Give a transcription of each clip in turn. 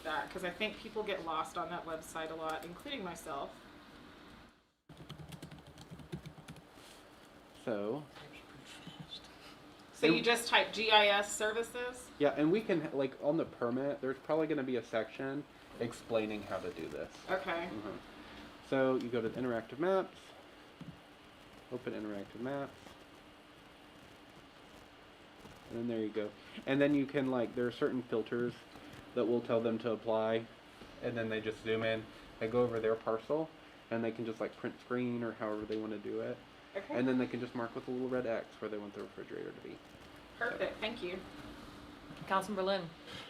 that, because I think people get lost on that website a lot, including myself. So you just type GIS services? yeah, and we can, like, on the permit, there's probably going to be a section explaining how to do this. Okay. So you go to interactive maps, open interactive maps, and then there you go. And then you can, like, there are certain filters that will tell them to apply, and then they just zoom in, they go over their parcel, and they can just, like, print screen or however they want to do it. Okay. And then they can just mark with a little red X where they want the refrigerator to be. Perfect, thank you. Councilman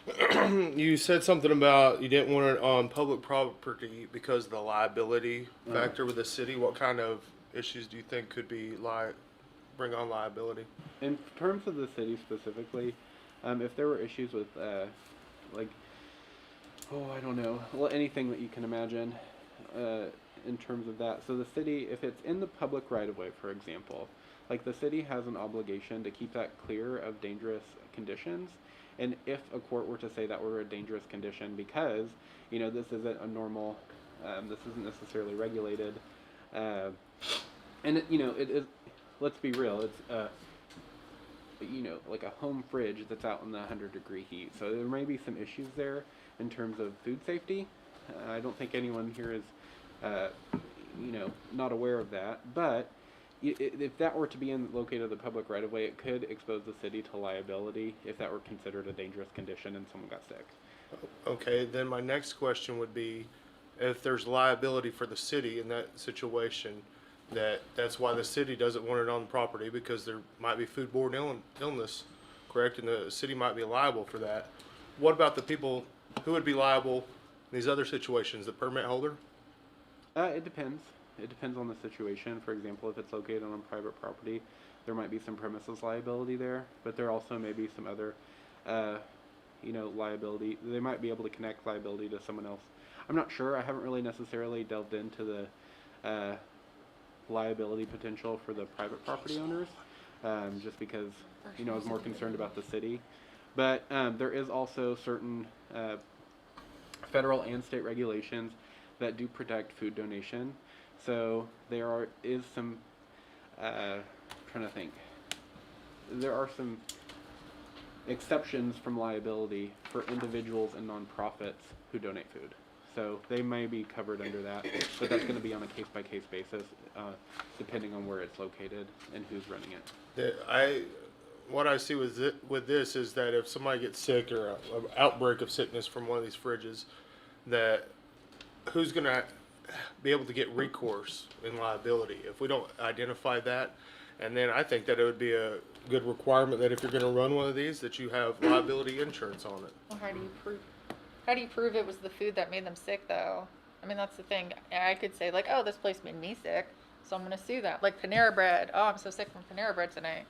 Berlin. You said something about you didn't want it on public property because of the liability factor with the city. What kind of issues do you think could be bring on liability? In terms of the city specifically, if there were issues with, like, I don't know, well, anything that you can imagine in terms of that. So the city, if it's in the public right-of-way, for example, like, the city has an obligation to keep that clear of dangerous conditions. And if a court were to say that were a dangerous condition because, you know, this isn't a normal, this isn't necessarily regulated, and it, you know, it is, let's be real, it's, you know, like a home fridge that's out in the 100-degree heat. So there may be some issues there in terms of food safety. I don't think anyone here is, you know, not aware of that. But if that were to be located in the public right-of-way, it could expose the city to liability if that were considered a dangerous condition and someone got sick. Okay, then my next question would be, if there's liability for the city in that situation, that's why the city doesn't want it on the property, because there might be foodborne illness, correct? And the city might be liable for that. What about the people who would be liable in these other situations, the permit holder? It depends. It depends on the situation. For example, if it's located on private property, there might be some premises liability there, but there also may be some other, you know, liability. They might be able to connect liability to someone else. I'm not sure. I haven't really necessarily delved into the liability potential for the private property owners, just because, you know, I was more concerned about the city. But there is also certain federal and state regulations that do protect food donation. So there is some, trying to think, there are some exceptions from liability for individuals and nonprofits who donate food. So they may be covered under that, but that's going to be on a case-by-case basis, depending on where it's located and who's running it. What I see with this is that if somebody gets sick or an outbreak of sickness from one of these fridges, that who's going to be able to get recourse in liability if we don't identify that? And then I think that it would be a good requirement that if you're going to run one of these, that you have liability insurance on it. Well, how do you prove it was the food that made them sick, though? I mean, that's the thing. I could say, like, oh, this place made me sick, so I'm going to sue that. Like Panera Bread. Oh, I'm so sick from Panera Bread tonight.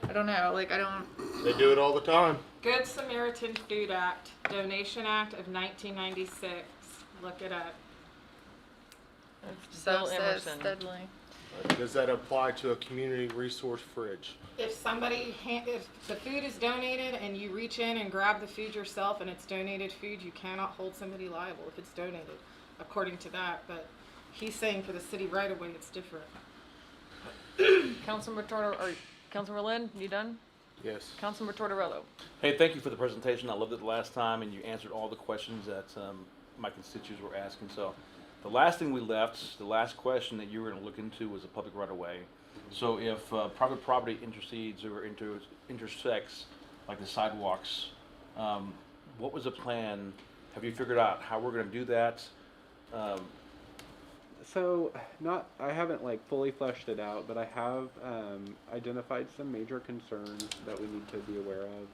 I don't know. Like, I don't... They do it all the time. Good Samaritan Food Act, Donation Act of 1996. Look it up. So says Studley. Does that apply to a community resource fridge? If the food is donated and you reach in and grab the food yourself and it's donated food, you cannot hold somebody liable if it's donated, according to that. But he's saying for the city right away, it's different. Councilman Lynn, you done? Yes. Councilman Tortorello. Hey, thank you for the presentation. I loved it the last time, and you answered all the questions that my constituents were asking. So the last thing we left, the last question that you were going to look into was a public right-of-way. So if private property intercedes or intersects, like the sidewalks, what was the plan? Have you figured out how we're going to do that? So I haven't like fully fleshed it out, but I have identified some major concerns that we need to be aware of.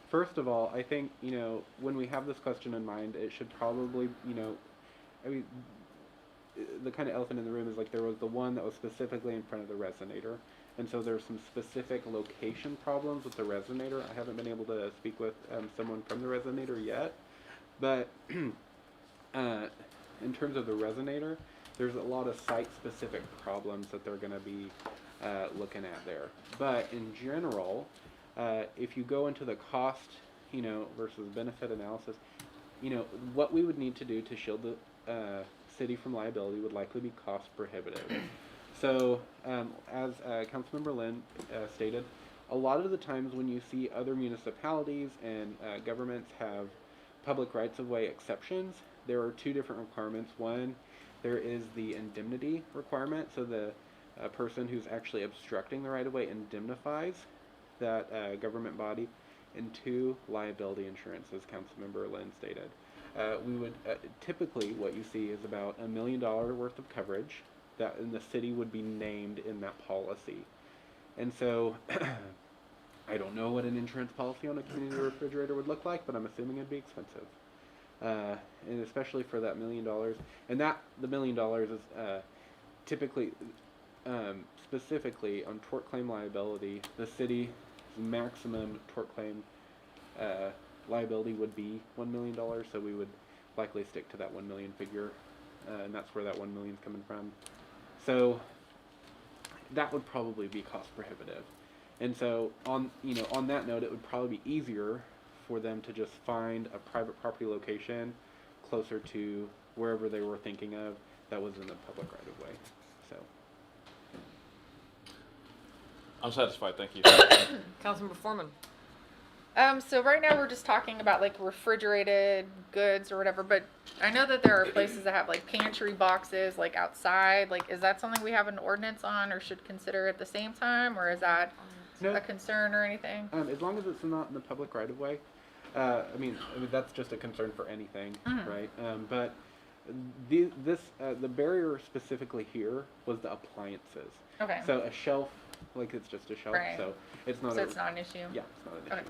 First of all, I think, you know, when we have this question in mind, it should probably, you know, I mean, the kind of elephant in the room is like there was the one that was specifically in front of the resonator, and so there's some specific location problems with the resonator. I haven't been able to speak with someone from the resonator yet, but in terms of the resonator, there's a lot of site-specific problems that they're going to be looking at there. But in general, if you go into the cost, you know, versus benefit analysis, you know, what we would need to do to shield the city from liability would likely be cost prohibitive. So, as Councilmember Lynn stated, a lot of the times when you see other municipalities and governments have public rights-of-way exceptions, there are two different requirements. One, there is the indemnity requirement, so the person who's actually obstructing the right-of-way indemnifies that government body, and two, liability insurance, as Councilmember Lynn stated. We would typically, what you see is about $1 million worth of coverage that in the city would be named in that policy. And so I don't know what an insurance policy on a community refrigerator would look like, but I'm assuming it'd be expensive. And especially for that $1 million. And that, the $1 million is typically, specifically on tort claim liability, the city's maximum tort claim liability would be $1 million, so we would likely stick to that 1 million figure, and that's where that 1 million is coming from. So that would probably be cost prohibitive. And so on that note, it would probably be easier for them to just find a private property location closer to wherever they were thinking of that was in the public right of way. So I'm satisfied, thank you. Councilmember Foreman. So right now we're just talking about like refrigerated goods or whatever, but I know that there are places that have like pantry boxes like outside. Like, is that something we have an ordinance on or should consider at the same time, or is that a concern or anything? as long as it's not in the public right of way, I mean that's just a concern for anything, right? But the barrier specifically here was the appliances. Okay. So a shelf, like it's just a shelf, Right. so it's not. So it's not an issue? Yeah, it's not an Okay. issue.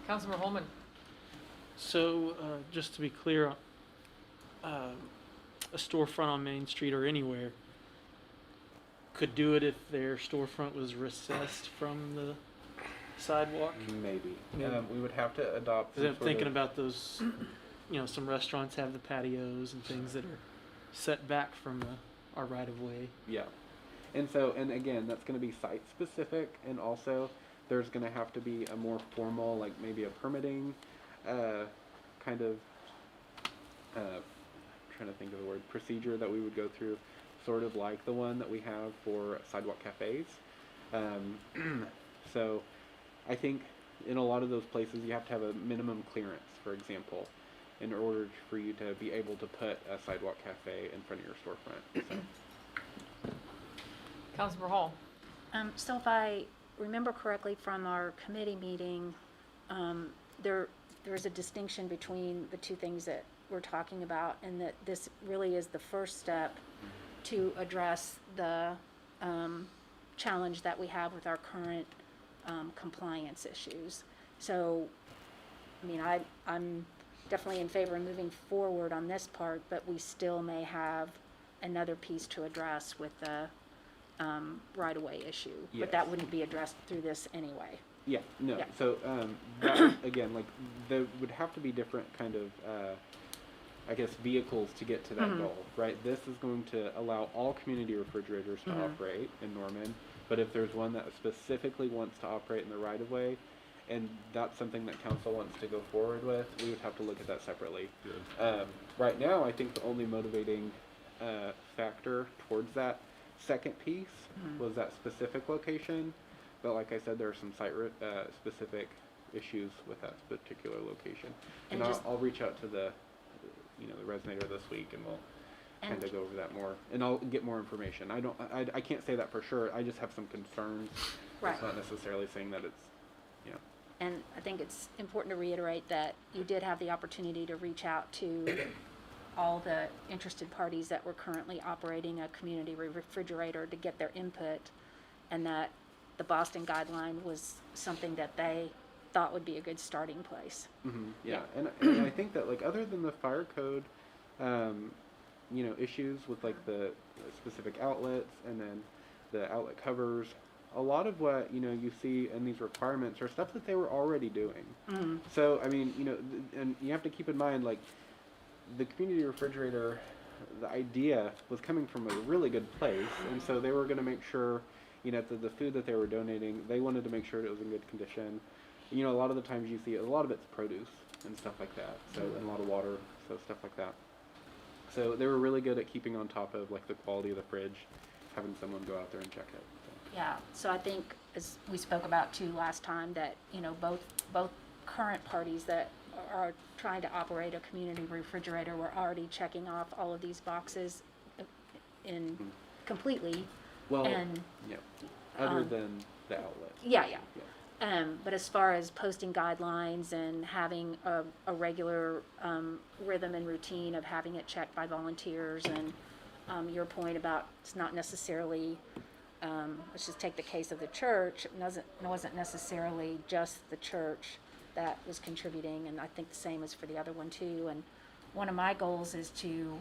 Councilmember Holman. So, just to be clear, a storefront on Main Street or anywhere could do it if their storefront was recessed from the sidewalk? Maybe. Maybe. We would have to adopt. Because I'm some sort thinking of- about those, some restaurants have the patios and things that are set back from our right of way. Yeah. And so, and again, that's going to be site specific, and also there's going to have to be a more formal, like maybe a permitting, kind of, trying to think of the word, procedure that we would go through, sort of like the one that we have for sidewalk cafes. So I think in a lot of those places you have to have a minimum clearance, for example, in order for you to be able to put a sidewalk cafe in front of your storefront. So. Councilmember Hall. So if I remember correctly from our committee meeting, there's a distinction between the two things that we're talking about, and that this really is the first step to address the challenge that we have with our current compliance issues. So, I mean, I'm definitely in favor of moving forward on this part, but we still may have another piece to address with the right-of-way issue. Yes. But that wouldn't be addressed through this anyway. Yeah, no. Yeah. So that, again, like there would have to be different kind of, I guess, vehicles to get to that goal, right? This is going to allow all community refrigerators to operate in Norman, but if there's one that specifically wants to operate in the right of way, and that's something that council wants to go forward with, we would have to look at that separately. Right now, I think the only motivating factor towards that second piece was that specific location. But like I said, there are some site specific issues with that particular location. And I'll reach out to the resonator this week, and we'll kind of go over that more. And I'll get more information. I can't say that for sure. I just have some concerns. Right. It's not necessarily saying that it's, And I think it's important to reiterate that you did have the opportunity to reach out to all the interested parties that were currently operating a community refrigerator to get their input, and that the Boston guideline was something that they thought would be a good starting place. yeah. And I think that, like, other than the fire code, issues with like the specific outlets and then the outlet covers, a lot of what you see in these requirements are stuff that they were already doing. So I mean, and you have to keep in mind, like, the community refrigerator, the idea was coming from a really good place, and so they were going to make sure, that the food that they were donating, they wanted to make sure it was in good condition. A lot of the times you see a lot of it's produce, and stuff like that. So, and a lot of water, so stuff like that. So they were really good at keeping on top of like the quality of the fridge, having someone go out there and check it. So. Yeah, so I think, as we spoke about too last time, that, you know, both current parties that are trying to operate a community refrigerator were already checking off all of these boxes in completely. Well, And, yeah, other than the outlet. yeah. Yeah. But as far as posting guidelines and having a regular rhythm and routine of having it checked by volunteers, and your point about it's not necessarily, let's just take the case of the church, it wasn't necessarily just the church that was contributing, and I think the same is for the other one too. And one of my goals is to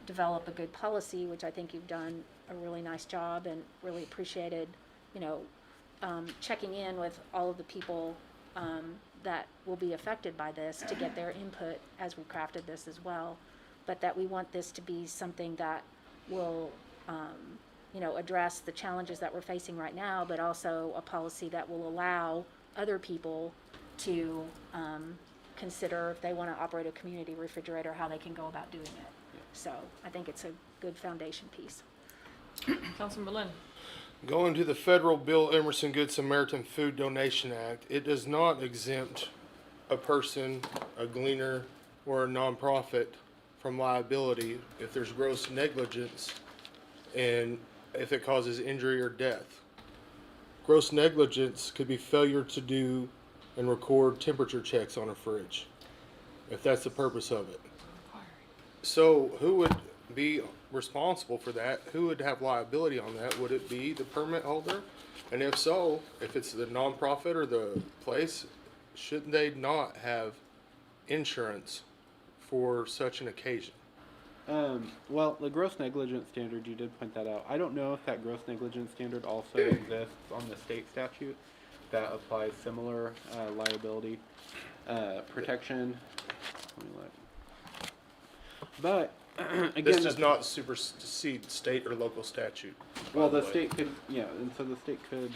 develop a good policy, which I think you've done a really nice job and really appreciated, you know, checking in with all of the people that will be affected by this to get their input as we crafted this as well. But that we want this to be something that will, you know, address the challenges that we're facing right now, but also a policy that will allow other people to consider if they want to operate a community refrigerator, how they can go about doing it. So I think it's a good foundation piece. Councilman Berlin. Going to the federal Bill Emerson Good Samaritan Food Donation Act, it does not exempt a person, a gleaner, or a nonprofit from liability if there's gross negligence and if it causes injury or death. Gross negligence could be failure to do and record temperature checks on a fridge, if that's the purpose of it. So who would be responsible for that? Who would have liability on that? Would it be the permit holder? And if so, if it's the nonprofit or the place, shouldn't they not have insurance for such an occasion? Well, the gross negligence standard, you did point that out. I don't know if that gross negligence standard also exists on the state statute that applies similar liability protection. Let me look. But again, This does not supersede state or local statute. well, by the way. state could, yeah, and so the state could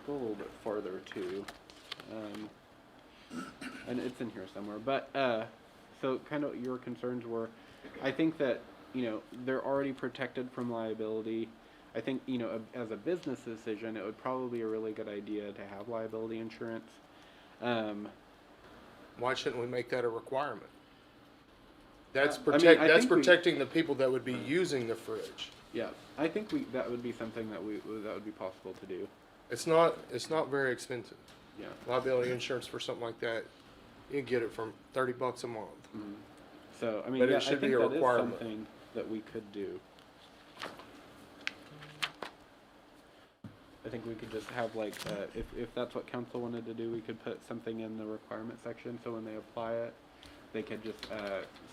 go a little bit farther too, and it's in here somewhere. But so kind of your concerns were, I think that, you know, they're already protected from liability. I think, you know, as a business decision, it would probably be a really good idea to have liability insurance. Why shouldn't we make that a requirement? That's I mean, I that's think we- protecting the people that would be using the fridge. Yeah, I think that would be something that would be possible to do. It's not very expensive. Yeah. Liability insurance for something like that, you can get it from $30 a month. Mm-hmm. So I mean, But it yeah, should I think be a that is requirement. something that we could do. I think we could just have like, if that's what council wanted to do, we could put something in the requirement section so when they apply it, they could just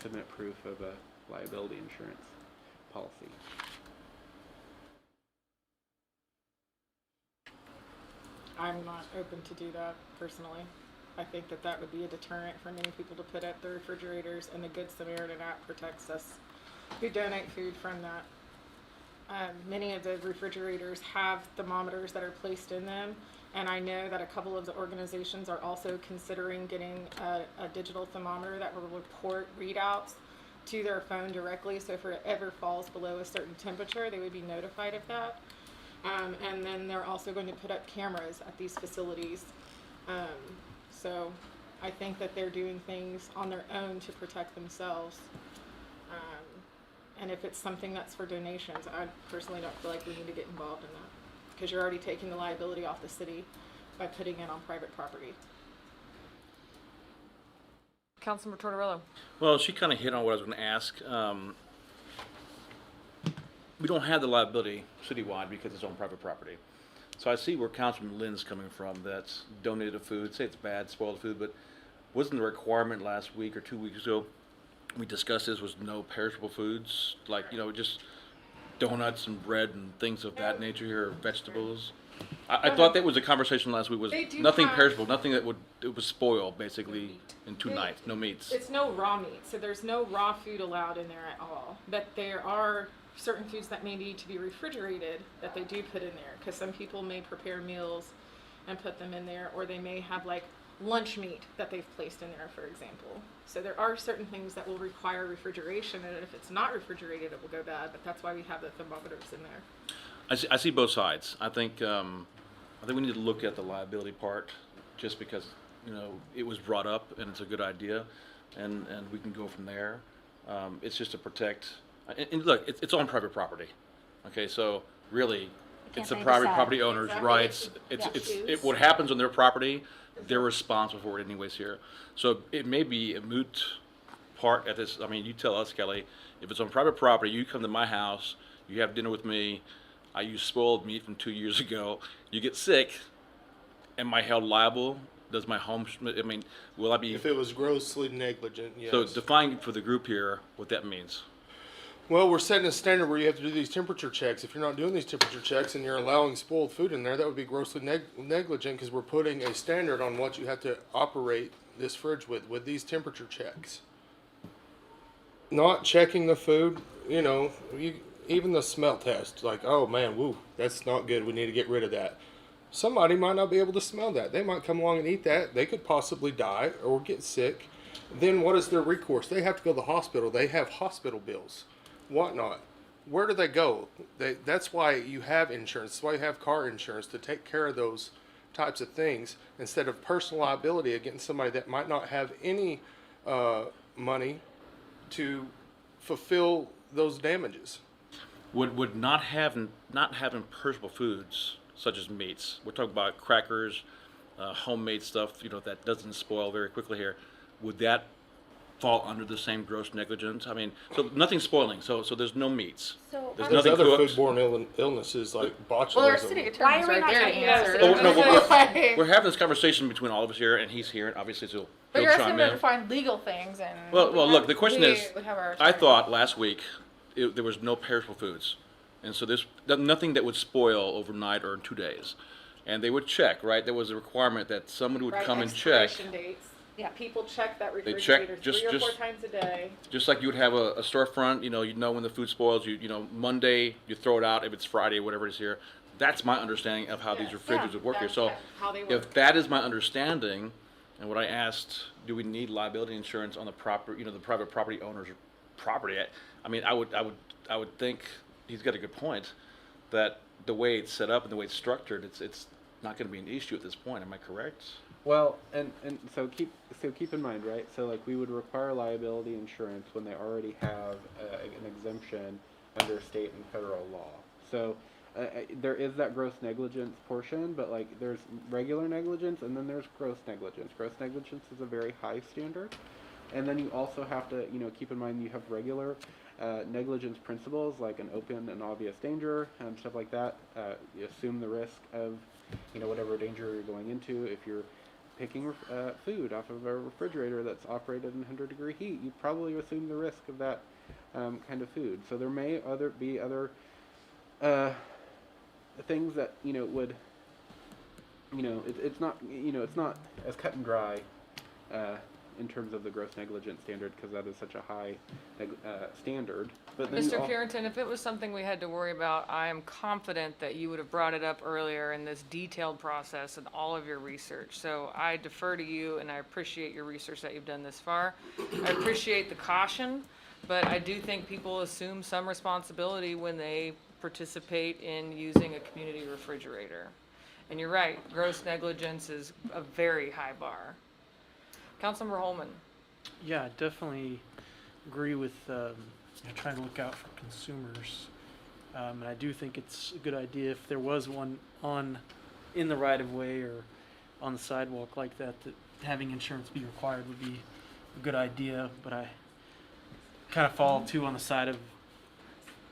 submit proof of a liability insurance policy. I'm not open to do that personally. I think that that would be a deterrent for many people to put at their refrigerators, and the Good Samaritan Act protects us who donate food from that. Many of the refrigerators have thermometers that are placed in them, and I know that a couple of the organizations are also considering getting a digital thermometer that will report readouts to their phone directly, so if it ever falls below a certain temperature, they would be notified of that. And then they're also going to put up cameras at these facilities. So I think that they're doing things on their own to protect themselves. And if it's something that's for donations, I personally don't feel like we need to get involved in that, because you're already taking the liability off the city by putting it on private property. Councilman Tortorella. Well, she kind of hit on what I was going to ask. We don't have the liability citywide because it's on private property. So I see where Councilman Lynn's coming from. That's donated food. Say it's bad, spoiled food, but wasn't the requirement last week or 2 weeks ago we discussed this was no perishable foods, like, you know, just donuts and bread and things of that nature, or vegetables? I thought that was a conversation last week, was They do nothing have- perishable, nothing that it was spoiled basically in 2 They- nights, no meats. It's no raw meat, so there's no raw food allowed in there at all. But there are certain foods that may need to be refrigerated that they do put in there, because some people may prepare meals and put them in there, or they may have like lunch meat that they've placed in there, for example. So there are certain things that will require refrigeration, and if it's not refrigerated, it will go bad. But that's why we have the thermometers in there. I see both sides. I think we need to look at the liability part, just because it was brought up and it's a good idea, and we can go from there. It's just to protect. And look, it's on private property. Okay, so really, it's the make private decide. property owner's Exactly. rights. What happens on their property, they're responsible for it anyways here. So it may be a moot part at this. I mean, you tell us, Kelly, if it's on private property, you come to my house, you have dinner with me, I use spoiled meat from 2 years ago, you get sick, am I held liable? Does my home, will I be? If it was grossly negligent, yes. So define for the group here what that means. Well, we're setting a standard where you have to do these temperature checks. If you're not doing these temperature checks and you're allowing spoiled food in there, that would be grossly negligent, because we're putting a standard on what you have to operate this fridge with these temperature checks. Not checking the food, even the smell test, like, oh man, woo, that's not good, we need to get rid of that. Somebody might not be able to smell that. They might come along and eat that. They could possibly die or get sick. Then what is their recourse? They have to go to the hospital. They have hospital bills, whatnot. Where do they go? That's why you have insurance. That's why you have car insurance, to take care of those types of things, instead of personal liability against somebody that might not have any money to fulfill those damages. Would not having perishable foods such as meats, we're talking about crackers, homemade stuff, that doesn't spoil very quickly here, would that fall under the same gross negligence? I mean, so nothing's spoiling, so there's no meats. So There's There's nothing other cooked. foodborne illnesses like botulism. Well, our city Why attorney's are we right not there to talking about answer. it? Oh, no, Right. we're having this conversation between all of us here, and he's here, and obviously so But he'll you're asking chime them to in. find legal things, and Well, look, the question we is, would have our I attorney. thought last week there was no perishable foods, and so there's nothing that would spoil overnight or in 2 days, and they would check, right? There was a requirement that somebody would Right, come and check, expiration dates. Yeah. People check that They check refrigerator just- 3 or 4 just- times a day. just like you would have a storefront. You know when the food spoils. Monday you throw it out. If it's Friday, whatever it is here, that's my understanding of how these Yes. refrigerators would work here. That's So how they work. if that is my understanding, and what I asked, do we need liability insurance on the the private property owner's property? I mean, I would think he's got a good point that the way it's set up and the way it's structured, it's not going to be an issue at this point. Am I correct? Well, and so keep in mind, right? So like we would require liability insurance when they already have an exemption under state and federal law. So there is that gross negligence portion, but like there's regular negligence and then there's gross negligence. Gross negligence is a very high standard. And then you also have to, keep in mind you have regular negligence principles like an open and obvious danger and stuff like that. You assume the risk of, whatever danger you're going into. If you're picking food off of a refrigerator that's operated in 100-degree heat, you probably assume the risk of that kind of food. So there may be other things that would it's not as cut and dry in terms of the gross negligence standard, because that is such a high standard. But then Mr. Purinton, if it was something we had to worry about, I am confident that you would have brought it up earlier in this detailed process and all of your research. So I defer to you, and I appreciate your research that you've done this far. I appreciate the caution, but I do think people assume some responsibility when they participate in using a community refrigerator. And you're right, gross negligence is a very high bar. Councilmember Holman. Yeah, I definitely agree with trying to look out for consumers. And I do think it's a good idea if there was one in the right of way or on the sidewalk like that, that having insurance be required would be a good idea. But I kind of fall too on the side of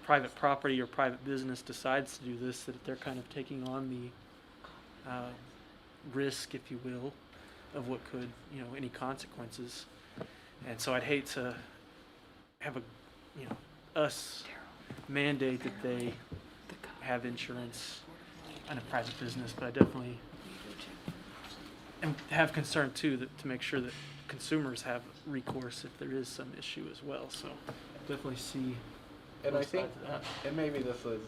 private property or private business decides to do this, that they're kind of taking on the risk, if you will, of what could, any consequences. And so I'd hate to have us mandate that they have insurance in a private business, but I definitely have concern too to make sure that consumers have recourse if there is some issue as well. So definitely see. And I both think, sides of that. and maybe this was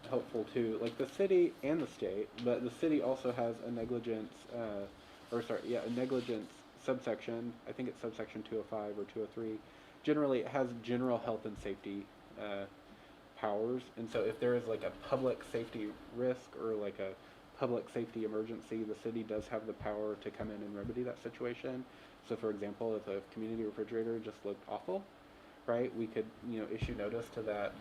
helpful too, like the city and the state, but the city also has a negligence or sorry, yeah, a negligence subsection, I think it's subsection 205 or 203, generally it has general health and safety powers. And so if there is like a public safety risk or like a public safety emergency, the city does have the power to come in and remedy that situation. So for example, if a community refrigerator just looked awful, right, we could, issue notice to that,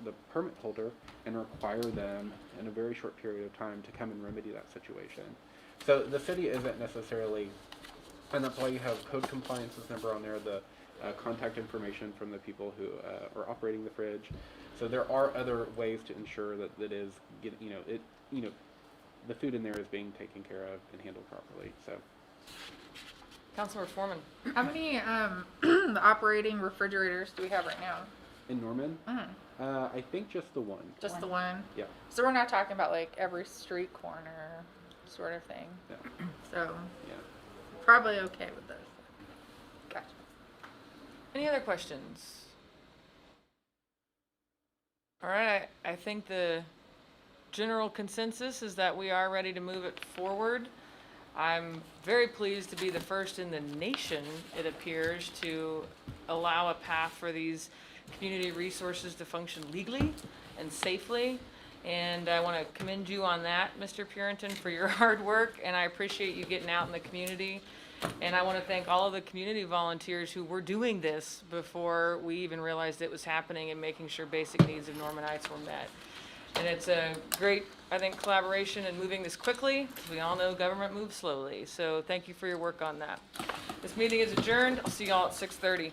the permit holder and require them in a very short period of time to come and remedy that situation. So the city isn't necessarily, and that's why you have code compliances number on there, the contact information from the people who are operating the fridge. So there are other ways to ensure that that is, the food in there is being taken care of and handled properly. So. Councilmember Foreman. How many operating refrigerators do we have right now? In Norman, Mm, I think just the one. just the one? Yeah. So we're not talking about like every street corner sort of thing. Yeah. So Yeah. probably okay with this. Gotcha. Any other questions? All right, I think the general consensus is that we are ready to move it forward. I'm very pleased to be the first in the nation, it appears, to allow a path for these community resources to function legally and safely. And I want to commend you on that, Mr. Purinton, for your hard work, and I appreciate you getting out in the community. And I want to thank all of the community volunteers who were doing this before we even realized it was happening and making sure basic needs of Normanites were met. And it's a great, I think, collaboration in moving this quickly. We all know government moves slowly. So thank you for your work on that. This meeting is adjourned. I'll see y'all at 6:30.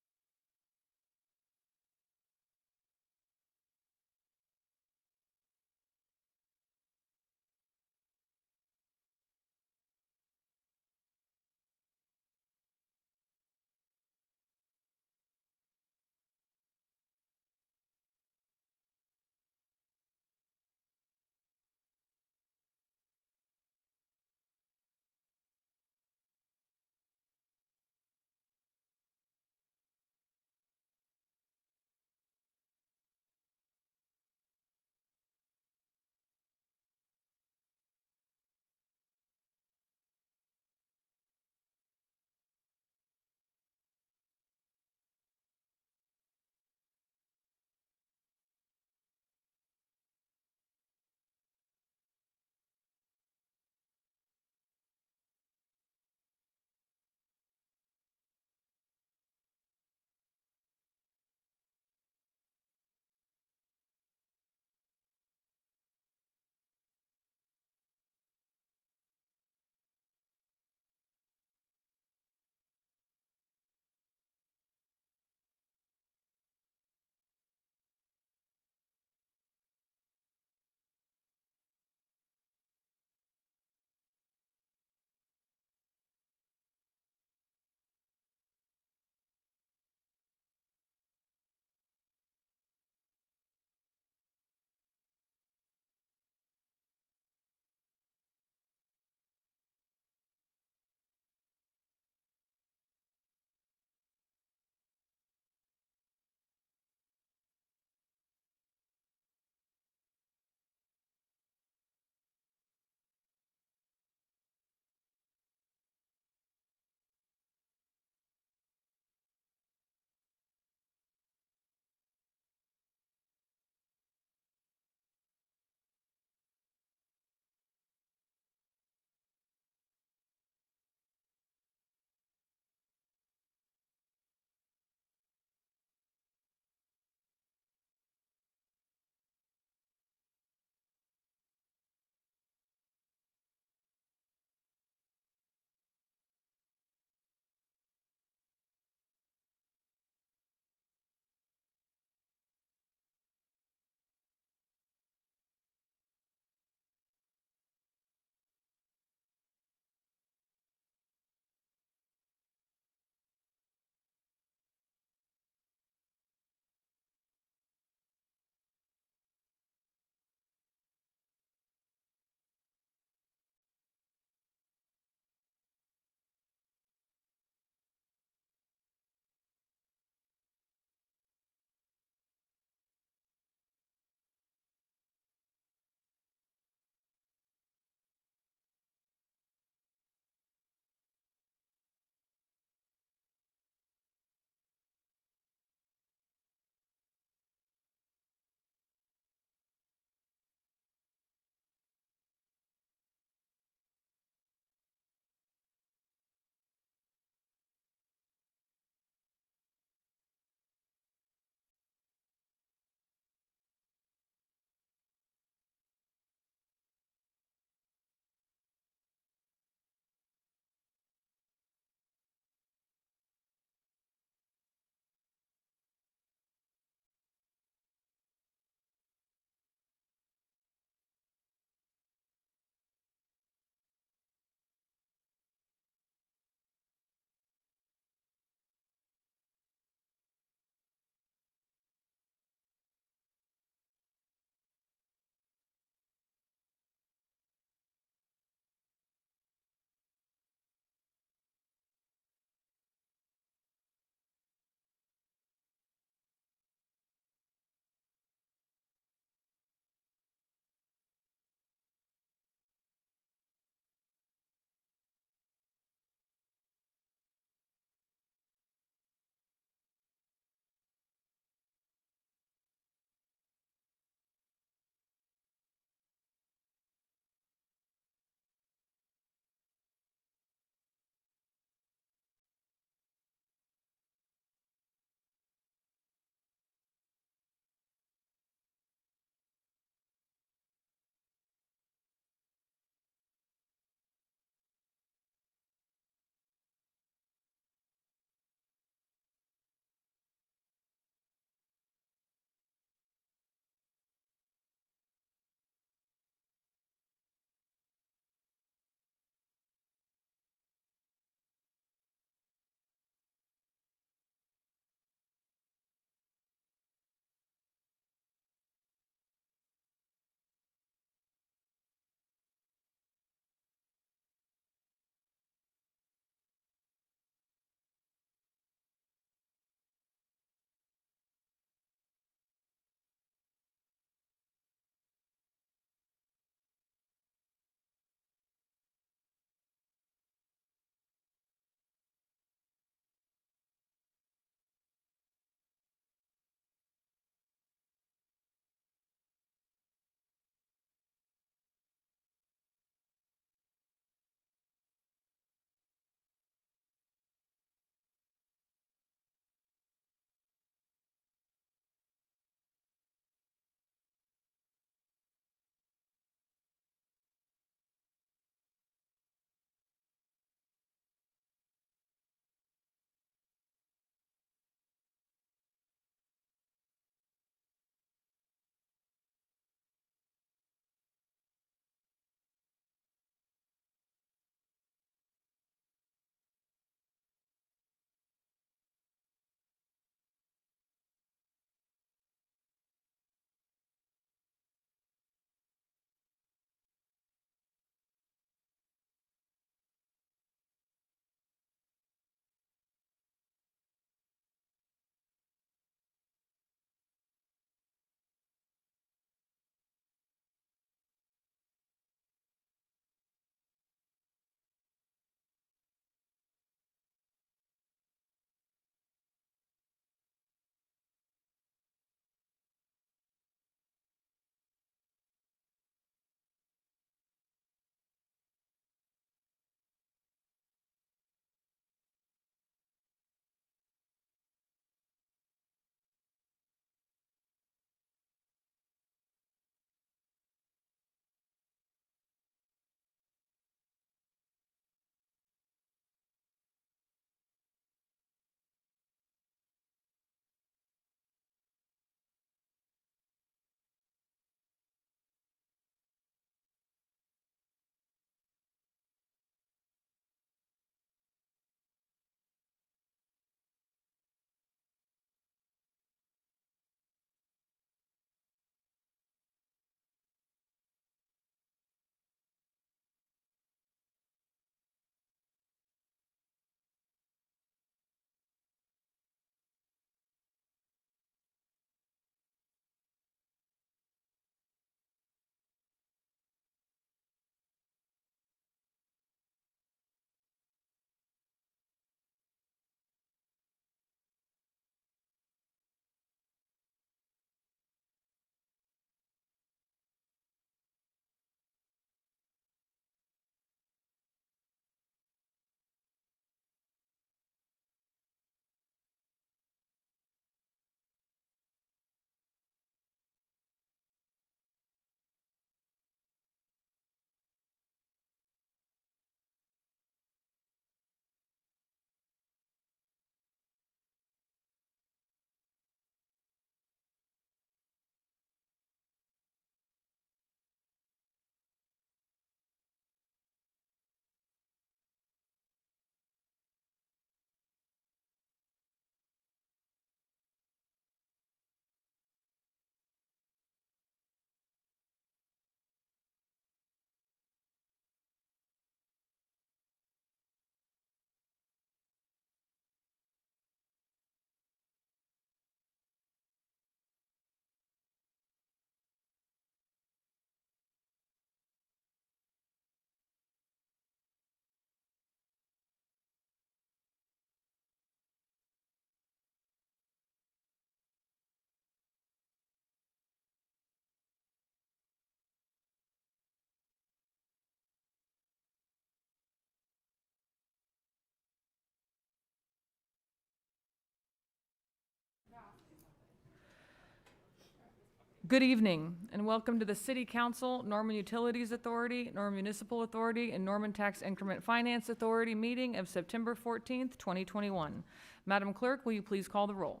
Good evening, and welcome to the City Council, Norman Utilities Authority, Norman Municipal Authority, and Norman Tax Increment Finance Authority meeting of September 14th, 2021. Madam Clerk, will you please call the roll?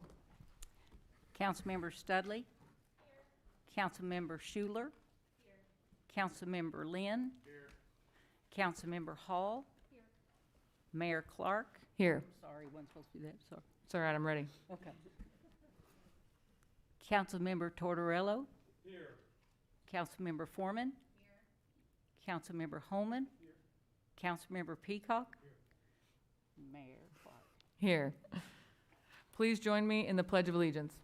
Councilmember Studley. Councilmember Schuler. Councilmember Lynn. Councilmember Hall. Mayor Clark. Here. Sorry, wasn't supposed to do that, sorry. It's all right, I'm ready. Okay. Councilmember Tortorello. Here. Councilmember Foreman. Here. Councilmember Holman. Here. Councilmember Peacock. Here. Mayor Clark. Here. Please join me in the Pledge of Allegiance.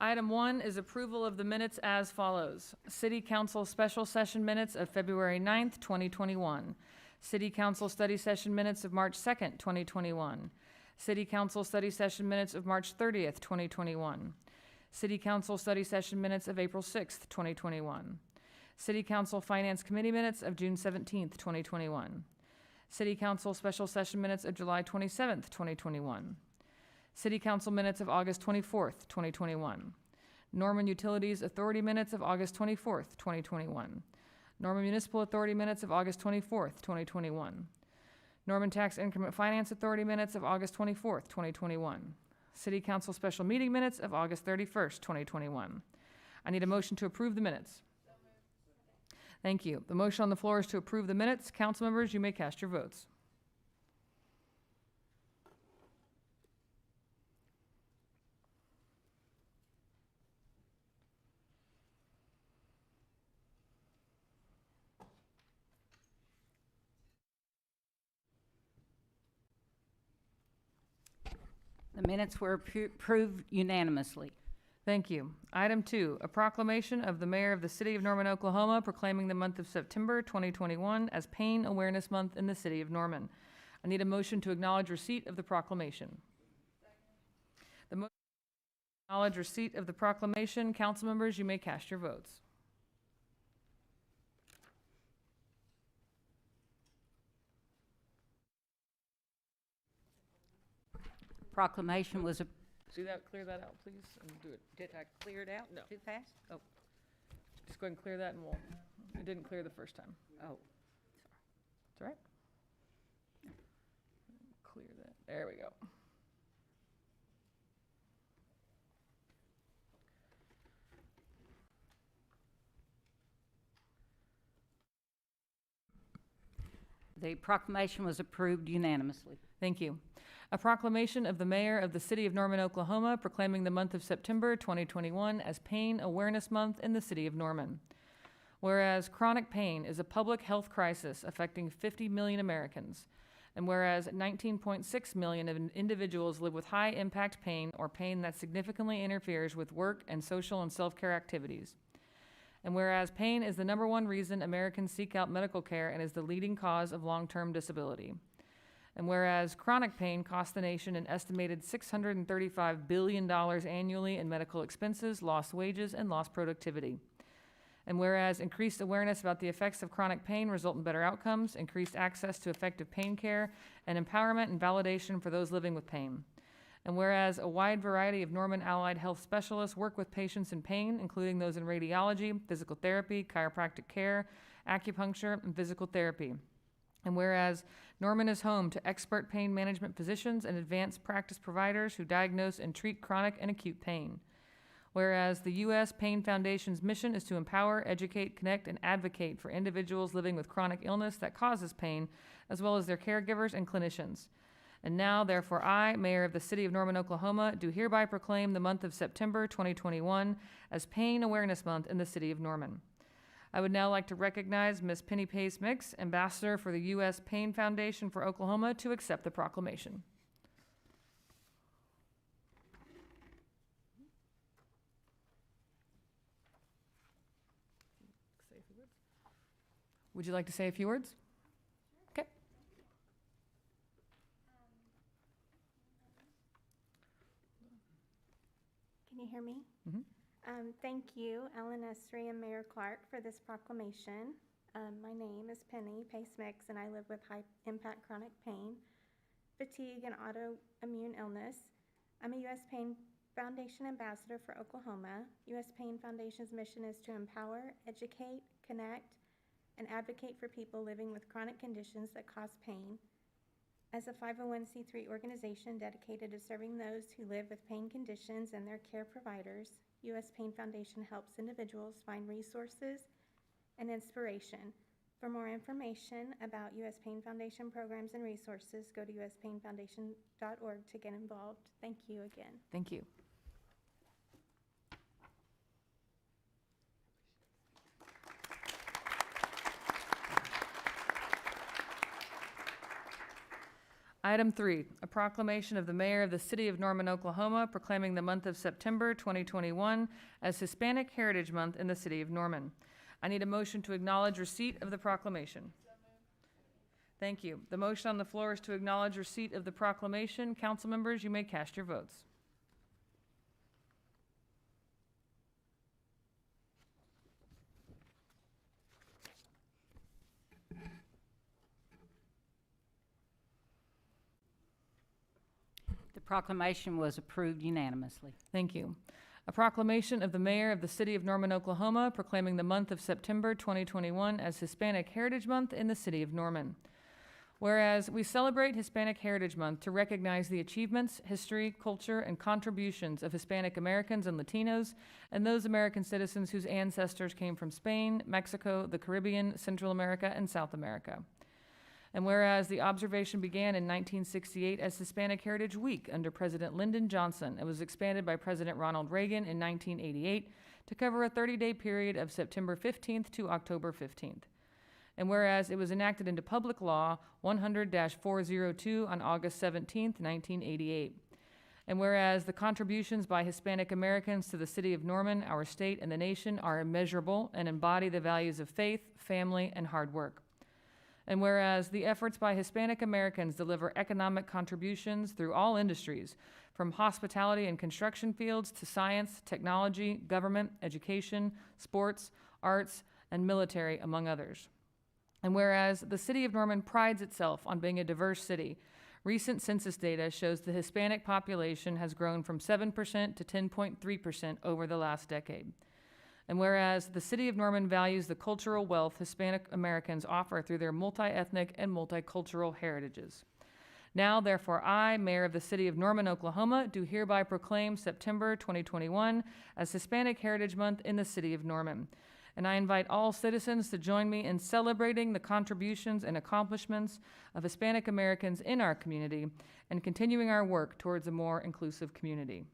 Item 1 is approval of the minutes as follows. City Council Special Session Minutes of February 9th, 2021. City Council Study Session Minutes of March 2nd, 2021. City Council Study Session Minutes of March 30th, 2021. City Council Study Session Minutes of April 6th, 2021. City Council Finance Committee Minutes of June 17th, 2021. City Council Special Session Minutes of July 27th, 2021. City Council Minutes of August 24th, 2021. Norman Utilities Authority Minutes of August 24th, 2021. Norman Municipal Authority Minutes of August 24th, 2021. Norman Tax Increment Finance Authority Minutes of August 24th, 2021. City Council Special Meeting Minutes of August 31st, 2021. I need a motion to approve the minutes. Thank you. The motion on the floor is to approve the minutes. Council members, you may cast your votes. The minutes were approved unanimously. Thank you. Item 2, a proclamation of the Mayor of the City of Norman, Oklahoma, proclaiming the month of September 2021 as Pain Awareness Month in the City of Norman. I need a motion to acknowledge receipt of the proclamation. The motion to acknowledge receipt of the proclamation. Council members, you may cast your votes. Proclamation was, See that, clear that out, please, and do it. did I clear it out No. too fast? Oh, Just go ahead and clear that and it didn't clear the first time. oh. It's all right. Clear that. There we go. The proclamation was approved unanimously. Thank you. A proclamation of the Mayor of the City of Norman, Oklahoma, proclaiming the month of September 2021 as Pain Awareness Month in the City of Norman. Whereas chronic pain is a public health crisis affecting 50 million Americans, and whereas 19.6 million of individuals live with high-impact pain or pain that significantly interferes with work and social and self-care activities. And whereas pain is the number one reason Americans seek out medical care and is the leading cause of long-term disability. And whereas chronic pain costs the nation an estimated $635 billion annually in medical expenses, lost wages, and lost productivity. And whereas increased awareness about the effects of chronic pain result in better outcomes, increased access to effective pain care, and empowerment and validation for those living with pain. And whereas a wide variety of Norman allied health specialists work with patients in pain, including those in radiology, physical therapy, chiropractic care, acupuncture, and physical therapy. And whereas Norman is home to expert pain management physicians and advanced practice providers who diagnose and treat chronic and acute pain. Whereas the U.S. Pain Foundation's mission is to empower, educate, connect, and advocate for individuals living with chronic illness that causes pain, as well as their caregivers and clinicians. And now, therefore, I, Mayor of the City of Norman, Oklahoma, do hereby proclaim the month of September 2021 as Pain Awareness Month in the City of Norman. I would now like to recognize Ms. Penny Pace Mix, Ambassador for the U.S. Pain Foundation for Oklahoma, to accept the proclamation. Would you like to say a few words? Okay. hear me? Mhm. Thank you, Ellen Esri and Mayor Clark, for this proclamation. My name is Penny Pace-Mix, and I live with high-impact chronic pain, fatigue, and autoimmune illness. I'm a U.S. Pain Foundation ambassador for Oklahoma. U.S. Pain Foundation's mission is to empower, educate, connect, and advocate for people living with chronic conditions that cause pain. As a 501c3 organization dedicated to serving those who live with pain conditions and their care providers, U.S. Pain Foundation helps individuals find resources and inspiration. For more information about U.S. Pain Foundation programs and resources, go to uspainfoundation.org to get involved. Thank you again. Thank you. Item 3, a proclamation of the mayor of the city of Norman, Oklahoma, proclaiming the month of September 2021 as Hispanic Heritage Month in the city of Norman. I need a motion to acknowledge receipt of the proclamation. Thank you. The motion on the floor is to acknowledge receipt of the proclamation. Council members, you may cast your votes. The proclamation was approved unanimously. Thank you. A proclamation of the mayor of the city of Norman, Oklahoma, proclaiming the month of September 2021 as Hispanic Heritage Month in the city of Norman. Whereas we celebrate Hispanic Heritage Month to recognize the achievements, history, culture, and contributions of Hispanic Americans and Latinos, and those American citizens whose ancestors came from Spain, Mexico, the Caribbean, Central America, and South America. And whereas the observation began in 1968 as Hispanic Heritage Week under President Lyndon Johnson, it was expanded by President Ronald Reagan in 1988 to cover a 30-day period of September 15th to October 15th. And whereas it was enacted into public law 100-402 on August 17th, 1988. And whereas the contributions by Hispanic Americans to the city of Norman, our state, and the nation are immeasurable and embody the values of faith, family, and hard work. And whereas the efforts by Hispanic Americans deliver economic contributions through all industries, from hospitality and construction fields to science, technology, government, education, sports, arts, and military, among others. And whereas the city of Norman prides itself on being a diverse city, recent census data shows the Hispanic population has grown from 7% to 10.3% over the last decade. And whereas the city of Norman values the cultural wealth Hispanic Americans offer through their multi-ethnic and multicultural heritages. Now, therefore, I, Mayor of the city of Norman, Oklahoma, do hereby proclaim September 2021 as Hispanic Heritage Month in the city of Norman. And I invite all citizens to join me in celebrating the contributions and accomplishments of Hispanic Americans in our community and continuing our work towards a more inclusive community.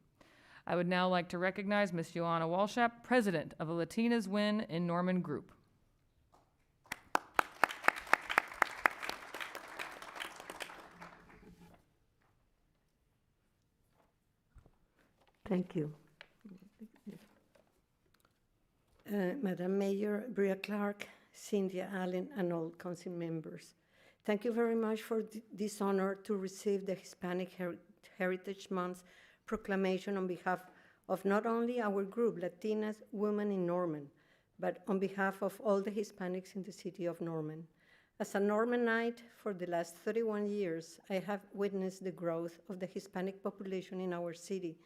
I would now like to recognize Ms. Joanna Walshap, President of the Latinas Win in Norman Group. Thank you. Madam Mayor, Bria Clark, Cynthia Allen, and all council members. Thank you very much for this honor to receive the Hispanic Heritage Month proclamation on behalf of not only our group, Latinas Women in Norman, but on behalf of all the Hispanics in the city of Norman. As a Normanite for the last 31 years, I have witnessed the growth of the Hispanic population in our city.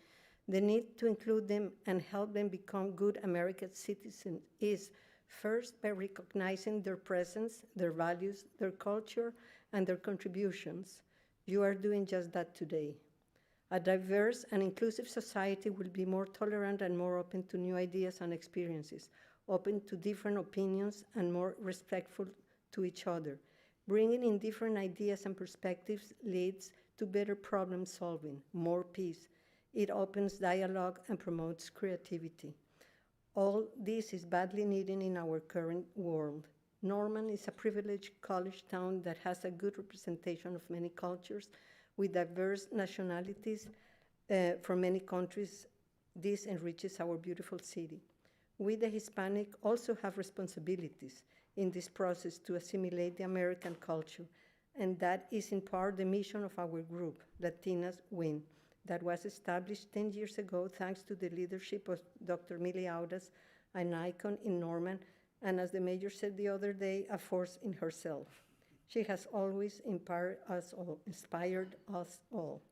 The need to include them and help them become good American citizens is first by recognizing their presence, their values, their culture, and their contributions. You are doing just that today. A diverse and inclusive society will be more tolerant and more open to new ideas and experiences, open to different opinions and more respectful to each other. Bringing in different ideas and perspectives leads to better problem solving, more peace. It opens dialogue and promotes creativity. All this is badly needed in our current world. Norman is a privileged college town that has a good representation of many cultures with diverse nationalities from many countries. This enriches our beautiful city. We, the Hispanic, also have responsibilities in this process to assimilate the American culture, and that is in part the mission of our group, Latinas Win. that was established 10 years ago thanks to the leadership of Dr. Millie Audas, an icon in Norman, and as the mayor said the other day, a force in herself. She has always inspired us all.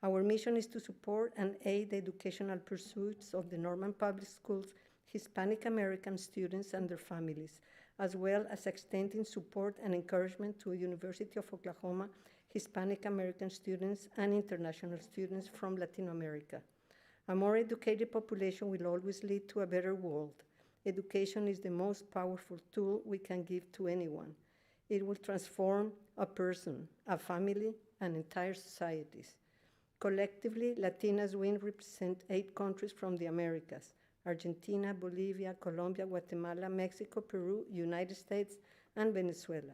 Our mission is to support and aid the educational pursuits of the Norman Public Schools Hispanic American students and their families, as well as extending support and encouragement to University of Oklahoma Hispanic American students and international students from Latin America. A more educated population will always lead to a better world. Education is the most powerful tool we can give to anyone. It will transform a person, a family, and entire societies. Collectively, Latinas will represent 8 countries from the Americas: Argentina, Bolivia, Colombia, Guatemala, Mexico, Peru, United States, and Venezuela.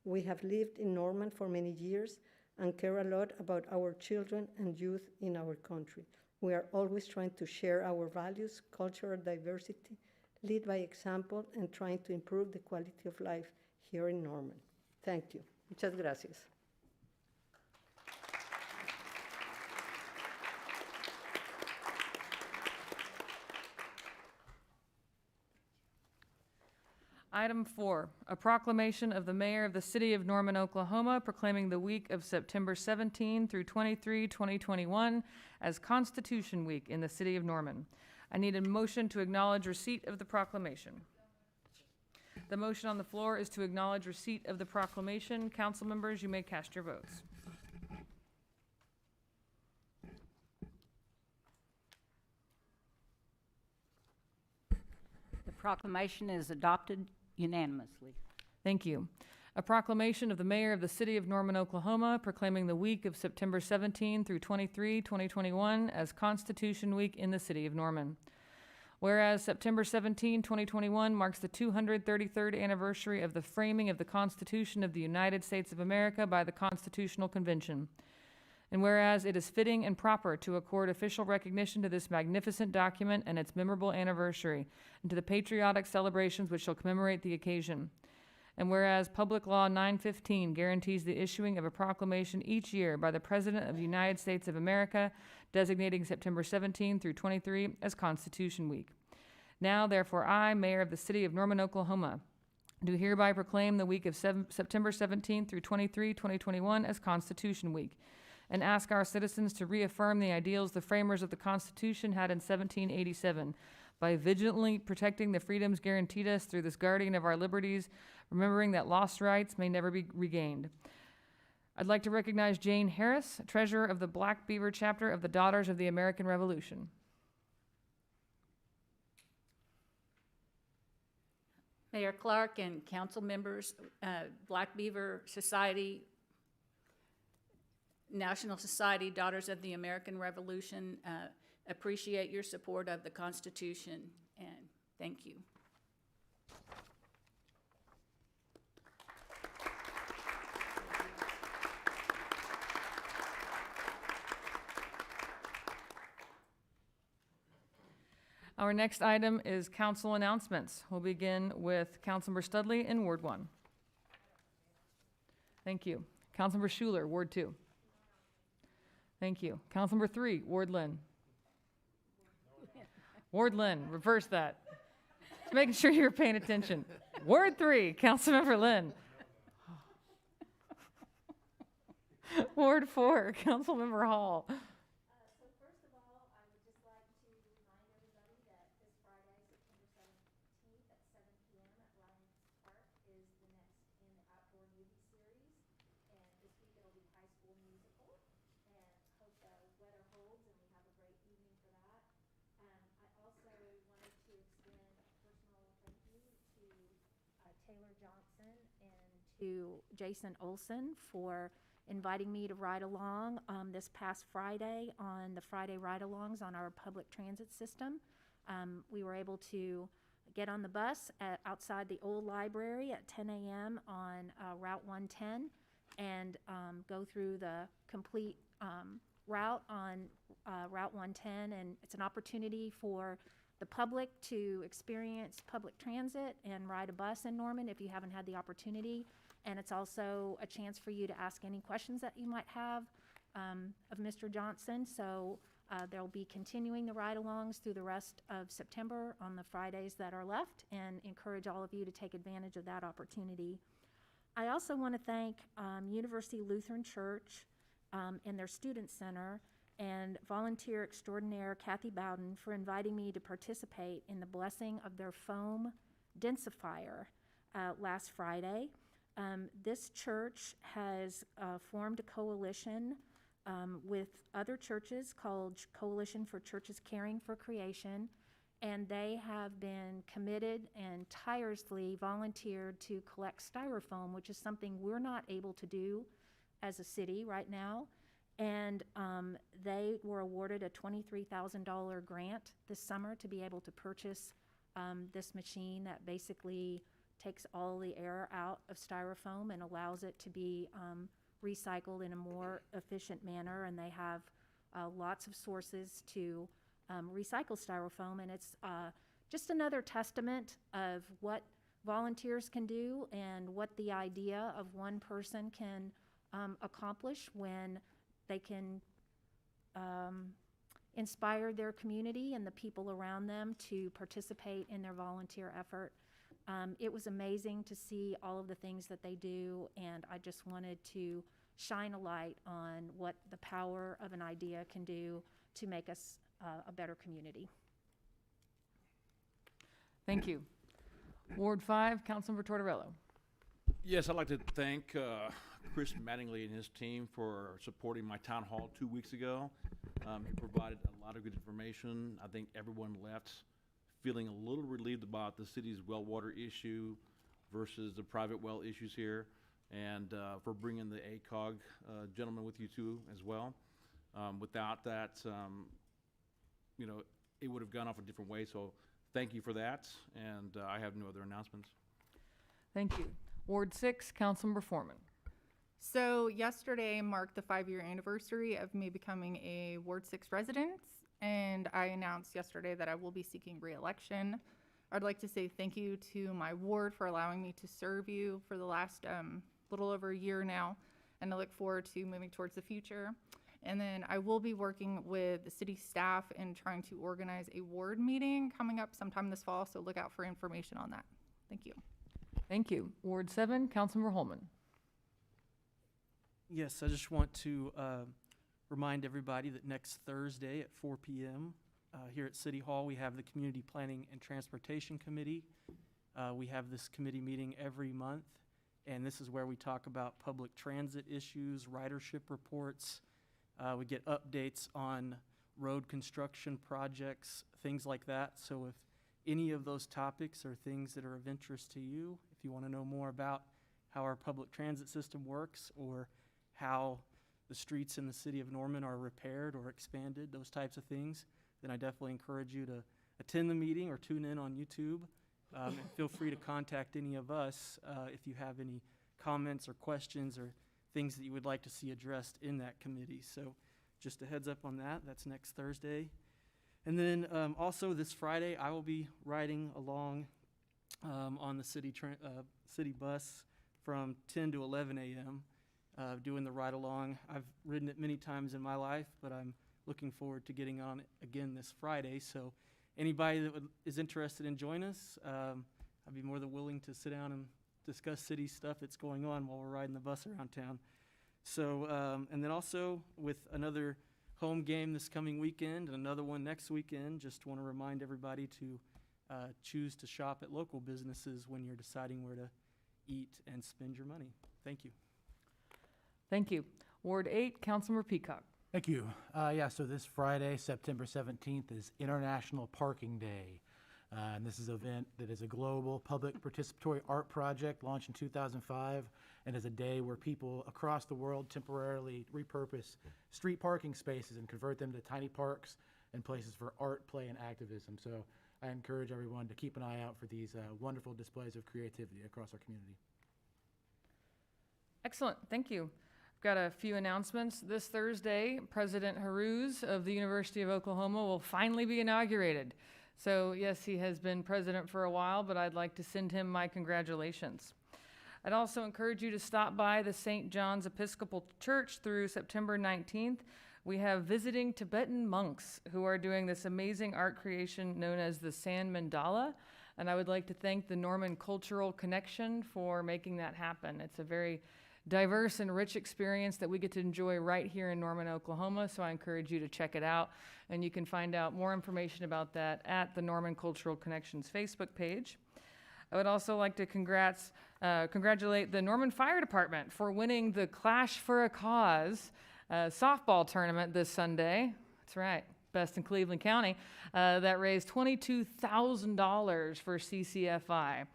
We have lived in Norman for many years and care a lot about our children and youth in our country. We are always trying to share our values, cultural diversity, lead by example, and trying to improve the quality of life here in Norman. Thank you. Muchas gracias. Item 4, a proclamation of the mayor of the city of Norman, Oklahoma, proclaiming the week of September 17 through 23, 2021 as Constitution Week in the city of Norman. I need a motion to acknowledge receipt of the proclamation. The motion on the floor is to acknowledge receipt of the proclamation. Council members, you may cast your votes. The proclamation is adopted unanimously. Thank you. A proclamation of the mayor of the city of Norman, Oklahoma, proclaiming the week of September 17 through 23, 2021 as Constitution Week in the city of Norman. Whereas September 17, 2021 marks the 233rd anniversary of the framing of the Constitution of the United States of America by the Constitutional Convention. And whereas it is fitting and proper to accord official recognition to this magnificent document and its memorable anniversary, and to the patriotic celebrations which shall commemorate the occasion. And whereas Public Law 915 guarantees the issuing of a proclamation each year by the President of the United States of America, designating September 17 through 23 as Constitution Week. Now, therefore, I, Mayor of the City of Norman, Oklahoma, do hereby proclaim the week of September 17 through 23, 2021 as Constitution Week, and ask our citizens to reaffirm the ideals the framers of the Constitution had in 1787 by vigilantly protecting the freedoms guaranteed us through this guardian of our liberties, remembering that lost rights may never be regained. I'd like to recognize Jane Harris, treasurer of the Black Beaver chapter of the Daughters of the American Revolution. Mayor Clark and council members, Black Beaver Society, National Society, Daughters of the American Revolution, appreciate your support of the Constitution, and thank you. Our next item is council announcements. We'll begin with Councilmember Studley in Ward 1. Thank you. Councilmember Schuler, Ward 2. Thank you. Councilmember 3, Ward Lynn. Ward Lynn, reverse that. Just making sure you're paying attention. Ward 3, Councilmember Lynn. Ward 4, Councilmember Hall. So first of all, I would just like to remind everybody that this Friday, September 17th at 7 p.m. at Lions Park is the next in the outdoor movie series. And this week it'll be High School Musical. And hope the weather holds and we have a great evening for that. I also wanted to extend a personal thank you to Taylor Johnson and to Jason Olson for inviting me to ride along this past Friday on the Friday ride-alongs on our public transit system. We were able to get on the bus outside the old library at 10 a.m. on Route 110 and go through the complete route on Route 110. And it's an opportunity for the public to experience public transit and ride a bus in Norman if you haven't had the opportunity. And it's also a chance for you to ask any questions that you might have of Mr. Johnson. So they'll be continuing the ride-alongs through the rest of September on the Fridays that are left, and encourage all of you to take advantage of that opportunity. I also want to thank University Lutheran Church and their Student Center and volunteer extraordinaire Kathy Bowden for inviting me to participate in the blessing of their foam densifier last Friday. This church has formed a coalition with other churches called Coalition for Churches Caring for Creation, and they have been committed and tirelessly volunteered to collect styrofoam, which is something we're not able to do as a city right now. And they were awarded a $23,000 grant this summer to be able to purchase this machine that basically takes all the air out of styrofoam and allows it to be recycled in a more efficient manner. And they have lots of sources to recycle styrofoam, and it's just another testament of what volunteers can do and what the idea of one person can accomplish when they can inspire their community and the people around them to participate in their volunteer effort. It was amazing to see all of the things that they do, and I just wanted to shine a light on what the power of an idea can do to make us a better community. Thank you. Ward 5, Councilmember Tortorello. Yes, I'd like to thank Chris Mattingly and his team for supporting my town hall 2 weeks ago. He provided a lot of good information. I think everyone left feeling a little relieved about the city's well water issue versus the private well issues here, and for bringing the ACOG gentleman with you too as well. Without that, you know, it would have gone off a different way, so thank you for that, and I have no other announcements. Thank you. Ward 6, Councilmember Foreman. So yesterday marked the 5-year anniversary of me becoming a Ward 6 resident, and I announced yesterday that I will be seeking re-election. I'd like to say thank you to my ward for allowing me to serve you for the last little over a year now, and I look forward to moving towards the future. And then I will be working with the city staff and trying to organize a ward meeting coming up sometime this fall, so look out for information on that. Thank you. Thank you. Ward 7, Councilmember Holman. Yes, I just want to remind everybody that next Thursday at 4 p.m. Here at City Hall, we have the Community Planning and Transportation Committee. We have this committee meeting every month, and this is where we talk about public transit issues, ridership reports. We get updates on road construction projects, things like that. So if any of those topics are things that are of interest to you, if you want to know more about how our public transit system works or how the streets in the city of Norman are repaired or expanded, those types of things, then I definitely encourage you to attend the meeting or tune in on YouTube. And feel free to contact any of us if you have any comments or questions or things that you would like to see addressed in that committee. So just a heads up on that. That's next Thursday. And then also this Friday, I will be riding along on the city bus from 10 to 11 a.m. Doing the ride along. I've ridden it many times in my life, but I'm looking forward to getting on it again this Friday. So anybody that is interested in joining us, I'd be more than willing to sit down and discuss city stuff that's going on while we're riding the bus around town. So, and then also with another home game this coming weekend and another one next weekend, just want to remind everybody to choose to shop at local businesses when you're deciding where to eat and spend your money. Thank you. Thank you. Ward 8, Councilmember Peacock. Thank you. Yeah, so this Friday, September 17th, is International Parking Day. And this is an event that is a global public participatory art project launched in 2005 and is a day where people across the world temporarily repurpose street parking spaces and convert them to tiny parks and places for art, play, and activism. So I encourage everyone to keep an eye out for these wonderful displays of creativity across our community. Excellent. Thank you. Got a few announcements. This Thursday, President Haruz of the University of Oklahoma will finally be inaugurated. So yes, he has been president for a while, but I'd like to send him my congratulations. I'd also encourage you to stop by the St. John's Episcopal Church through September 19th. We have visiting Tibetan monks who are doing this amazing art creation known as the Sand Mandala. And I would like to thank the Norman Cultural Connection for making that happen. It's a very diverse and rich experience that we get to enjoy right here in Norman, Oklahoma. So I encourage you to check it out. And you can find out more information about that at the Norman Cultural Connections Facebook page. I would also like to congratulate the Norman Fire Department for winning the Clash for a Cause softball tournament this Sunday. That's right, best in Cleveland County. That raised $22,000 for CCFI.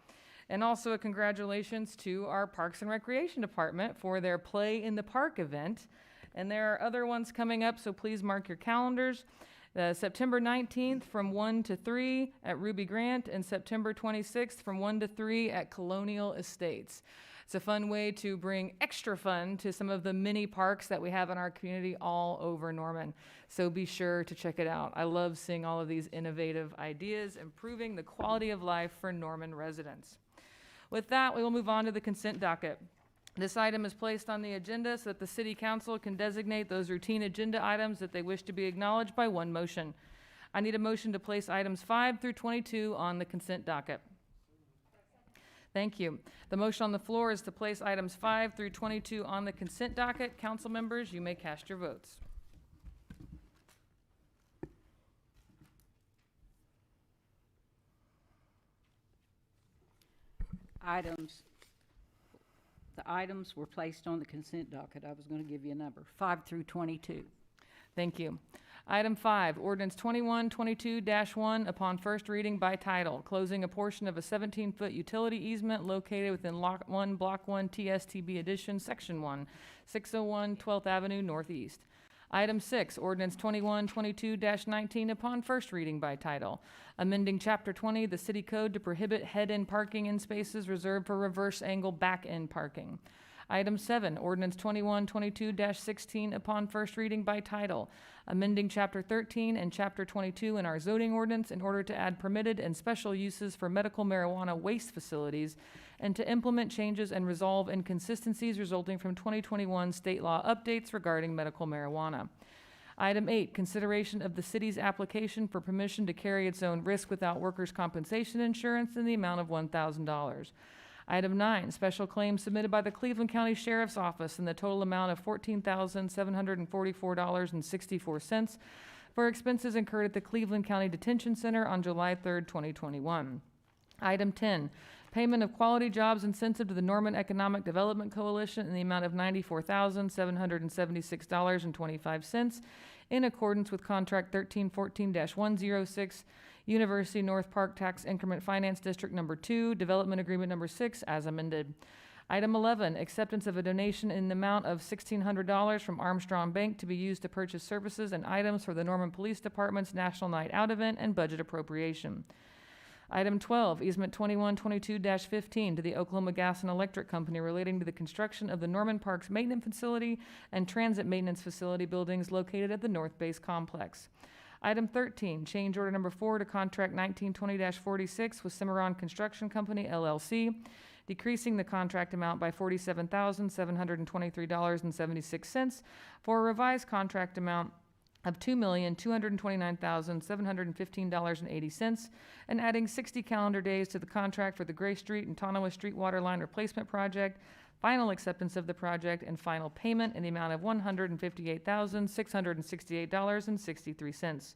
And also a congratulations to our Parks and Recreation Department for their Play in the Park event. And there are other ones coming up, so please mark your calendars. September 19th from 1 to 3 at Ruby Grant, and September 26th from 1 to 3 at Colonial Estates. It's a fun way to bring extra fun to some of the mini parks that we have in our community all over Norman. So be sure to check it out. I love seeing all of these innovative ideas, improving the quality of life for Norman residents. With that, we will move on to the consent docket. This item is placed on the agenda so that the City Council can designate those routine agenda items that they wish to be acknowledged by one motion. I need a motion to place items 5 through 22 on the consent docket. Thank you. The motion on the floor is to place items 5 through 22 on the consent docket. Council members, you may cast your votes. The items were placed on the consent docket. I was going to give you a number, 5 through 22. Thank you. Item 5, ordinance 2122-1 upon first reading by title, closing a portion of a 17-foot utility easement located within Lot 1, Block 1, TSTB Edition, Section 1, 601 12th Avenue Northeast. Item 6, ordinance 2122-19 upon first reading by title, amending Chapter 20, the City Code to prohibit head-end parking in spaces reserved for reverse-angle back-end parking. Item 7, ordinance 2122-16 upon first reading by title, amending Chapter 13 and Chapter 22 in our zoning ordinance in order to add permitted and special uses for medical marijuana waste facilities and to implement changes and resolve inconsistencies resulting from 2021 state law updates regarding medical marijuana. Item 8, consideration of the city's application for permission to carry its own risk without workers' compensation insurance in the amount of $1,000. Item 9, special claims submitted by the Cleveland County Sheriff's Office in the total amount of $14,744.64 for expenses incurred at the Cleveland County Detention Center on July 3rd, 2021. Item 10, payment of quality jobs incentive to the Norman Economic Development Coalition in the amount of $94,776.25 in accordance with Contract 1314-106, University North Park Tax Increment Finance District Number 2, Development Agreement Number 6, as amended. Item 11, acceptance of a donation in the amount of $1,600 from Armstrong Bank to be used to purchase services and items for the Norman Police Department's National Night Out event and budget appropriation. Item 12, easement 2122-15 to the Oklahoma Gas and Electric Company relating to the construction of the Norman Parks Maintenance Facility and Transit Maintenance Facility buildings located at the North Base Complex. Item 13, change order number 4 to contract 1920-46 with Cimarron Construction Company, LLC, decreasing the contract amount by $47,723.76 for a revised contract amount of $2,229,715.80 and adding 60 calendar days to the contract for the Gray Street and Tonawa Street water line replacement project, final acceptance of the project, and final payment in the amount of $158,668.63.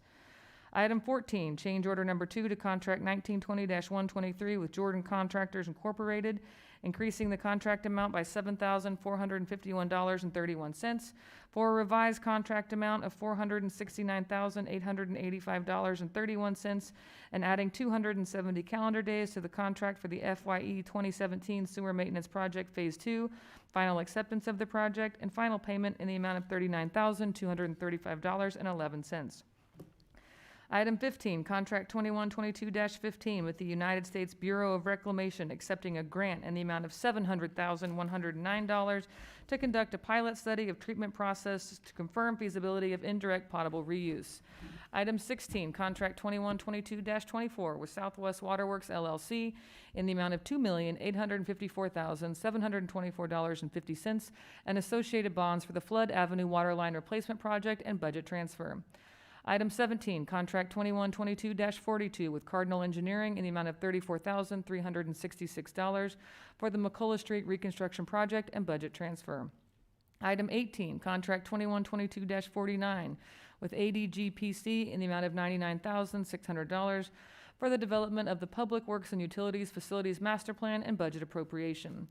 Item 14, change order number 2 to contract 1920-123 with Jordan Contractors Incorporated, increasing the contract amount by $7,451.31 for a revised contract amount of $469,885.31 and adding 270 calendar days to the contract for the FYE 2017 Sewer Maintenance Project Phase 2, final acceptance of the project, and final payment in the amount of $39,235.11. Item 15, contract 2122-15 with the United States Bureau of Reclamation accepting a grant in the amount of $700,109 to conduct a pilot study of treatment process to confirm feasibility of indirect potable reuse. Item 16, Contract 2122-24 with Southwest Waterworks LLC in the amount of $2,854,724.50 and associated bonds for the Flood Avenue Waterline Replacement Project and budget transfer. Item 17, Contract 2122-42 with Cardinal Engineering in the amount of $34,366 for the McCullough Street Reconstruction Project and budget transfer. Item 18, Contract 2122-49 with ADGPC in the amount of $99,600 for the development of the Public Works and Utilities Facilities Master Plan and budget appropriation.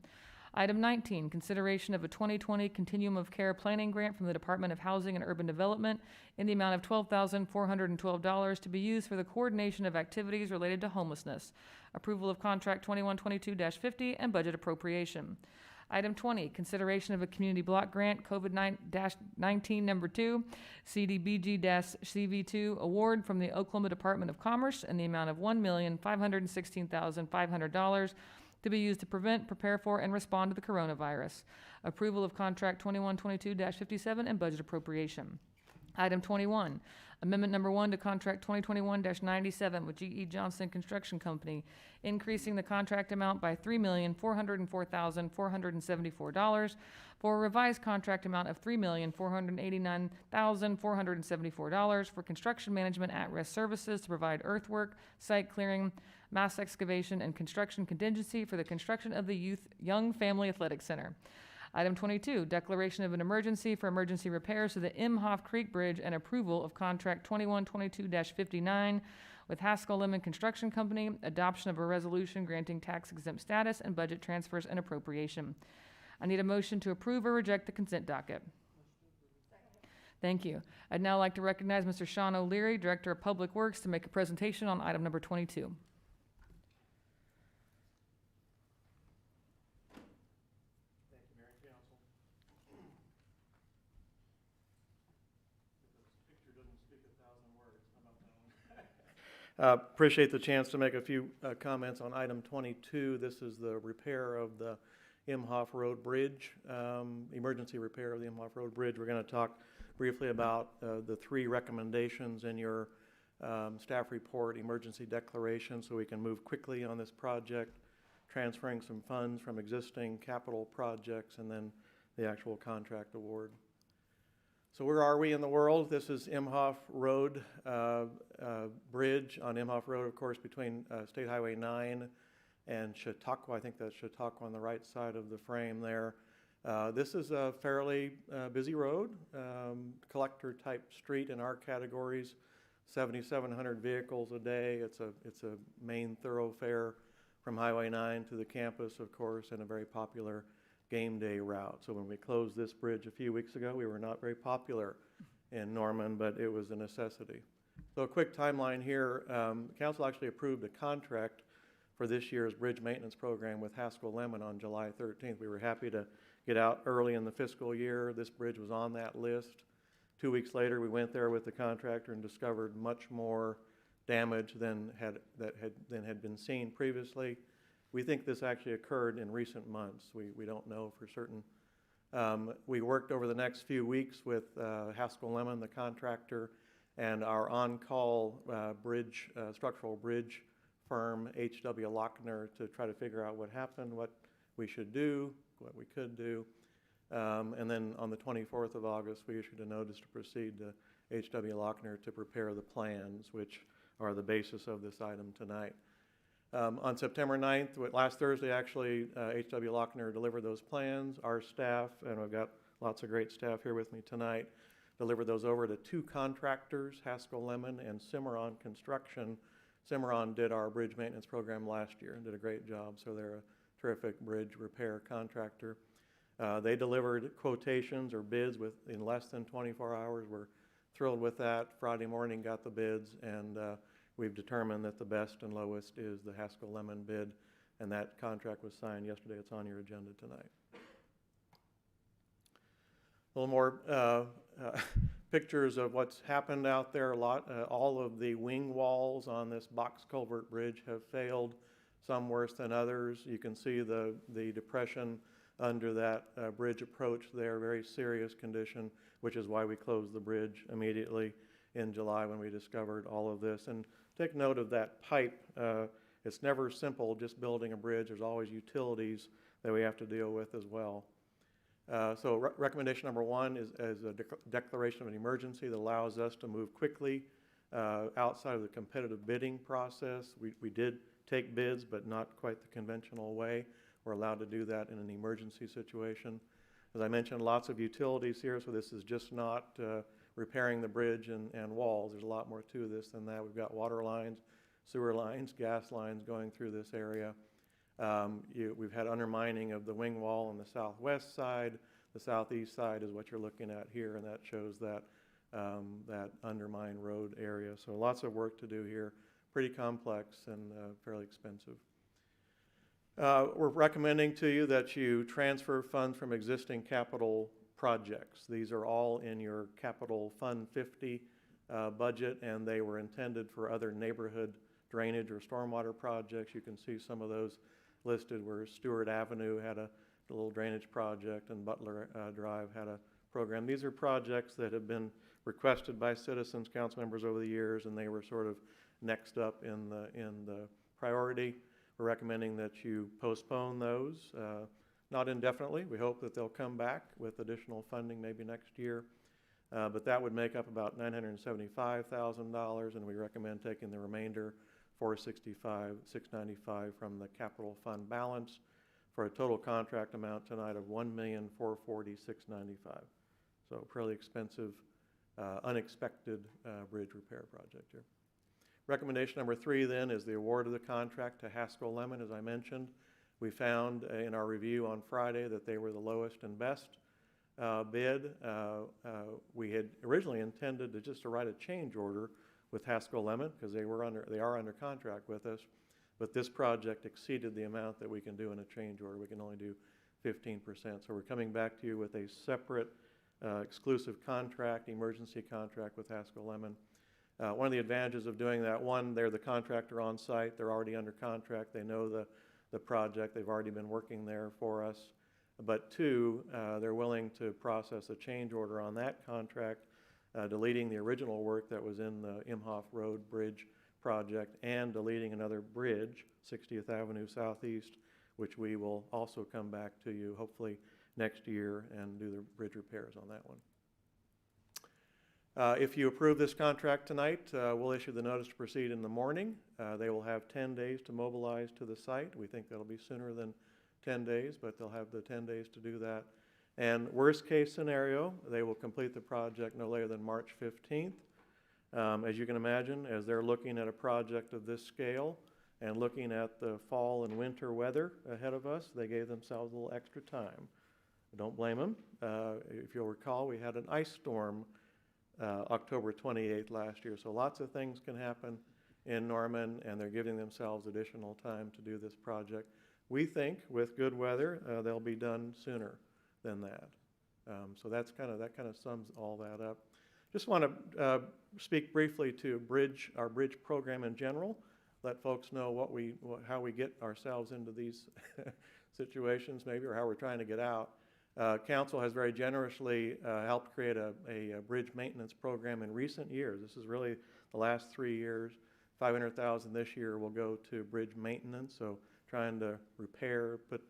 Item 19, consideration of a 2020 Continuum of Care Planning Grant from the Department of Housing and Urban Development in the amount of $12,412 to be used for the coordination of activities related to homelessness. Approval of Contract 2122-50 and budget appropriation. Item 20, consideration of a community block grant, COVID-19 number 2, CDBG-CV2 award from the Oklahoma Department of Commerce in the amount of $1,516,500 to be used to prevent, prepare for, and respond to the coronavirus. Approval of Contract 2122-57 and budget appropriation. Item 21, Amendment Number 1 to Contract 2021-97 with G.E. Johnson Construction Company, increasing the contract amount by $3,404,474 for a revised contract amount of $3,489,474 for construction management at-risk services to provide earthwork, site clearing, mass excavation, and construction contingency for the construction of the Young Family Athletic Center. Item 22, declaration of an emergency for emergency repairs to the Imhoff Creek Bridge and approval of Contract 2122-59 with Haskell Lemon Construction Company, adoption of a resolution granting tax-exempt status and budget transfers and appropriation. I need a motion to approve or reject the consent docket. Thank you. I'd now like to recognize Mr. Sean O'Leary, Director of Public Works, to make a presentation on item number 22. Appreciate the chance to make a few comments on item 22. This is the repair of the Imhoff Road Bridge, emergency repair of the Imhoff Road Bridge. We're going to talk briefly about the 3 recommendations in your staff report, emergency declaration, so we can move quickly on this project, transferring some funds from existing capital projects, and then the actual contract award. So where are we in the world? This is Imhoff Road Bridge on Imhoff Road, of course, between State Highway 9 and Chautauqua. I think that's Chautauqua on the right side of the frame there. This is a fairly busy road, collector-type street in our categories, 7,700 vehicles a day. It's a main thoroughfare from Highway 9 to the campus, of course, and a very popular game day route. So when we closed this bridge a few weeks ago, we were not very popular in Norman, but it was a necessity. So a quick timeline here. Council actually approved a contract for this year's bridge maintenance program with Haskell Lemon on July 13th. We were happy to get out early in the fiscal year. This bridge was on that list. 2 weeks later, we went there with the contractor and discovered much more damage than had been seen previously. We think this actually occurred in recent months. We don't know for certain. We worked over the next few weeks with Haskell Lemon, the contractor, and our on-call structural bridge firm, H.W. Lochner, to try to figure out what happened, what we should do, what we could do. And then on the 24th of August, we issued a notice to proceed to H.W. Lochner to prepare the plans, which are the basis of this item tonight. On September 9th, last Thursday actually, H.W. Lochner delivered those plans. Our staff, and I've got lots of great staff here with me tonight, delivered those over to 2 contractors, Haskell Lemon and Cimarron Construction. Cimarron did our bridge maintenance program last year and did a great job, so they're a terrific bridge repair contractor. They delivered quotations or bids in less than 24 hours. We're thrilled with that. Friday morning got the bids, and we've determined that the best and lowest is the Haskell Lemon bid, and that contract was signed yesterday. It's on your agenda tonight. A little more pictures of what's happened out there. All of the wing walls on this box culvert bridge have failed, some worse than others. You can see the depression under that bridge approach there, very serious condition, which is why we closed the bridge immediately. in July when we discovered all of this. And take note of that pipe. It's never simple just building a bridge. There's always utilities that we have to deal with as well. So recommendation number one is a declaration of an emergency that allows us to move quickly outside of the competitive bidding process. We did take bids, but not quite the conventional way. We're allowed to do that in an emergency situation. As I mentioned, lots of utilities here, so this is just not repairing the bridge and walls. There's a lot more to this than that. We've got water lines, sewer lines, gas lines going through this area. We've had undermining of the wing wall on the southwest side. The southeast side is what you're looking at here, and that shows that, that undermined road area. So lots of work to do here, pretty complex and fairly expensive. We're recommending to you that you transfer funds from existing capital projects. These are all in your Capital Fund 50 budget, and they were intended for other neighborhood drainage or stormwater projects. You can see some of those listed where Stewart Avenue had a little drainage project and Butler Drive had a program. These are projects that have been requested by citizens, council members over the years, and they were sort of next up in the priority. We're recommending that you postpone those, not indefinitely. We hope that they'll come back with additional funding maybe next year. But that would make up about $975,000, and we recommend taking the remainder, $465,695 from the capital fund balance for a total contract amount tonight of $1,440,695. So fairly expensive, unexpected bridge repair project here. Recommendation number 3 then is the award of the contract to Haskell Lemon. As I mentioned, we found in our review on Friday that they were the lowest and best bid. We had originally intended to just write a change order with Haskell Lemon because they are under contract with us, but this project exceeded the amount that we can do in a change order. We can only do 15%. So we're coming back to you with a separate exclusive contract, emergency contract with Haskell Lemon. One of the advantages of doing that, one, they're the contractor on site. They're already under contract. They know the project. They've already been working there for us. But two, they're willing to process a change order on that contract, deleting the original work that was in the Imhoff Road Bridge project and deleting another bridge, 60th Avenue Southeast, which we will also come back to you hopefully next year and do the bridge repairs on that one. If you approve this contract tonight, we'll issue the notice to proceed in the morning. They will have 10 days to mobilize to the site. We think that'll be sooner than 10 days, but they'll have the 10 days to do that. And worst case scenario, they will complete the project no later than March 15th. As you can imagine, as they're looking at a project of this scale and looking at the fall and winter weather ahead of us, they gave themselves a little extra time. Don't blame them. If you'll recall, we had an ice storm October 28th last year. So lots of things can happen in Norman, and they're giving themselves additional time to do this project. We think with good weather, they'll be done sooner than that. So that kind of sums all that up. Just want to speak briefly to our bridge program in general. Let folks know how we get ourselves into these situations, maybe, or how we're trying to get out. Council has very generously helped create a bridge maintenance program in recent years. This is really the last 3 years. $500,000 this year will go to bridge maintenance, so trying to repair, put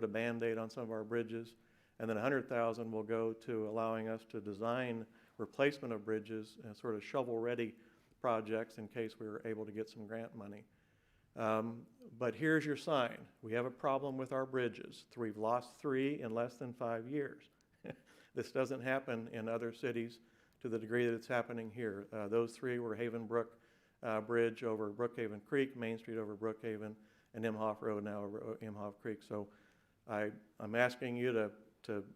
a Band-Aid on some of our bridges, and then $100,000 will go to allowing us to design replacement of bridges and sort of shovel-ready projects in case we were able to get some grant money. But here's your sign. We have a problem with our bridges. We've lost 3 in less than 5 years. This doesn't happen in other cities to the degree that it's happening here. Those 3 were Haven Brook Bridge over Brookhaven Creek, Main Street over Brookhaven, and Imhoff Road now over Imhoff Creek. So I'm asking you to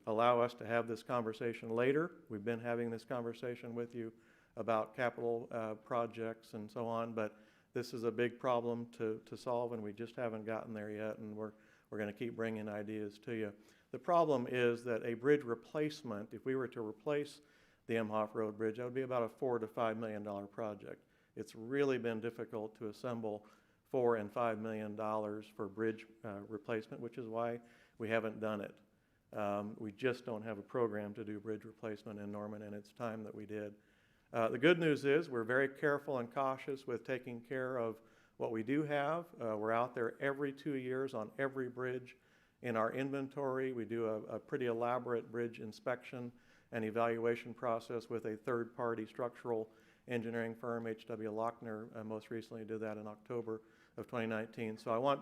allow us to have this conversation later. We've been having this conversation with you about capital projects and so on, but this is a big problem to solve, and we just haven't gotten there yet, and we're going to keep bringing ideas to you. The problem is that a bridge replacement, if we were to replace the Imhoff Road Bridge, that would be about a $4 to $5 million project. It's really been difficult to assemble $4 and $5 million for bridge replacement, which is why we haven't done it. We just don't have a program to do bridge replacement in Norman, and it's time that we did. The good news is we're very careful and cautious with taking care of what we do have. We're out there every 2 years on every bridge. In our inventory, we do a pretty elaborate bridge inspection and evaluation process with a third-party structural engineering firm, H.W. Lochner. Most recently did that in October of 2019. So I want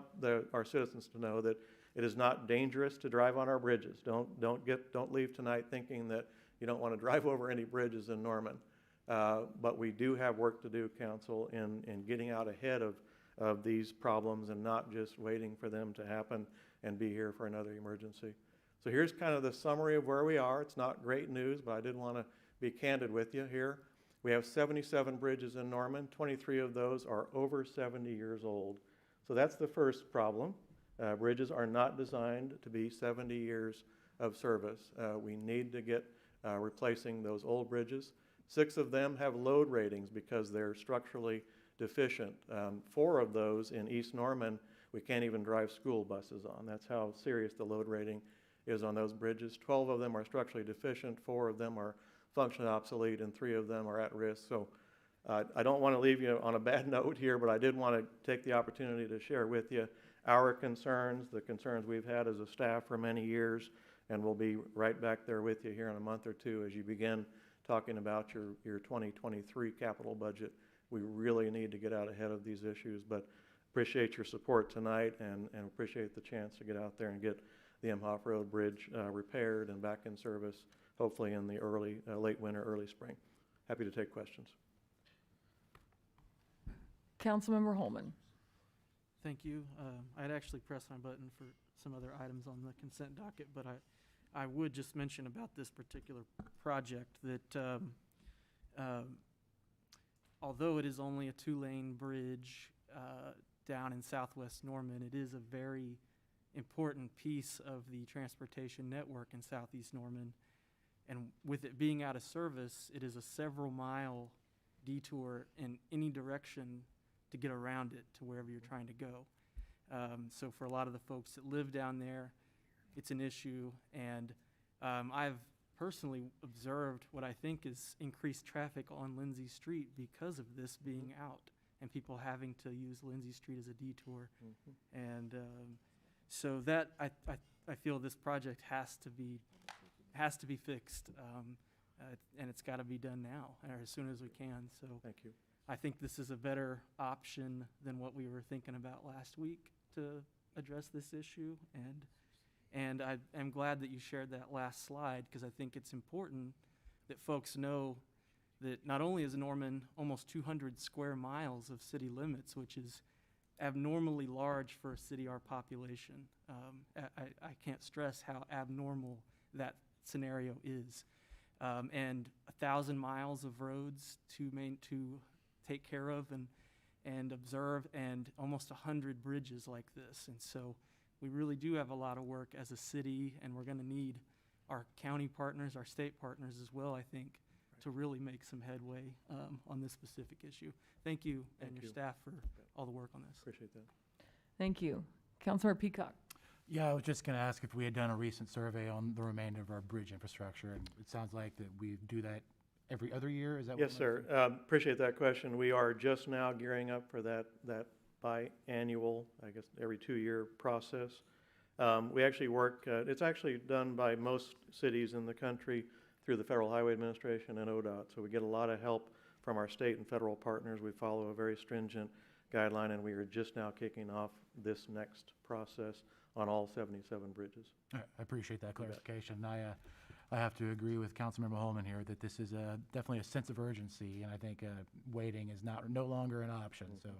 our citizens to know that it is not dangerous to drive on our bridges. Don't leave tonight thinking that you don't want to drive over any bridges in Norman. But we do have work to do, Council, in getting out ahead of these problems and not just waiting for them to happen and be here for another emergency. So here's kind of the summary of where we are. It's not great news, but I did want to be candid with you here. We have 77 bridges in Norman. 23 of those are over 70 years old. So that's the first problem. Bridges are not designed to be 70 years of service. We need to get replacing those old bridges. 6 of them have load ratings because they're structurally deficient. 4 of those in East Norman, we can't even drive school buses on. That's how serious the load rating is on those bridges. 12 of them are structurally deficient, 4 of them are functionally obsolete, and 3 of them are at risk. So I don't want to leave you on a bad note here, but I did want to take the opportunity to share with you our concerns, the concerns we've had as a staff for many years, and we'll be right back there with you here in a month or two as you begin talking about your 2023 capital budget. We really need to get out ahead of these issues, but appreciate your support tonight and appreciate the chance to get out there and get the Imhoff Road Bridge repaired and back in service, hopefully in the late winter, early spring. Happy to take questions. Councilmember Holman. Thank you. I'd actually pressed my button for some other items on the consent docket, but I would just mention about this particular project that although it is only a 2-lane bridge down in southwest Norman, it is a very important piece of the transportation network in southeast Norman. And with it being out of service, it is a several-mile detour in any direction to get around it to wherever you're trying to go. So for a lot of the folks that live down there, it's an issue. And I've personally observed what I think is increased traffic on Lindsay Street because of this being out and people having to use Lindsay Street as a detour. And so that I feel this project has to be fixed, and it's got to be done now or as soon as we can. So Thank you. I think this is a better option than what we were thinking about last week to address this issue. And I am glad that you shared that last slide because I think it's important that folks know that not only is Norman almost 200 square miles of city limits, which is abnormally large for a city our population. I can't stress how abnormal that scenario is. And 1,000 miles of roads to take care of and observe, and almost 100 bridges like this. And so we really do have a lot of work as a city, and we're going to need our county partners, our state partners as well, I think, to really make some headway on this specific issue. Thank you and your staff for all the work on this. Appreciate that. Thank you. Councilmember Peacock. Yeah, I was just going to ask if we had done a recent survey on the remainder of our bridge infrastructure, and it sounds like that we do that every other year. Is that Yes, what sir. Appreciate that question. We are just now gearing up for that biannual, I guess, every 2-year process. We actually work, it's actually done by most cities in the country through the Federal Highway Administration and ODOT. So we get a lot of help from our state and federal partners. We follow a very stringent guideline, and we are just now kicking off this next process on all 77 bridges. I appreciate that clarification. I have to agree with Councilmember Holman here that this is definitely a sense of urgency, and I think waiting is no longer an option. So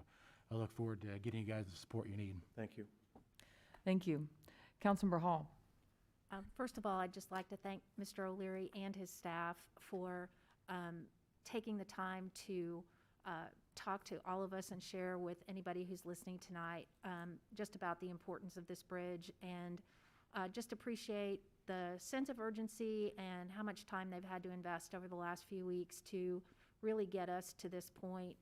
I look forward to getting you guys the support you need. Thank you. Thank you. Councilmember Hall. First of all, I'd just like to thank Mr. O'Leary and his staff for taking the time to talk to all of us and share with anybody who's listening tonight just about the importance of this bridge, and just appreciate the sense of urgency and how much time they've had to invest over the last few weeks to really get us to this point.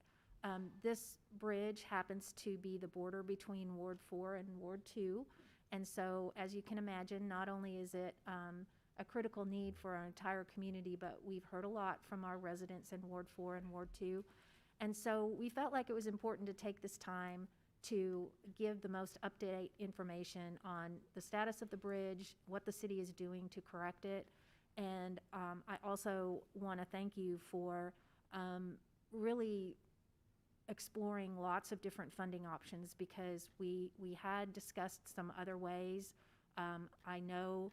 This bridge happens to be the border between Ward 4 and Ward 2. And so, as you can imagine, not only is it a critical need for our entire community, but we've heard a lot from our residents in Ward 4 and Ward 2. And so we felt like it was important to take this time to give the most up-to-date information on the status of the bridge, what the city is doing to correct it. And I also want to thank you for really exploring lots of different funding options, because we had discussed some other ways. I know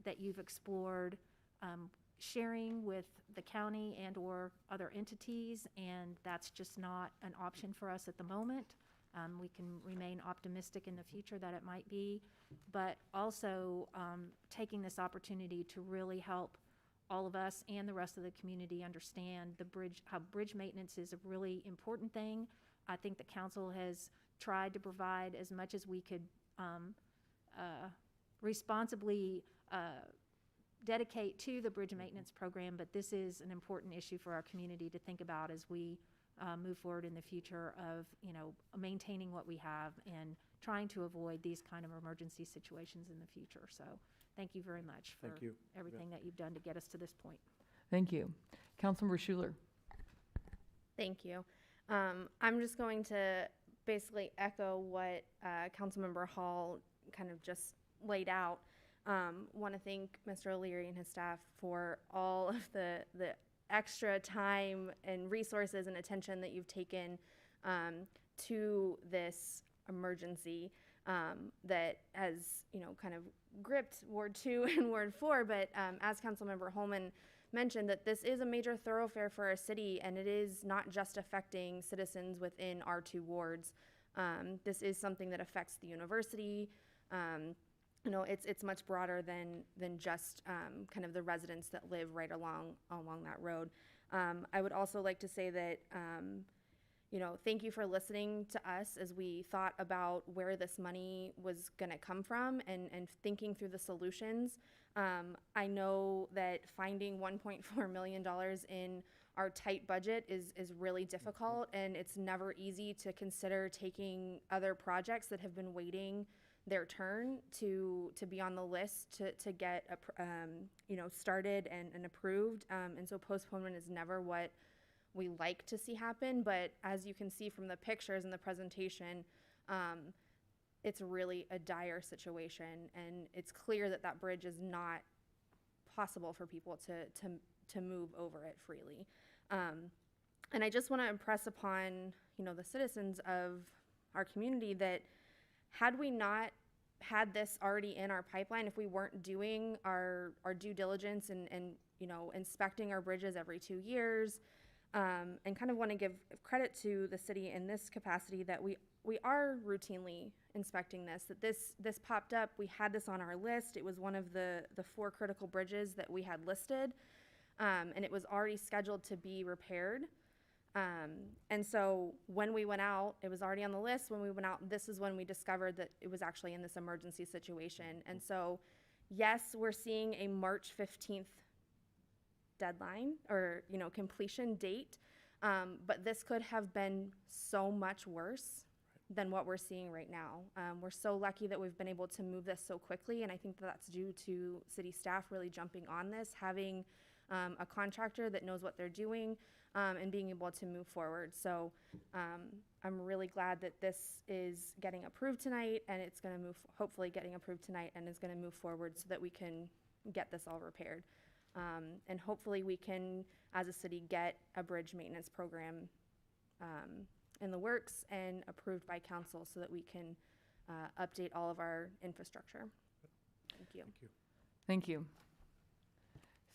that you've explored sharing with the county and or other entities, and that's just not an option for us at the moment. We can remain optimistic in the future that it might be, but also taking this opportunity to really help all of us and the rest of the community understand the bridge, how bridge maintenance is a really important thing. I think the council has tried to provide as much as we could responsibly dedicate to the bridge maintenance program, but this is an important issue for our community to think about as we move forward in the future of, maintaining what we have and trying to avoid these kind of emergency situations in the future. So thank you very much for Thank you. everything that you've done to get us to this point. Thank you. Councilmember Schuler. Thank you. I'm just going to basically echo what Councilmember Hall kind of just laid out. Want to thank Mr. O'Leary and his staff for all of the extra time and resources and attention that you've taken to this emergency that has, kind of gripped Ward 2 and Ward 4. But as Councilmember Holman mentioned, that this is a major thoroughfare for our city, and it is not just affecting citizens within our 2 wards. This is something that affects the university. It's much broader than just kind of the residents that live right along that road. I would also like to say that, thank you for listening to us as we thought about where this money was going to come from and thinking through the solutions. I know that finding $1.4 million in our tight budget is really difficult, and it's never easy to consider taking other projects that have been waiting their turn to be on the list to get started and approved, and so postponement is never what we like to see happen. But as you can see from the pictures in the presentation, it's really a dire situation, and it's clear that that bridge is not possible for people to move over it freely. And I just want to impress upon the citizens of our community that had we not had this already in our pipeline, if we weren't doing our due diligence and inspecting our bridges every 2 years, and kind of want to give credit to the city in this capacity that we are routinely inspecting this, that this popped up. We had this on our list. It was one of the 4 critical bridges that we had listed, and it was already scheduled to be repaired. And so when we went out, it was already on the list. When we went out, this is when we discovered that it was actually in this emergency situation. And so, yes, we're seeing a March 15th deadline or, completion date. But this could have been so much worse than what we're seeing right now. We're so lucky that we've been able to move this so quickly. And I think that's due to city staff really jumping on this, having a contractor that knows what they're doing, and being able to move forward. So I'm really glad that this is getting approved tonight, and it's going to hopefully getting approved tonight and is going to move forward so that we can get this all repaired. And hopefully we can, as a city, get a bridge maintenance program in the works and approved by council so that we can update all of our infrastructure. Thank you. Thank you. Thank you.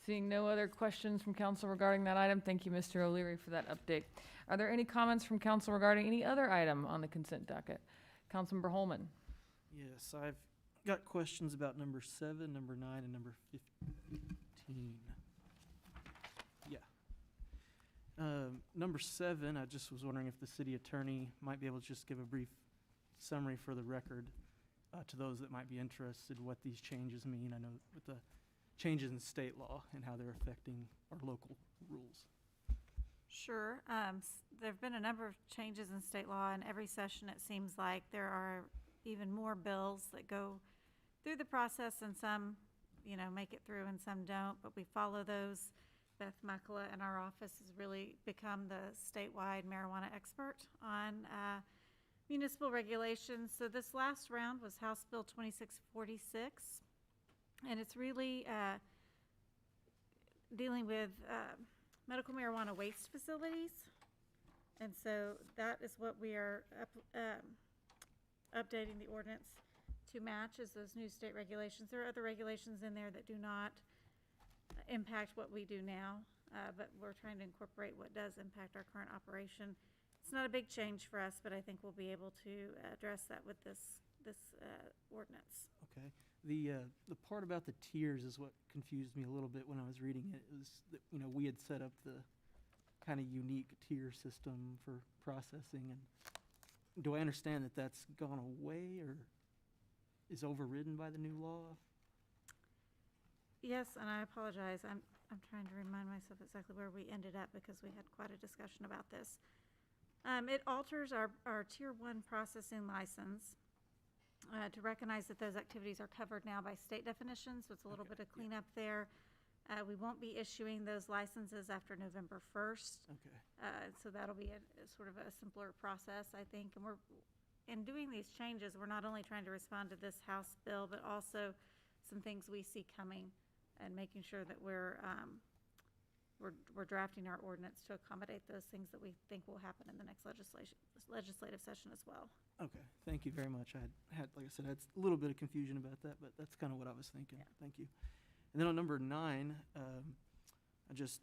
Seeing no other questions from council regarding that item, thank you, Mr. O'Leary, for that update. Are there any comments from council regarding any other item on the consent docket? Councilmember Holman. Yes, I've got questions about number 7, number 9, and number 15. Yeah. Number 7, I just was wondering if the city attorney might be able to just give a brief summary for the record to those that might be interested what these changes mean. I know with the changes in state law and how they're affecting our local rules. Sure. There have been a number of changes in state law, and every session it seems like there are even more bills that go through the process, and some, make it through and some don't, but we follow those. Beth Makala in our office has really become the statewide marijuana expert on municipal regulations. So this last round was House Bill 2646, and it's really dealing with medical marijuana waste facilities. And so that is what we are updating the ordinance to match, is those new state regulations. There are other regulations in there that do not impact what we do now, but we're trying to incorporate what does impact our current operation. It's not a big change for us, but I think we'll be able to address that with this ordinance. Okay. The part about the tiers is what confused me a little bit when I was reading it. It was that, we had set up the kind of unique tier system for processing, and do I understand that that's gone away or is overridden by the new law? Yes, and I apologize. I'm trying to remind myself exactly where we ended up because we had quite a discussion about this. It alters our Tier 1 processing license to recognize that those activities are covered now by state definitions, so it's a little bit of cleanup there. We won't be issuing those licenses after November 1st. Okay. So that'll be a sort of a simpler process, I think. And in doing these changes, we're not only trying to respond to this House bill, but also some things we see coming, and making sure that we're drafting our ordinance to accommodate those things that we think will happen in the next legislative session as well. Okay, thank you very much. I had, like I said, I had a little bit of confusion about that, but that's kind of what I was thinking. Yeah. Thank you. And then on number 9, I just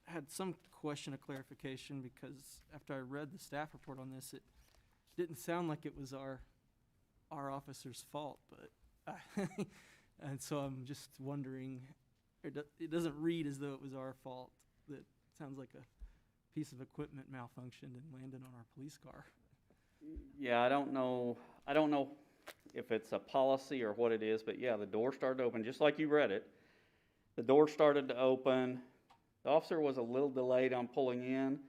had some question of clarification, because after I read the staff report on this, it didn't sound like it was our officer's fault, but and so I'm just wondering, it doesn't read as though it was our fault. That sounds like a piece of equipment malfunctioned and landed on our police car. Yeah, I don't know if it's a policy or what it is, but yeah, the door started to open, just like you read it. The door started to open. The officer was a little delayed on pulling in,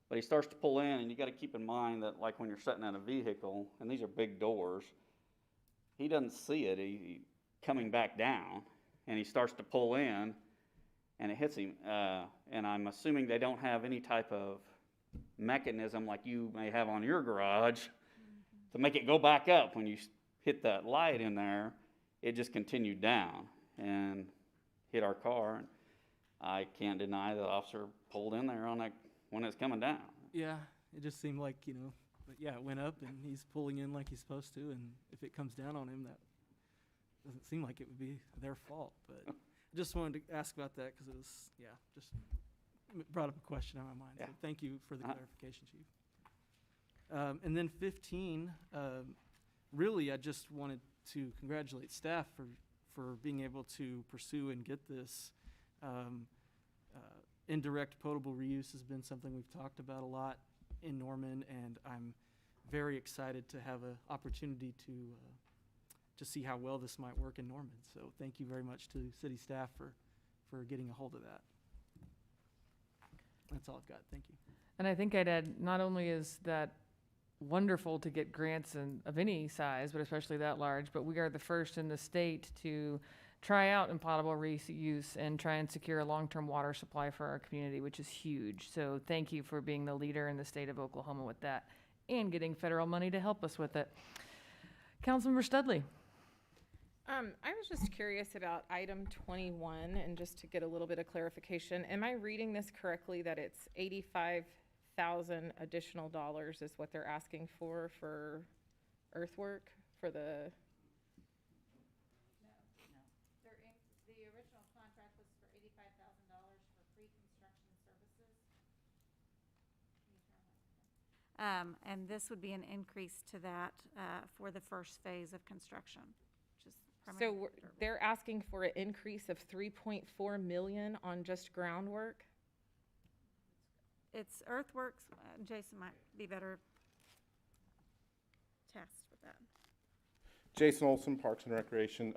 but he starts to pull in, and you got to keep in mind that, like when you're sitting in a vehicle, and these are big doors, he doesn't see it. He coming back down, and he starts to pull in, and it hits him. And I'm assuming they don't have any type of mechanism like you may have on your garage to make it go back up. When you hit that light in there, it just continued down and hit our car. And I can't deny the officer pulled in there on that when it's coming down. Yeah, it just seemed like, but yeah, it went up and he's pulling in like he's supposed to, and if it comes down on him, that doesn't seem like it would be their fault. But I just wanted to ask about that because it was, just brought up a question on my mind. Yeah. So thank you for the clarification, Chief. And then 15, really, I just wanted to congratulate staff for being able to pursue and get this. Indirect potable reuse has been something we've talked about a lot in Norman, and I'm very excited to have an opportunity to see how well this might work in Norman. So thank you very much to city staff for getting a hold of that. That's all I've got. Thank you. And I think I'd add, not only is that wonderful to get grants of any size, but especially that large, but we are the first in the state to try out impossible reuse and try and secure a long-term water supply for our community, which is huge. So thank you for being the leader in the state of Oklahoma with that and getting federal money to help us with it. Councilmember Studley. I was just curious about item 21, and just to get a little bit of clarification. Am I reading this correctly that it's $85,000 additional dollars is what they're asking for earthwork for the? The original contract was for $85,000 for pre-construction services. And this would be an increase to that for the first phase of construction, which is primarily. So they're asking for an increase of $3.4 million on just groundwork? It's earthworks. Jason might be better tasked with that. Jason Olson, Parks and Recreation.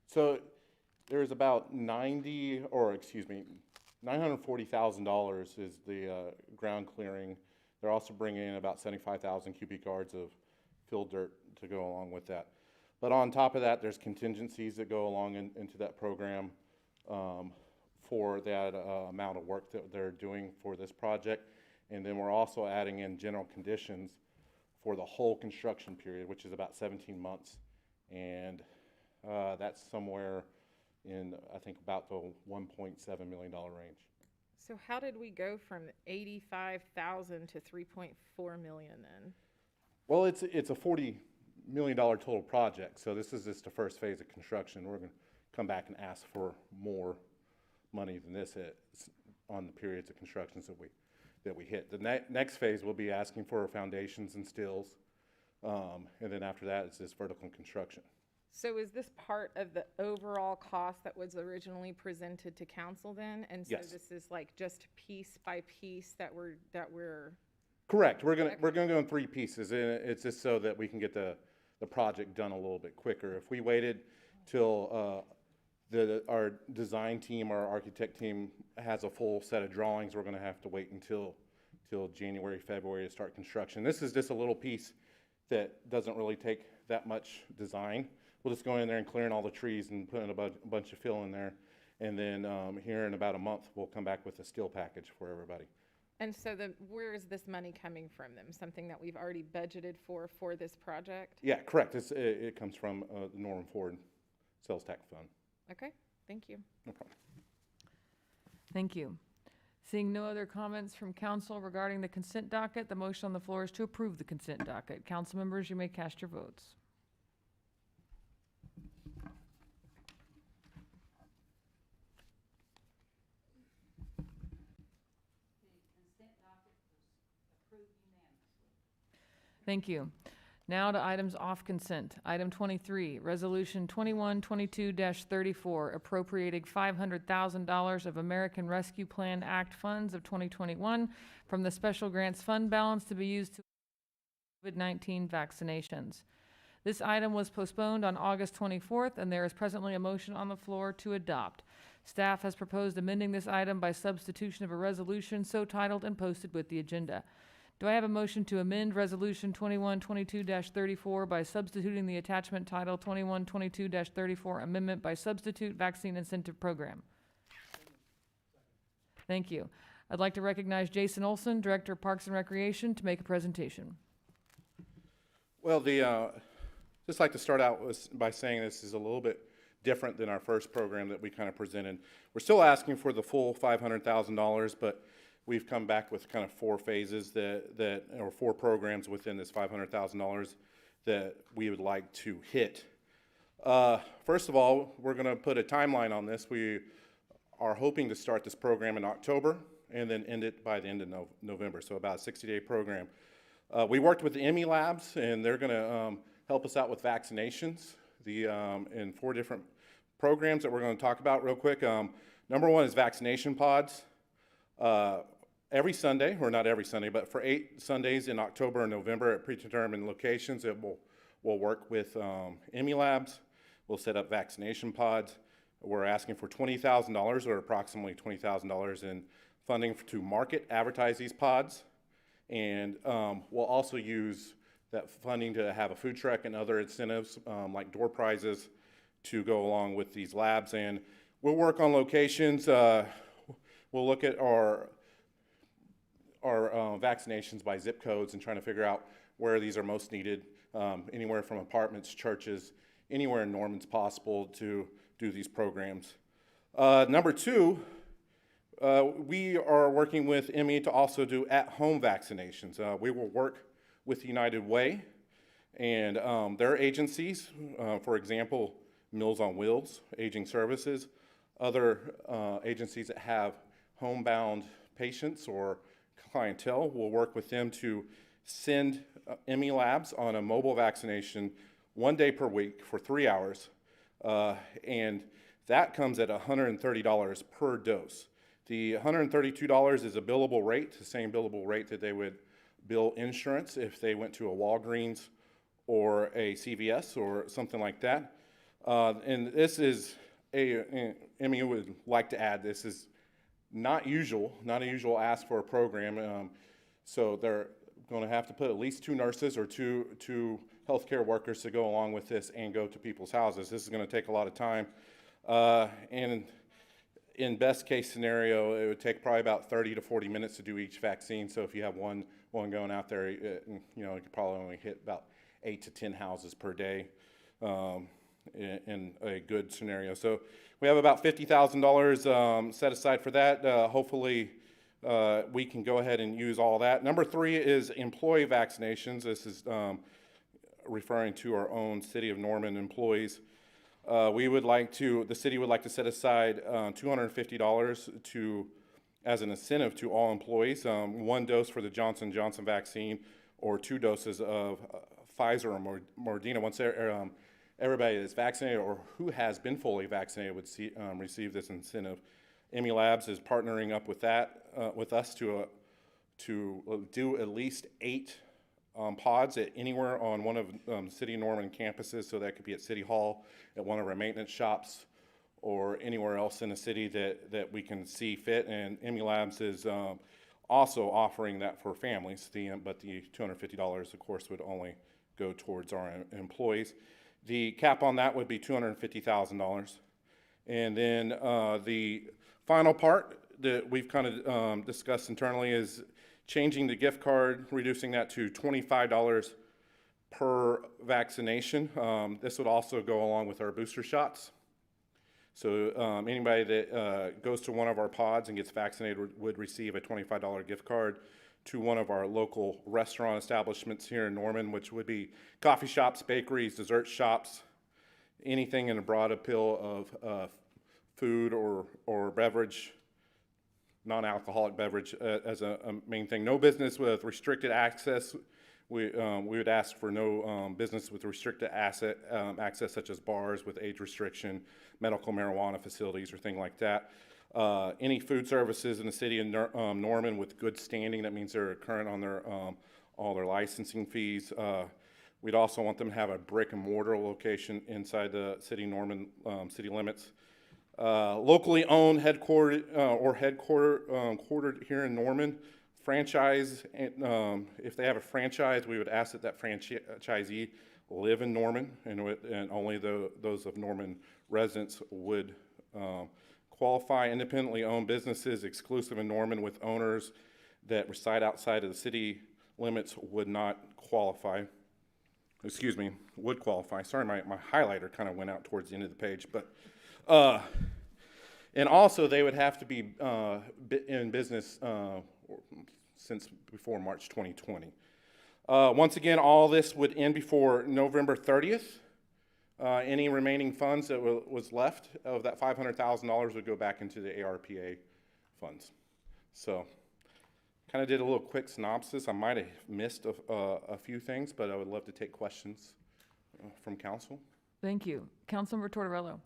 So there's about $940,000 is the ground clearing. They're also bringing in about 75,000 cubic yards of fill dirt to go along with that. But on top of that, there's contingencies that go along into that program for that amount of work that they're doing for this project. And then we're also adding in general conditions for the whole construction period, which is about 17 months. And that's somewhere in, I think, about the $1.7 million range. So how did we go from 85,000 to 3.4 million then? Well, it's a $40 million total project. So this is just the first phase of construction. We're going to come back and ask for more money than this on the periods of constructions that we hit. The next phase we'll be asking for foundations and stills, and then after that it's just vertical construction. So is this part of the overall cost that was originally presented to council then? And so Yes. this is like just piece by piece that we're Correct. We're gonna go in 3 pieces, and it's just so that we can get the project done a little bit quicker. If we waited till our design team, our architect team has a full set of drawings, we're gonna have to wait until January, February to start construction. This is just a little piece that doesn't really take that much design. We'll just go in there and clear in all the trees and put in a bunch of fill in there. And then here in about a month, we'll come back with a steel package for everybody. And so where is this money coming from then? Something that we've already budgeted for this project? Yeah, correct. It comes from the Norman Ford Sales Tax Fund. Okay, thank you. No problem. Thank you. Seeing no other comments from council regarding the consent docket, the motion on the floor is to approve the consent docket. Council members, you may cast your votes. Thank you. Now to items off consent. Item 23, Resolution 2122-34, appropriating $500,000 of American Rescue Plan Act funds of 2021 from the Special Grants Fund balance to be used to COVID-19 vaccinations. This item was postponed on August 24th, and there is presently a motion on the floor to adopt. Staff has proposed amending this item by substitution of a resolution so titled and posted with the agenda. Do I have a motion to amend Resolution 2122-34 by substituting the attachment title 2122-34 Amendment by Substitute Vaccine Incentive Program? Thank you. I'd like to recognize Jason Olson, Director of Parks and Recreation, to make a presentation. Well, just like to start out by saying this is a little bit different than our first program that we kind of presented. We're still asking for the full $500,000, but we've come back with kind of 4 phases or 4 programs within this $500,000 that we would like to hit. First of all, we're going to put a timeline on this. We are hoping to start this program in October and then end it by the end of November, so about a 60-day program. We worked with the Emmy Labs, and they're going to help us out with vaccinations in 4 different programs that we're going to talk about real quick. Number 1 is vaccination pods. Every Sunday, or not every Sunday, but for 8 Sundays in October and November at predetermined locations, we'll work with Emmy Labs. We'll set up vaccination pods. We're asking for $20,000 or approximately $20,000 in funding to advertise these pods. And we'll also use that funding to have a food truck and other incentives like door prizes to go along with these labs. And we'll work on locations. We'll look at our vaccinations by zip codes and trying to figure out where these are most needed, anywhere from apartments, churches, anywhere in Norman's possible to do these programs. Number 2, we are working with Emmy to also do at-home vaccinations. We will work with United Way and their agencies, for example, Meals on Wheels, Aging Services, other agencies that have homebound patients or clientele. We'll work with them to send Emmy Labs on a mobile vaccination 1 day per week for 3 hours, and that comes at $130 per dose. The $132 is a billable rate, the same billable rate that they would bill insurance if they went to a Walgreens or a CVS or something like that. And this is Emmy would like to add, this is not a usual ask for a program. So they're going to have to put at least 2 nurses or two healthcare workers to go along with this and go to people's houses. This is going to take a lot of time. And in best case scenario, it would take probably about 30 to 40 minutes to do each vaccine. So if you have one going out there, you could probably only hit about 8 to 10 houses per day in a good scenario. So we have about $50,000 set aside for that. Hopefully we can go ahead and use all that. Number 3 is employee vaccinations. This is referring to our own City of Norman employees. The city would like to set aside $250 as an incentive to all employees. 1 dose for the Johnson & Johnson vaccine or 2 doses of Pfizer or Moderna. Once everybody that's vaccinated or who has been fully vaccinated would receive this incentive. Labs is partnering up with us to do at least 8 pods at anywhere on one of City of Norman campuses. So that could be at City Hall, at one of our maintenance shops, or anywhere else in the city that we can see fit. And Labs is also offering that for families. But the $250, of course, would only go towards our employees. The cap on that would be $250,000. And then the final part that we've kind of discussed internally is changing the gift card, reducing that to $25 per vaccination. This would also go along with our booster shots. So anybody that goes to one of our pods and gets vaccinated would receive a $25 gift card to one of our local restaurant establishments here in Norman, which would be coffee shops, bakeries, dessert shops, anything in a broad appeal of food or beverage, non-alcoholic beverage as a main thing. No business with restricted access. We would ask for no business with restricted access, such as bars with age restriction, medical marijuana facilities, or things like that. Any food services in the city of Norman with good standing, that means they're current on their all their licensing fees. We'd also want them to have a brick and mortar location inside the city of Norman city limits. Locally owned, quartered here in Norman. Franchise, if they have a franchise, we would ask that franchisee live in Norman, and only those of Norman residents would qualify. Independently owned businesses exclusive in Norman with owners that reside outside of the city limits would not qualify. Excuse me, would qualify. Sorry, my highlighter kind of went out towards the end of the page, but and also they would have to be in business since before March 2020. Once again, all this would end before November 30th. Any remaining funds that was left of that $500,000 would go back into the ARPA funds. So kind of did a little quick synopsis. I might have missed a few things, but I would love to take questions from council. Thank you. Councilmember Tortorello.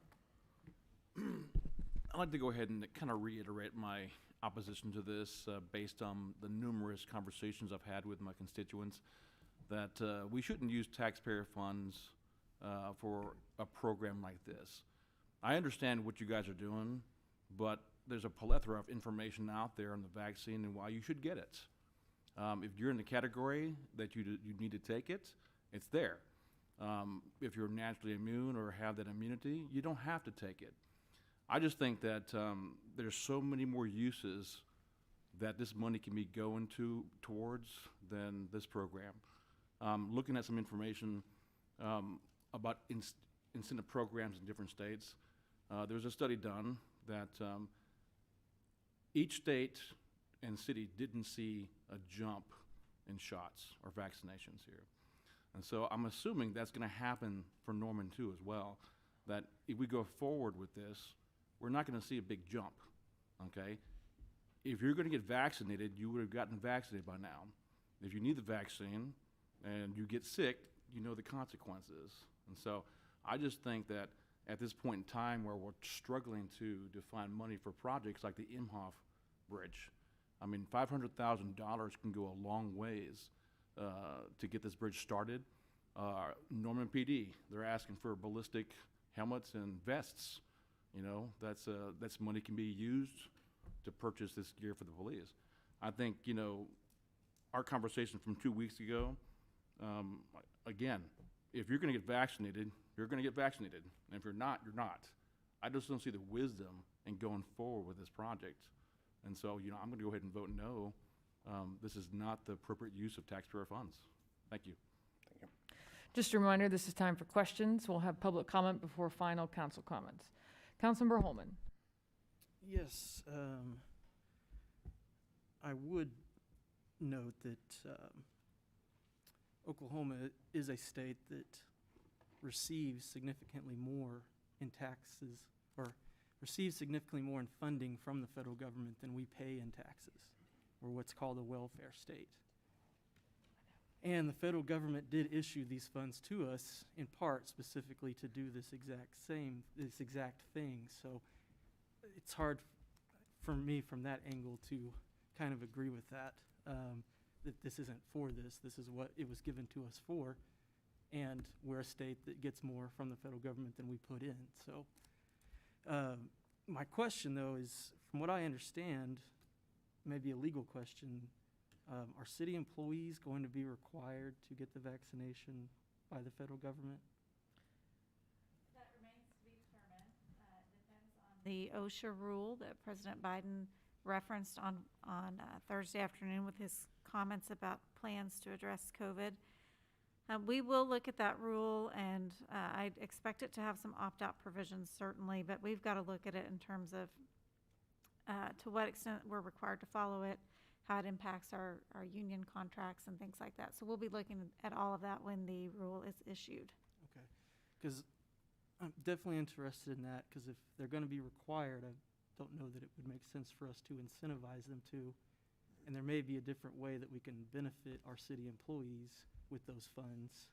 I'd like to go ahead and kind of reiterate my opposition to this based on the numerous conversations I've had with my constituents, that we shouldn't use taxpayer funds for a program like this. I understand what you guys are doing, but there's a plethora of information out there on the vaccine and why you should get it. If you're in the category that you need to take it, it's there. If you're naturally immune or have that immunity, you don't have to take it. I just think that there's so many more uses that this money can be going towards than this program. Looking at some information about incentive programs in different states, there's a study done that each state and city didn't see a jump in shots or vaccinations here. And so I'm assuming that's going to happen for Norman too as well, that if we go forward with this, we're not going to see a big jump, okay? If you're going to get vaccinated, you would have gotten vaccinated by now. If you need the vaccine and you get sick, you know the consequences. And so I just think that at this point in time where we're struggling to find money for projects like the Imhoff Bridge, I mean, $500,000 can go a long ways to get this bridge started. Norman PD, they're asking for ballistic helmets and vests. You know, that's money can be used to purchase this gear for the police. I think, you know, our conversation from 2 weeks ago, again, if you're going to get vaccinated, you're going to get vaccinated. And if you're not, you're not. I just don't see the wisdom in going forward with this project. And so, I'm going to go ahead and vote no. This is not the appropriate use of taxpayer funds. Thank you. Just a reminder, this is time for questions. We'll have public comment before final council comments. Councilmember Holman. Yes, I would note that Oklahoma is a state that receives significantly more in taxes, or receives significantly more in funding from the federal government than we pay in taxes. We're what's called a welfare state. And the federal government did issue these funds to us in part specifically to do this exact thing. So it's hard for me from that angle to kind of agree with that, that this isn't for this. This is what it was given to us for. And we're a state that gets more from the federal government than we put in. So my question, though, is, from what I understand, maybe a legal question, are city employees going to be required to get the vaccination by the federal government? That remains to be determined. Depends on the OSHA rule that President Biden referenced on Thursday afternoon with his comments about plans to address COVID. We will look at that rule, and I expect it to have some opt-out provisions, certainly, but we've got to look at it in terms of to what extent we're required to follow it, how it impacts our union contracts and things like that. So we'll be looking at all of that when the rule is issued. Okay, because I'm definitely interested in that, because if they're going to be required, I don't know that it would make sense for us to incentivize them to, and there may be a different way that we can benefit our city employees with those funds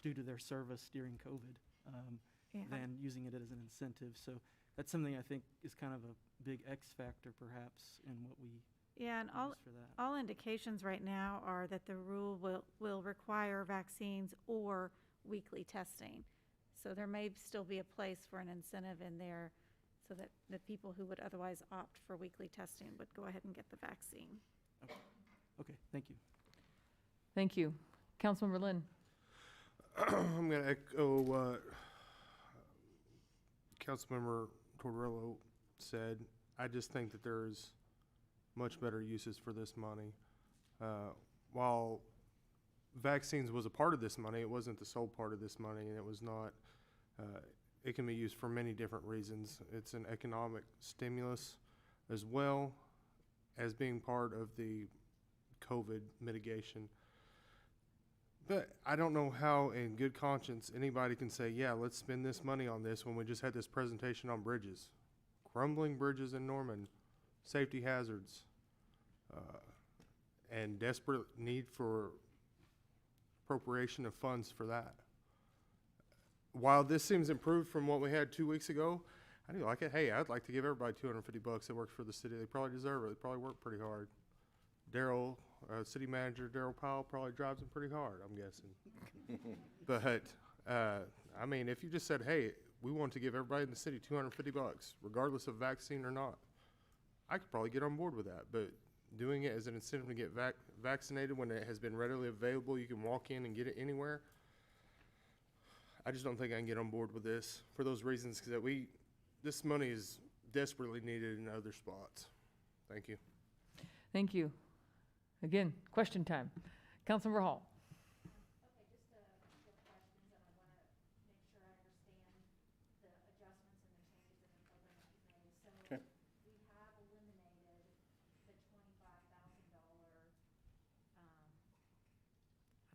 due to their service during COVID than using it as an incentive. So that's something I think is kind of a big X factor perhaps in what we and use for that. all indications right now are that the rule will require vaccines or weekly testing. So there may still be a place for an incentive in there so that the people who would otherwise opt for weekly testing would go ahead and get the vaccine. Okay, thank you. Thank you. Councilmember Lynn. I'm going to echo what Councilmember Torello said. I just think that there's much better uses for this money. While vaccines was a part of this money, it wasn't the sole part of this money, and it was not, it can be used for many different reasons. It's an economic stimulus as well as being part of the COVID mitigation. But I don't know how in good conscience anybody can say, yeah, let's spend this money on this when we just had this presentation on bridges. Crumbling bridges in Norman, safety hazards, and desperate need for appropriation of funds for that. While this seems improved from what we had 2 weeks ago, I do like it. Hey, I'd like to give everybody $250 that works for the city. They probably deserve it. They probably work pretty hard. Daryl, city manager Daryl Powell probably drives them pretty hard, I'm guessing. But, I mean, if you just said, hey, we want to give everybody in the city $250, regardless of vaccine or not, I could probably get on board with that. But doing it as an incentive to get vaccinated when it has been readily available, you can walk in and get it anywhere, I just don't think I can get on board with this for those reasons, because this money is desperately needed in other spots. Thank you. Thank you. Again, question time. Councilmember Hall. Okay, just a couple of questions, and I want to make sure I understand the adjustments and the changes in the program that you've made. So Okay. we have eliminated the $25,000,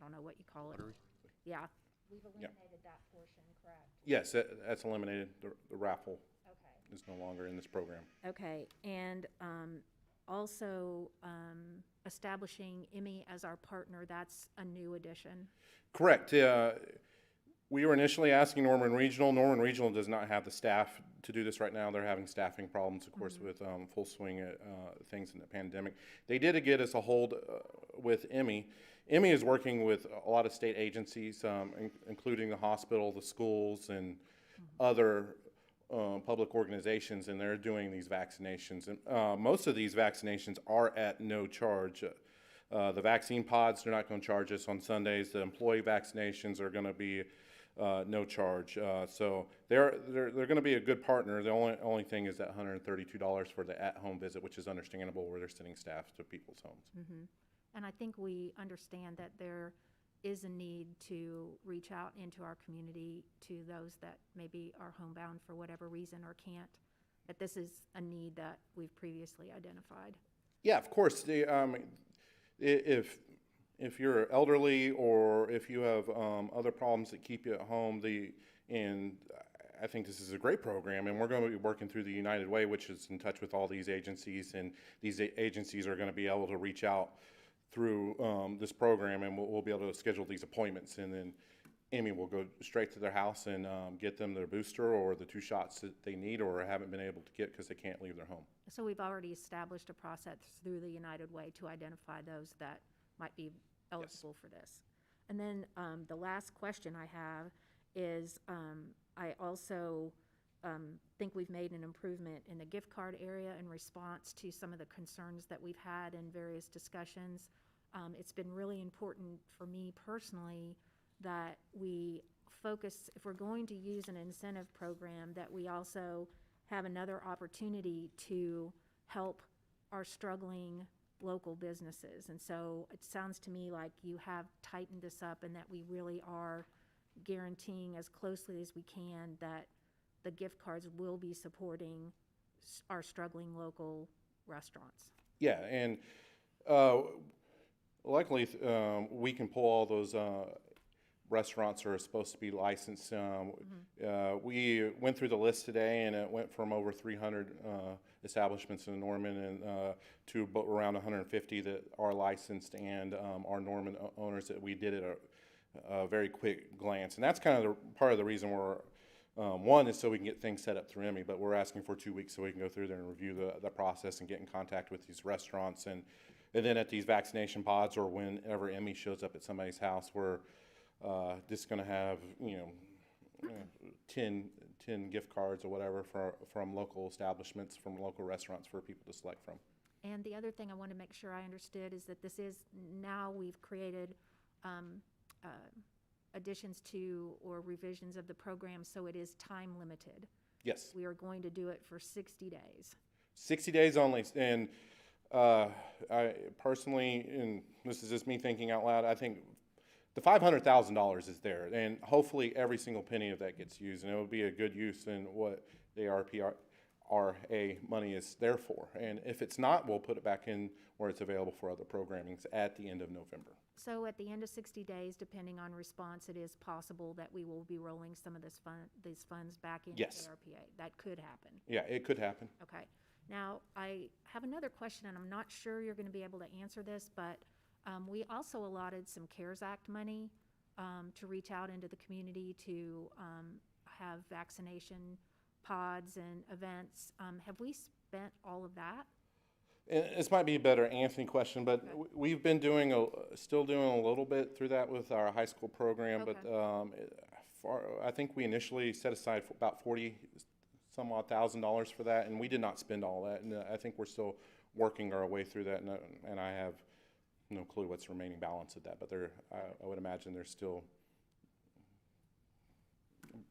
I don't know what you call it. Lottery. Yeah, we've eliminated that portion, correct? Yes, that's eliminated. The raffle Okay. is no longer in this program. Okay, and also establishing IMI as our partner, that's a new addition. Correct. We were initially asking Norman Regional. Norman Regional does not have the staff to do this right now. They're having staffing problems, of course, with full swing things in the pandemic. They did get us a hold with IMI. IMI is working with a lot of state agencies, including the hospital, the schools, and other public organizations, and they're doing these vaccinations. And most of these vaccinations are at no charge. The vaccine pods, they're not going to charge us on Sundays. The employee vaccinations are going to be no charge. So they're going to be a good partner. The only thing is that $132 for the at-home visit, which is understandable where they're sending staff to people's homes. Mm-hmm. And I think we understand that there is a need to reach out into our community to those that maybe are homebound for whatever reason or can't. That this is a need that we've previously identified. Yeah, of course. If you're elderly or if you have other problems that keep you at home, and I think this is a great program, and we're going to be working through the United Way, which is in touch with all these agencies, and these agencies are going to be able to reach out through this program, and we'll be able to schedule these appointments, and then Amy will go straight to their house and get them their booster or the 2 shots that they need or haven't been able to get because they can't leave their home. So we've already established a process through the United Way to identify those that might be eligible for this. And then the last question I have is I also think we've made an improvement in the gift card area in response to some of the concerns that we've had in various discussions. It's been really important for me personally that we focus, if we're going to use an incentive program, that we also have another opportunity to help our struggling local businesses. And so it sounds to me like you have tightened this up and that we really are guaranteeing as closely as we can that the gift cards will be supporting our struggling local restaurants. Yeah, and luckily we can pull all those restaurants are supposed to be licensed. We went through the list today, and it went from over 300 establishments in Norman and to around 150 that are licensed and are Norman owners that we did at a very quick glance. And that's kind of part of the reason we're, one is so we can get things set up through Emmy, but we're asking for 2 weeks so we can go through there and review the process and get in contact with these restaurants. And then at these vaccination pods or whenever Emmy shows up at somebody's house, we're just going to have, 10 gift cards or whatever from local establishments, from local restaurants for people to select from. And the other thing I want to make sure I understood is that this is, now we've created additions to or revisions of the program, so it is time limited. Yes. We are going to do it for 60 days. 60 days only. And I personally, and this is just me thinking out loud, I think the $500,000 is there, and hopefully every single penny of that gets used, and it will be a good use in what the RA money is there for. And if it's not, we'll put it back in where it's available for other programmings at the end of November. So at the end of 60 days, depending on response, it is possible that we will be rolling some of these funds back into Yes. ARPA. That could happen. Yeah, it could happen. Okay. Now, I have another question, and I'm not sure you're going to be able to answer this, but we also allotted some CARES Act money to reach out into the community to have vaccination pods and events. Have we spent all of that? And this might be a better Anthony question, but we've been still doing a little bit through that with our high school program. Okay. But I think we initially set aside for about $40,000 for that, and we did not spend all that. And I think we're still working our way through that, and I have no clue what's the remaining balance of that. But I would imagine there's still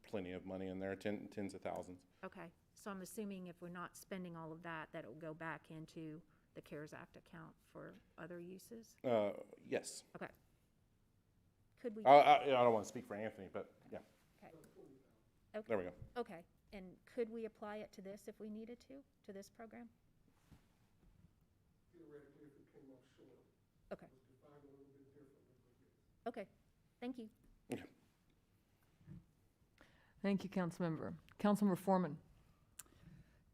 plenty of money in there, tens of thousands. Okay. So I'm assuming if we're not spending all of that, that it will go back into the CARES Act account for other uses? Yes. Okay. Could we? I don't want to speak for Anthony, but yeah. Okay. Okay. There we go. Okay. And could we apply it to this if we needed to this program? Theoretically, if it came off short. Okay. It was defined a little bit differently, but yes. Okay. Thank you. Okay. Thank you, Councilmember. Councilmember Foreman.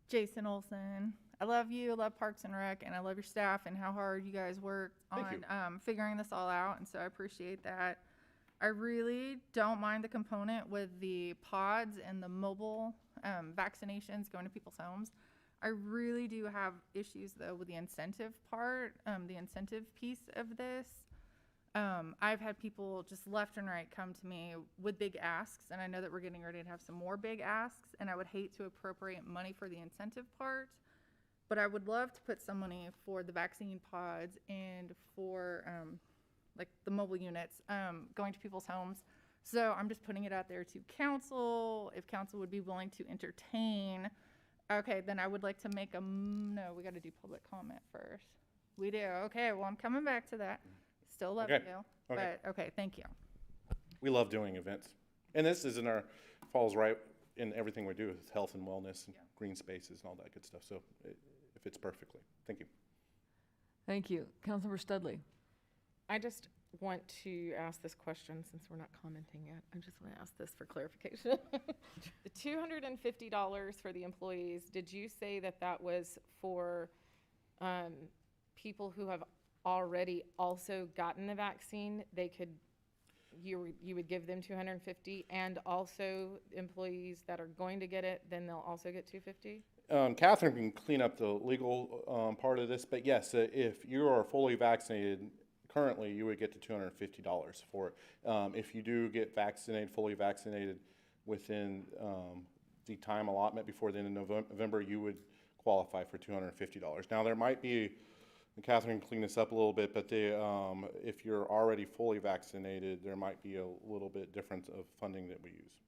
Jason Olson, I love you, I love Parks and Rec, and I love your staff and how hard you guys work on figuring this all out, and so I appreciate that. I really don't mind the component with the pods and the mobile vaccinations going to people's homes. I really do have issues, though, with the incentive part, the incentive piece of this. I've had people just left and right come to me with big asks, and I know that we're getting ready to have some more big asks, and I would hate to appropriate money for the incentive part but I would love to put some money for the vaccine pods and for like the mobile units going to people's homes. So I'm just putting it out there to council, if council would be willing to entertain. Okay, then I would like to make no, we got to do public comment first. We do. Okay, well, I'm coming back to that. Still love Okay. you. Okay. But okay, thank you. We love doing events. And this is falls right in everything we do with health and wellness and green spaces and all that good stuff. So it fits perfectly. Thank you. Thank you. Councilmember Studley. I just want to ask this question since we're not commenting yet. I just want to ask this for clarification. The $250 for the employees, did you say that that was for people who have already also gotten the vaccine? You would give them $250, and also employees that are going to get it, then they'll also get $250? Catherine can clean up the legal part of this, but yes, if you are fully vaccinated, currently you would get the $250 for it. If you do get fully vaccinated within the time allotment before the end of November, you would qualify for $250. Now there might be, and Catherine can clean this up a little bit, but if you're already fully vaccinated, there might be a little bit difference of funding that we use.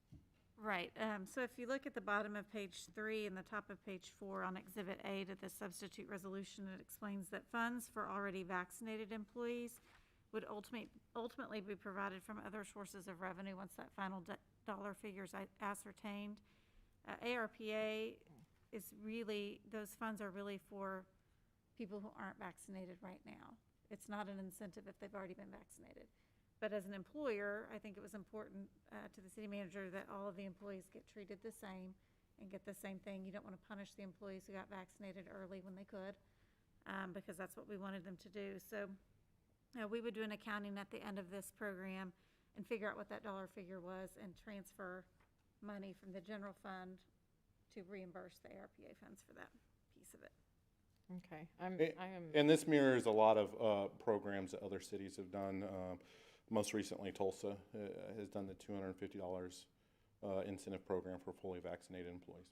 Right. So if you look at the bottom of page 3 and the top of page 4 on Exhibit A to the substitute resolution, it explains that funds for already vaccinated employees would ultimately be provided from other sources of revenue once that final dollar figure is ascertained. ARPA is really, those funds are really for people who aren't vaccinated right now. It's not an incentive if they've already been vaccinated. But as an employer, I think it was important to the city manager that all of the employees get treated the same and get the same thing. You don't want to punish the employees who got vaccinated early when they could, because that's what we wanted them to do. So we would do an accounting at the end of this program and figure out what that dollar figure was and transfer money from the general fund to reimburse the ARPA funds for that piece of it. Okay. And this mirrors a lot of programs that other cities have done. Most recently, Tulsa has done the $250 incentive program for fully vaccinated employees.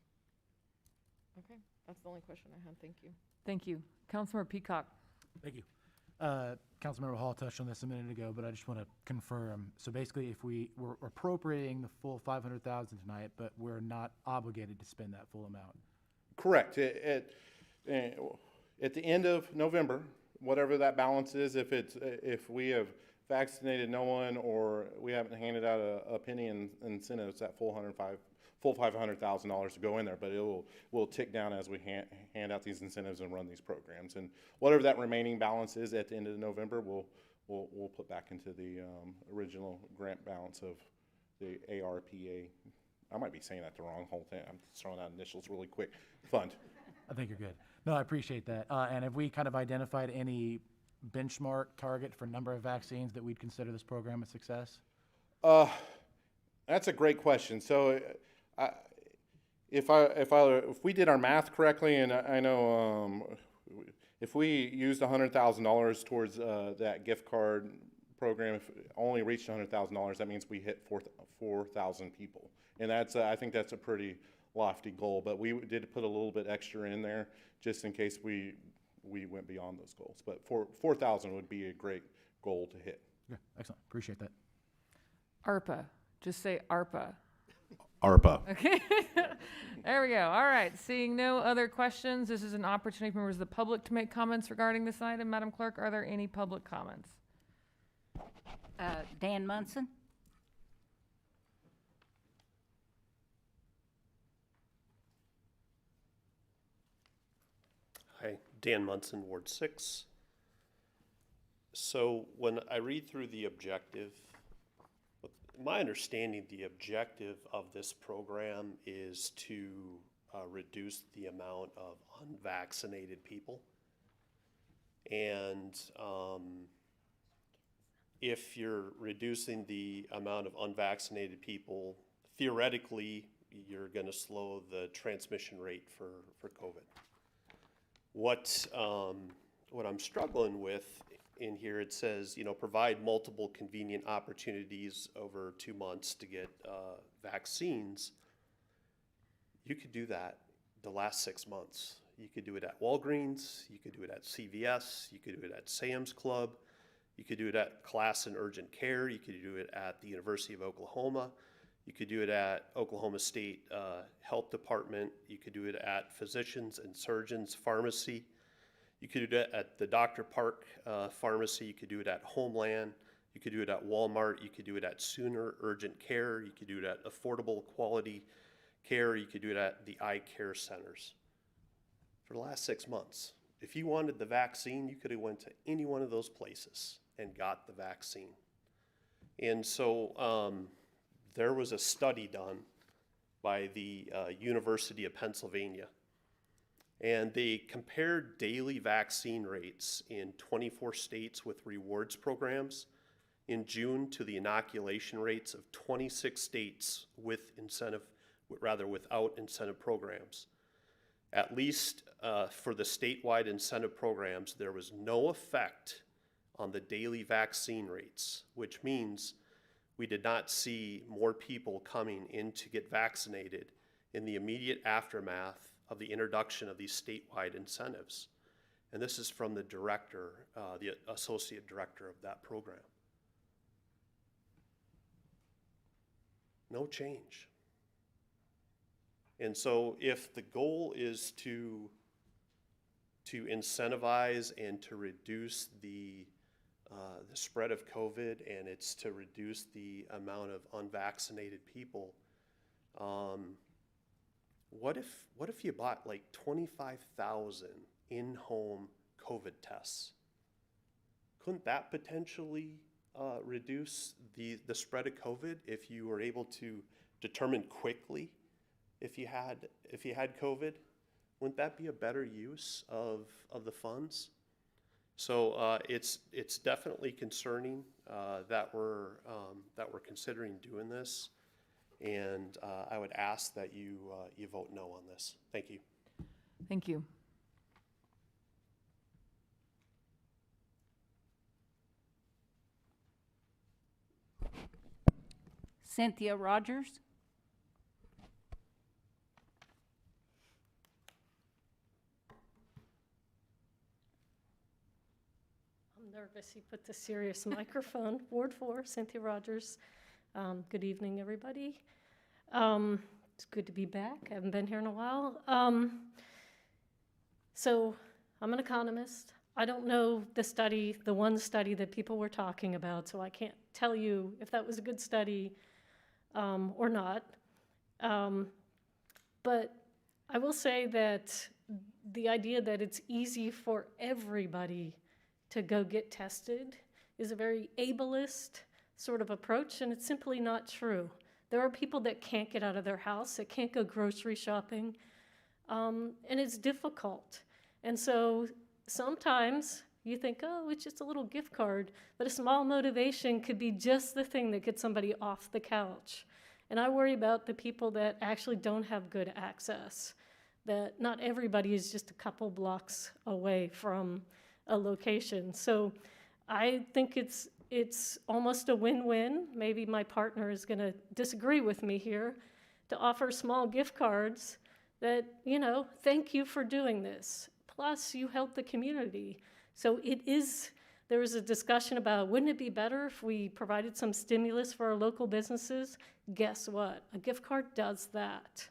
Okay, that's the only question I had. Thank you. Thank you. Councilmember Peacock. Thank you. Councilmember Hall touched on this a minute ago, but I just want to confirm. So basically, if we're appropriating the full $500,000 tonight, but we're not obligated to spend that full amount. Correct. At the end of November, whatever that balance is, if we have vaccinated no one or we haven't handed out a penny in incentives, that full $500,000 to go in there, but it will tick down as we hand out these incentives and run these programs. And whatever that remaining balance is at the end of November, we'll put back into the original grant balance of the ARPA. I might be saying that the wrong whole thing. I'm just throwing out initials really quick. Fund. I think you're good. No, I appreciate that. And have we kind of identified any benchmark target for number of vaccines that we'd consider this program a success? That's a great question. So, if we did our math correctly, and I know if we used $100,000 towards that gift card program, if it only reached $100,000, that means we hit 4,000 people, and I think that's a pretty lofty goal. But we did put a little bit extra in there just in case we went beyond those goals. But 4,000 would be a great goal to hit. Yeah, excellent. Appreciate that. ARPA. Just say ARPA. ARPA. Okay. There we go. All right. Seeing no other questions, this is an opportunity for members of the public to make comments regarding this item. Madam Clerk, are there any public comments? Dan Munson. Hi, Dan Munson, Ward 6. So when I read through the objective, my understanding, the objective of this program is to reduce the amount of unvaccinated people. And if you're reducing the amount of unvaccinated people, theoretically, you're going to slow the transmission rate for COVID. What I'm struggling with in here, it says, provide multiple convenient opportunities over 2 months to get vaccines. You could do that the last 6 months. You could do it at Walgreens, you could do it at CVS, you could do it at Sam's Club, you could do it at Class and Urgent Care, you could do it at the University of Oklahoma, you could do it at Oklahoma State Health Department, you could do it at Physicians and Surgeons Pharmacy, you could do it at the Dr. Park Pharmacy, you could do it at Homeland, you could do it at Walmart, you could do it at Sooner Urgent Care, you could do it at Affordable Quality Care, you could do it at the eye care centers. For the last 6 months, if you wanted the vaccine, you could have went to any one of those places and got the vaccine. And so there was a study done by the University of Pennsylvania, and they compared daily vaccine rates in 24 states with rewards programs in June to the inoculation rates of 26 states with without incentive programs. At least for the statewide incentive programs, there was no effect on the daily vaccine rates, which means we did not see more people coming in to get vaccinated in the immediate aftermath of the introduction of these statewide incentives. And this is from the director, the associate director of that program. No change. And so if the goal is to incentivize and to reduce the spread of COVID, and it's to reduce the amount of unvaccinated people, what if you bought like 25,000 in-home COVID tests? Couldn't that potentially reduce the spread of COVID if you were able to determine quickly if you had COVID? Wouldn't that be a better use of the funds? So it's definitely concerning that we're considering doing this, and I would ask that you vote no on this. Thank you. Thank you. Cynthia Rogers. I'm nervous. You put the serious microphone. Ward 4, Cynthia Rogers. Good evening, everybody. It's good to be back. I haven't been here in a while. So I'm an economist. I don't know the one study that people were talking about, so I can't tell you if that was a good study or not. But I will say that the idea that it's easy for everybody to go get tested is a very ableist sort of approach, and it's simply not true. There are people that can't get out of their house, that can't go grocery shopping, and it's difficult. And so sometimes you think, oh, it's just a little gift card, but a small motivation could be just the thing that gets somebody off the couch. And I worry about the people that actually don't have good access, that not everybody is just a couple blocks away from a location. So I think it's almost a win-win. Maybe my partner is going to disagree with me here, to offer small gift cards that, thank you for doing this. Plus, you help the community. So there was a discussion about, wouldn't it be better if we provided some stimulus for our local businesses? Guess what? A gift card does that.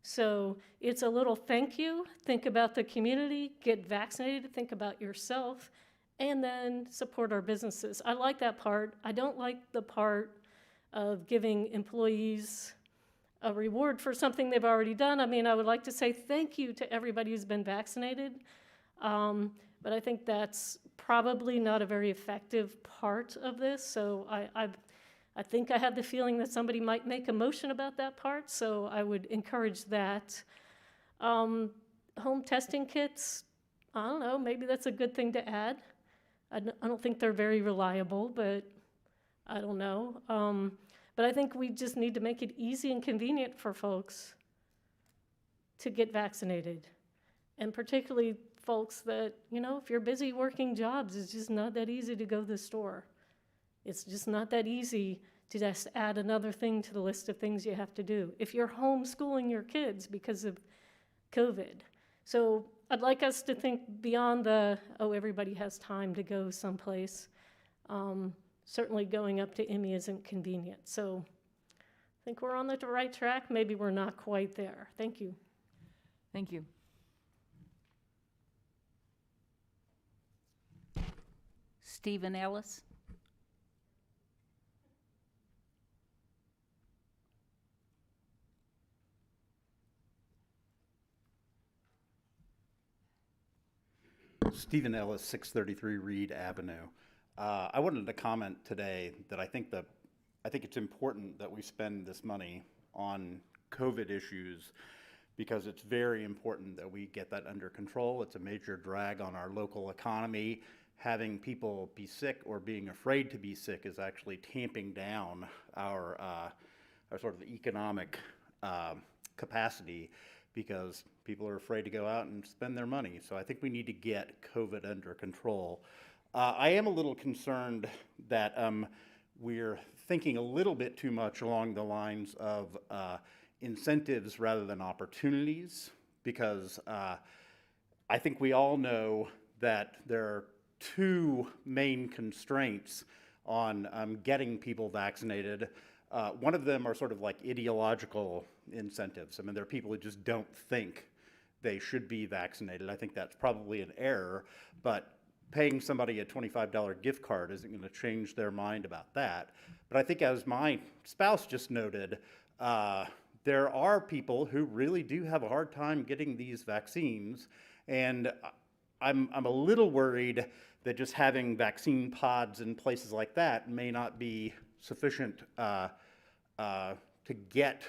So it's a little thank you. Think about the community, get vaccinated, think about yourself, and then support our businesses. I like that part. I don't like the part of giving employees a reward for something they've already done. I mean, I would like to say thank you to everybody who's been vaccinated, but I think that's probably not a very effective part of this. So I think I have the feeling that somebody might make a motion about that part, so I would encourage that. Home testing kits, I don't know, maybe that's a good thing to add. I don't think they're very reliable, but I don't know. But I think we just need to make it easy and convenient for folks to get vaccinated. And particularly folks that, if you're busy working jobs, it's just not that easy to go to the store. It's just not that easy to just add another thing to the list of things you have to do. If you're homeschooling your kids because of COVID. So I'd like us to think beyond oh, everybody has time to go someplace. Certainly going up to Emmy isn't convenient. So I think we're on the right track. Maybe we're not quite there. Thank you. Thank you. Stephen Ellis. Stephen Ellis, 633 Reed Avenue. I wanted to comment today that I think it's important that we spend this money on COVID issues because it's very important that we get that under control. It's a major drag on our local economy. Having people be sick or being afraid to be sick is actually tamping down our sort of economic capacity because people are afraid to go out and spend their money. So I think we need to get COVID under control. I am a little concerned that we're thinking a little bit too much along the lines of incentives rather than opportunities, because I think we all know that there are two main constraints on getting people vaccinated. One of them are sort of like ideological incentives. I mean, there are people who just don't think they should be vaccinated. I think that's probably an error, but paying somebody a $25 gift card isn't going to change their mind about that. But I think, as my spouse just noted, there are people who really do have a hard time getting these vaccines, and I'm a little worried that just having vaccine pods in places like that may not be sufficient to get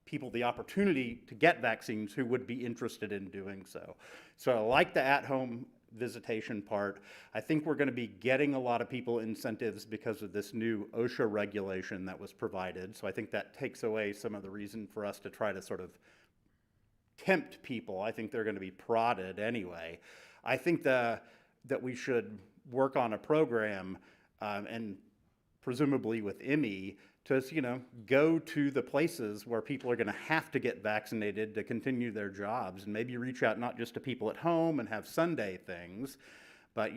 people the opportunity to get vaccines who would be interested in doing so. So I like the at-home visitation part. I think we're going to be getting a lot of people incentives because of this new OSHA regulation that was provided. So I think that takes away some of the reason for us to try to sort of tempt people. I think they're going to be prodded anyway. I think that we should work on a program and presumably with Emmy to, go to the places where people are going to have to get vaccinated to continue their jobs, and maybe reach out not just to people at home and have Sunday things, but,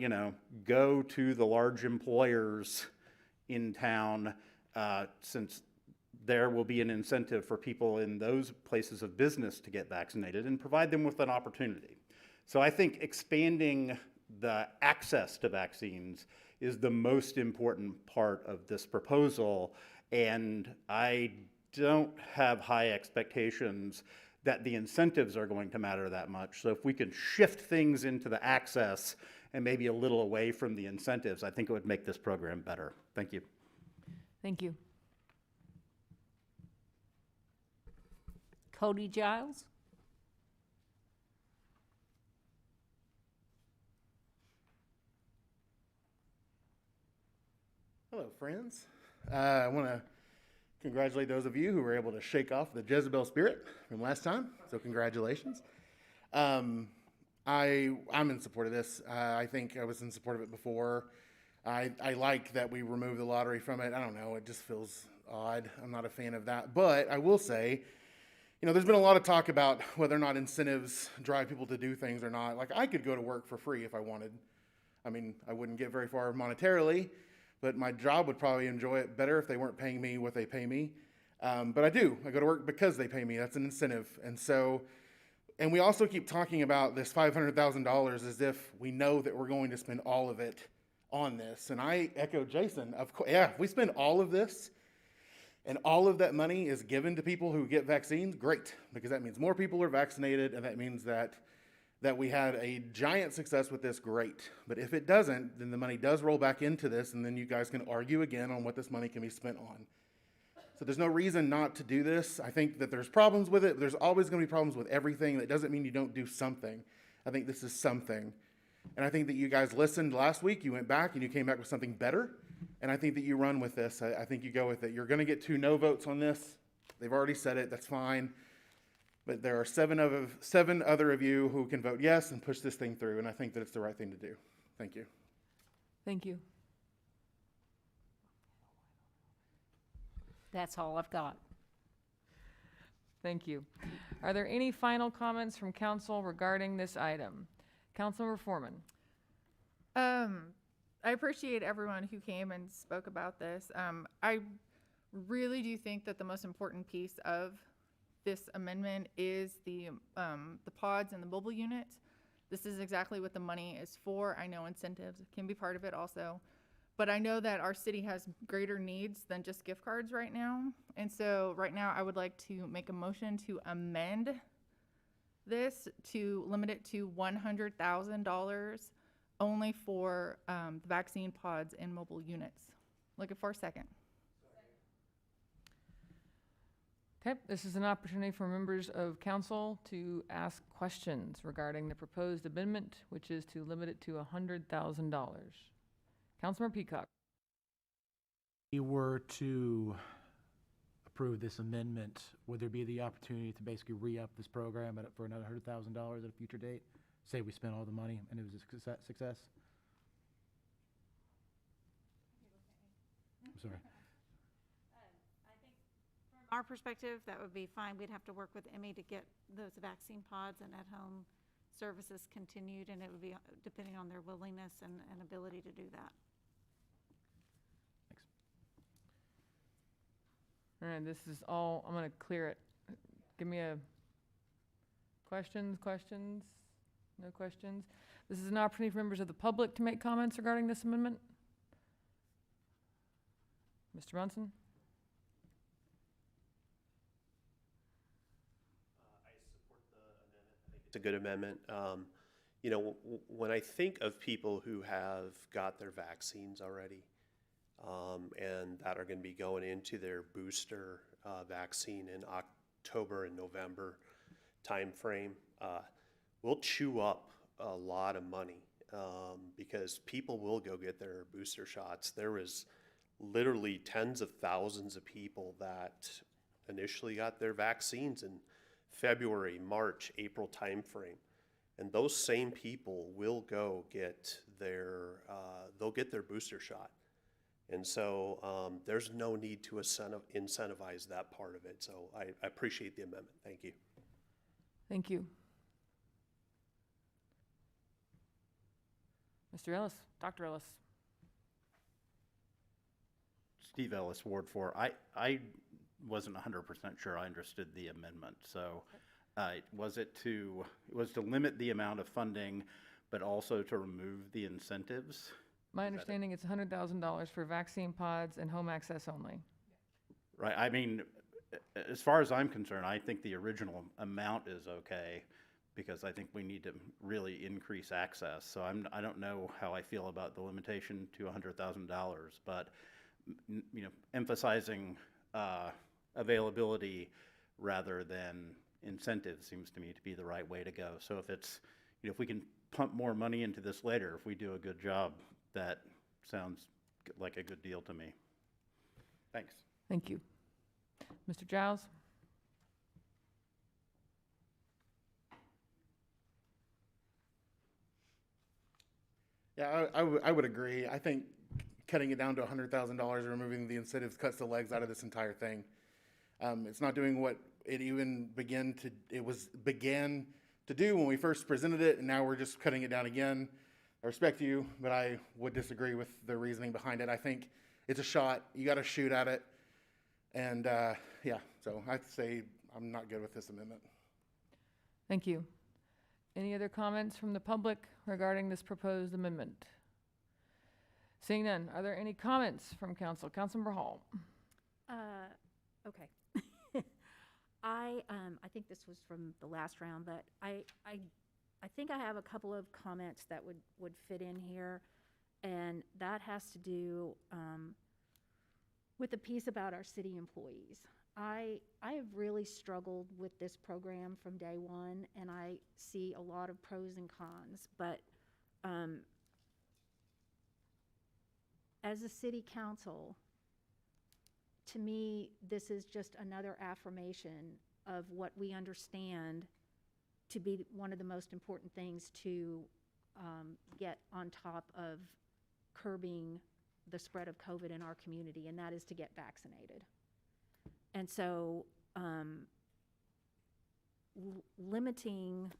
go to the large employers in town, since there will be an incentive for people in those places of business to get vaccinated, and provide them with an opportunity. So I think expanding the access to vaccines is the most important part of this proposal, and I don't have high expectations that the incentives are going to matter that much. So if we could shift things into the access and maybe a little away from the incentives, I think it would make this program better. Thank you. Thank you. Cody Giles. Hello, friends. I want to congratulate those of you who were able to shake off the Jezebel spirit from last time. So congratulations. I'm in support of this. I think I was in support of it before. I like that we removed the lottery from it. I don't know. It just feels odd. I'm not a fan of that. But I will say, there's been a lot of talk about whether or not incentives drive people to do things or not. Like, I could go to work for free if I wanted. I mean, I wouldn't get very far monetarily, but my job would probably enjoy it better if they weren't paying me what they pay me. But I do. I go to work because they pay me. That's an incentive. And we also keep talking about this $500,000 as if we know that we're going to spend all of it on this. And I echo Jason. Of course, yeah, if we spend all of this and all of that money is given to people who get vaccines, great, because that means more people are vaccinated, and that means that we had a giant success with this, great. But if it doesn't, then the money does roll back into this, and then you guys can argue again on what this money can be spent on. So there's no reason not to do this. I think that there's problems with it. There's always going to be problems with everything. That doesn't mean you don't do something. I think this is something. And I think that you guys listened last week. You went back and you came back with something better. And I think that you run with this. I think you go with it. You're going to get 2 no votes on this. They've already said it. That's fine. But there are 7 other of you who can vote yes and push this thing through. And I think that it's the right thing to do. Thank you. Thank you. That's all I've got. Thank you. Are there any final comments from council regarding this item? Councilmember Foreman. I appreciate everyone who came and spoke about this. I really do think that the most important piece of this amendment is the pods and the mobile units. This is exactly what the money is for. I know incentives can be part of it also, but I know that our city has greater needs than just gift cards right now. And so right now I would like to make a motion to amend this to limit it to $100,000 only for the vaccine pods and mobile units. Looking for a second. Okay, this is an opportunity for members of council to ask questions regarding the proposed amendment, which is to limit it to $100,000. Councilmember Peacock. If we were to approve this amendment, would there be the opportunity to basically re-up this program for another $100,000 at a future date? Say we spent all the money and it was a success? I'm sorry. From our perspective, that would be fine. We'd have to work with Emmy to get those vaccine pods and at-home services continued, and it would be depending on their willingness and ability to do that. Thanks. All right, this is all, I'm going to clear it. Give me a questions? No questions? This is an opportunity for members of the public to make comments regarding this amendment. Mr. Munson? It's a good amendment. You know, when I think of people who have got their vaccines already and that are going to be going into their booster vaccine in October and November timeframe, we'll chew up a lot of money because people will go get their booster shots. There was literally tens of thousands of people that initially got their vaccines in February, March, April timeframe, and those same people will go get their they'll get their booster shot, and so there's no need to incentivize that part of it. So I appreciate the amendment. Thank you. Thank you. Mr. Ellis, Dr. Ellis. Steve Ellis, Ward 4. I wasn't 100% sure I understood the amendment. So was to limit the amount of funding, but also to remove the incentives? My understanding it's $100,000 for vaccine pods and home access only. Right. I mean, as far as I'm concerned, I think the original amount is okay because I think we need to really increase access. So I don't know how I feel about the limitation to $100,000, but you know, emphasizing availability rather than incentive seems to me to be the right way to go. So if it's, you know, if we can pump more money into this later, if we do a good job, that sounds like a good deal to me. Thanks. Thank you. Mr. Giles? Yeah, I would agree. I think cutting it down to $100,000, removing the incentives, cuts the legs out of this entire thing. It's not doing what it even began to do when we first presented it, and now we're just cutting it down again. I respect you, but I would disagree with the reasoning behind it. I think it's a shot. You got to shoot at it. And yeah, so I'd say I'm not good with this amendment. Thank you. Any other comments from the public regarding this proposed amendment? Seeing none, are there any comments from council? Councilmember Hall. Okay. I think this was from the last round, but I think I have a couple of comments that would fit in here, and that has to do with the piece about our city employees. I have really struggled with this program from day one, and I see a lot of pros and cons, but as a city council, to me, this is just another affirmation of what we understand to be one of the most important things to get on top of curbing the spread of COVID in our community, and that is to get vaccinated. And so limiting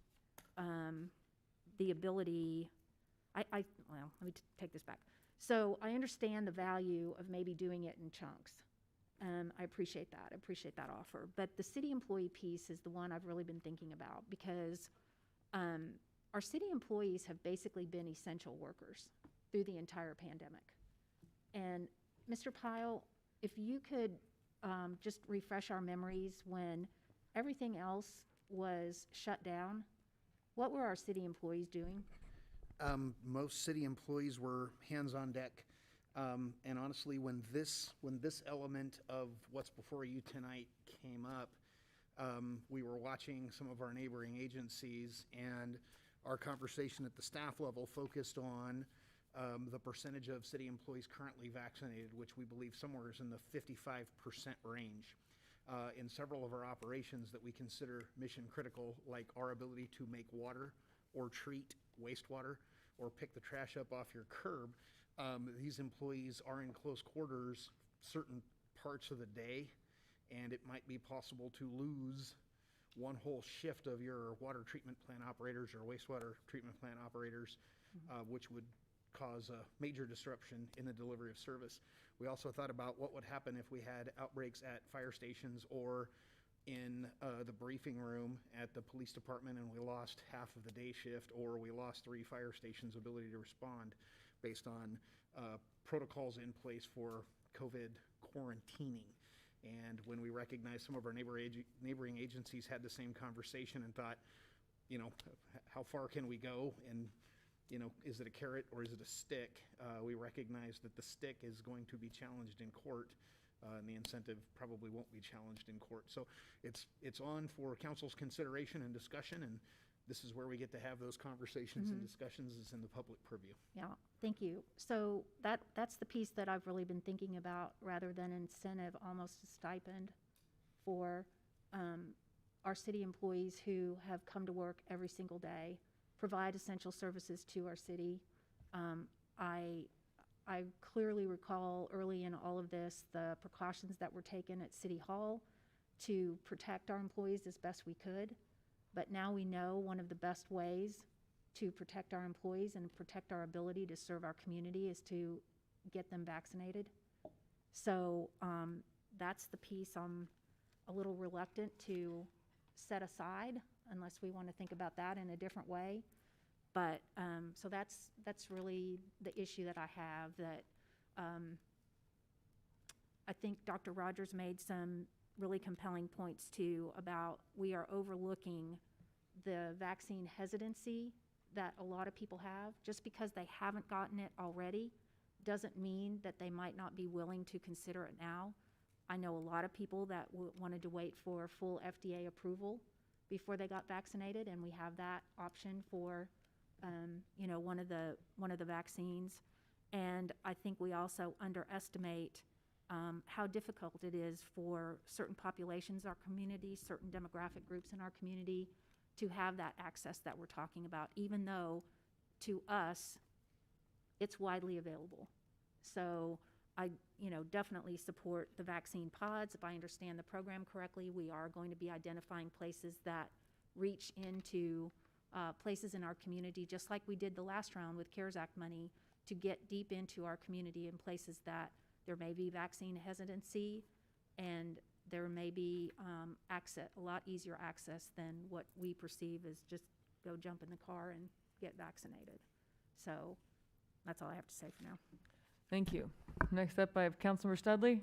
the ability, well, let me take this back. So I understand the value of maybe doing it in chunks. I appreciate that. I appreciate that offer. But the city employee piece is the one I've really been thinking about, because our city employees have basically been essential workers through the entire pandemic. And Mr. Pyle, if you could just refresh our memories when everything else was shut down, what were our city employees doing? Most city employees were hands on deck. And honestly, when this element of what's before you tonight came up, we were watching some of our neighboring agencies, and our conversation at the staff level focused on the percentage of city employees currently vaccinated, which we believe somewhere is in the 55% range. In several of our operations that we consider mission critical, like our ability to make water or treat wastewater or pick the trash up off your curb, these employees are in close quarters certain parts of the day, and it might be possible to lose one whole shift of your water treatment plant operators or wastewater treatment plant operators, which would cause a major disruption in the delivery of service. We also thought about what would happen if we had outbreaks at fire stations or in the briefing room at the police department, and we lost half of the day shift, or we lost 3 fire stations' ability to respond based on protocols in place for COVID quarantining. And when we recognized some of our neighboring agencies had the same conversation and thought, you know, how far can we go? And, you know, is it a carrot or is it a stick? We recognize that the stick is going to be challenged in court, and the incentive probably won't be challenged in court. So it's on for council's consideration and discussion, and this is where we get to have those conversations and discussions, is in the public purview. Yeah, thank you. So that's the piece that I've really been thinking about, rather than incentive, almost a stipend for our city employees who have come to work every single day, provide essential services to our city. I clearly recall early in all of this, the precautions that were taken at City Hall to protect our employees as best we could. But now we know one of the best ways to protect our employees and protect our ability to serve our community is to get them vaccinated. So that's the piece I'm a little reluctant to set aside, unless we want to think about that in a different way. But so that's really the issue that I have, that I think Dr. Rogers made some really compelling points too, about we are overlooking the vaccine hesitancy that a lot of people have. Just because they haven't gotten it already doesn't mean that they might not be willing to consider it now. I know a lot of people that wanted to wait for full FDA approval before they got vaccinated, and we have that option for you know, one of the vaccines. And I think we also underestimate how difficult it is for certain populations in our community, certain demographic groups in our community, to have that access that we're talking about, even though to us it's widely available. So I, you know, definitely support the vaccine pods. If I understand the program correctly, we are going to be identifying places that reach into places in our community, just like we did the last round with CARES Act money, to get deep into our community in places that there may be vaccine hesitancy, and there may be a lot easier access than what we perceive as just go jump in the car and get vaccinated. So that's all I have to say for now. Thank you. Next up, I have Councilmember Studley.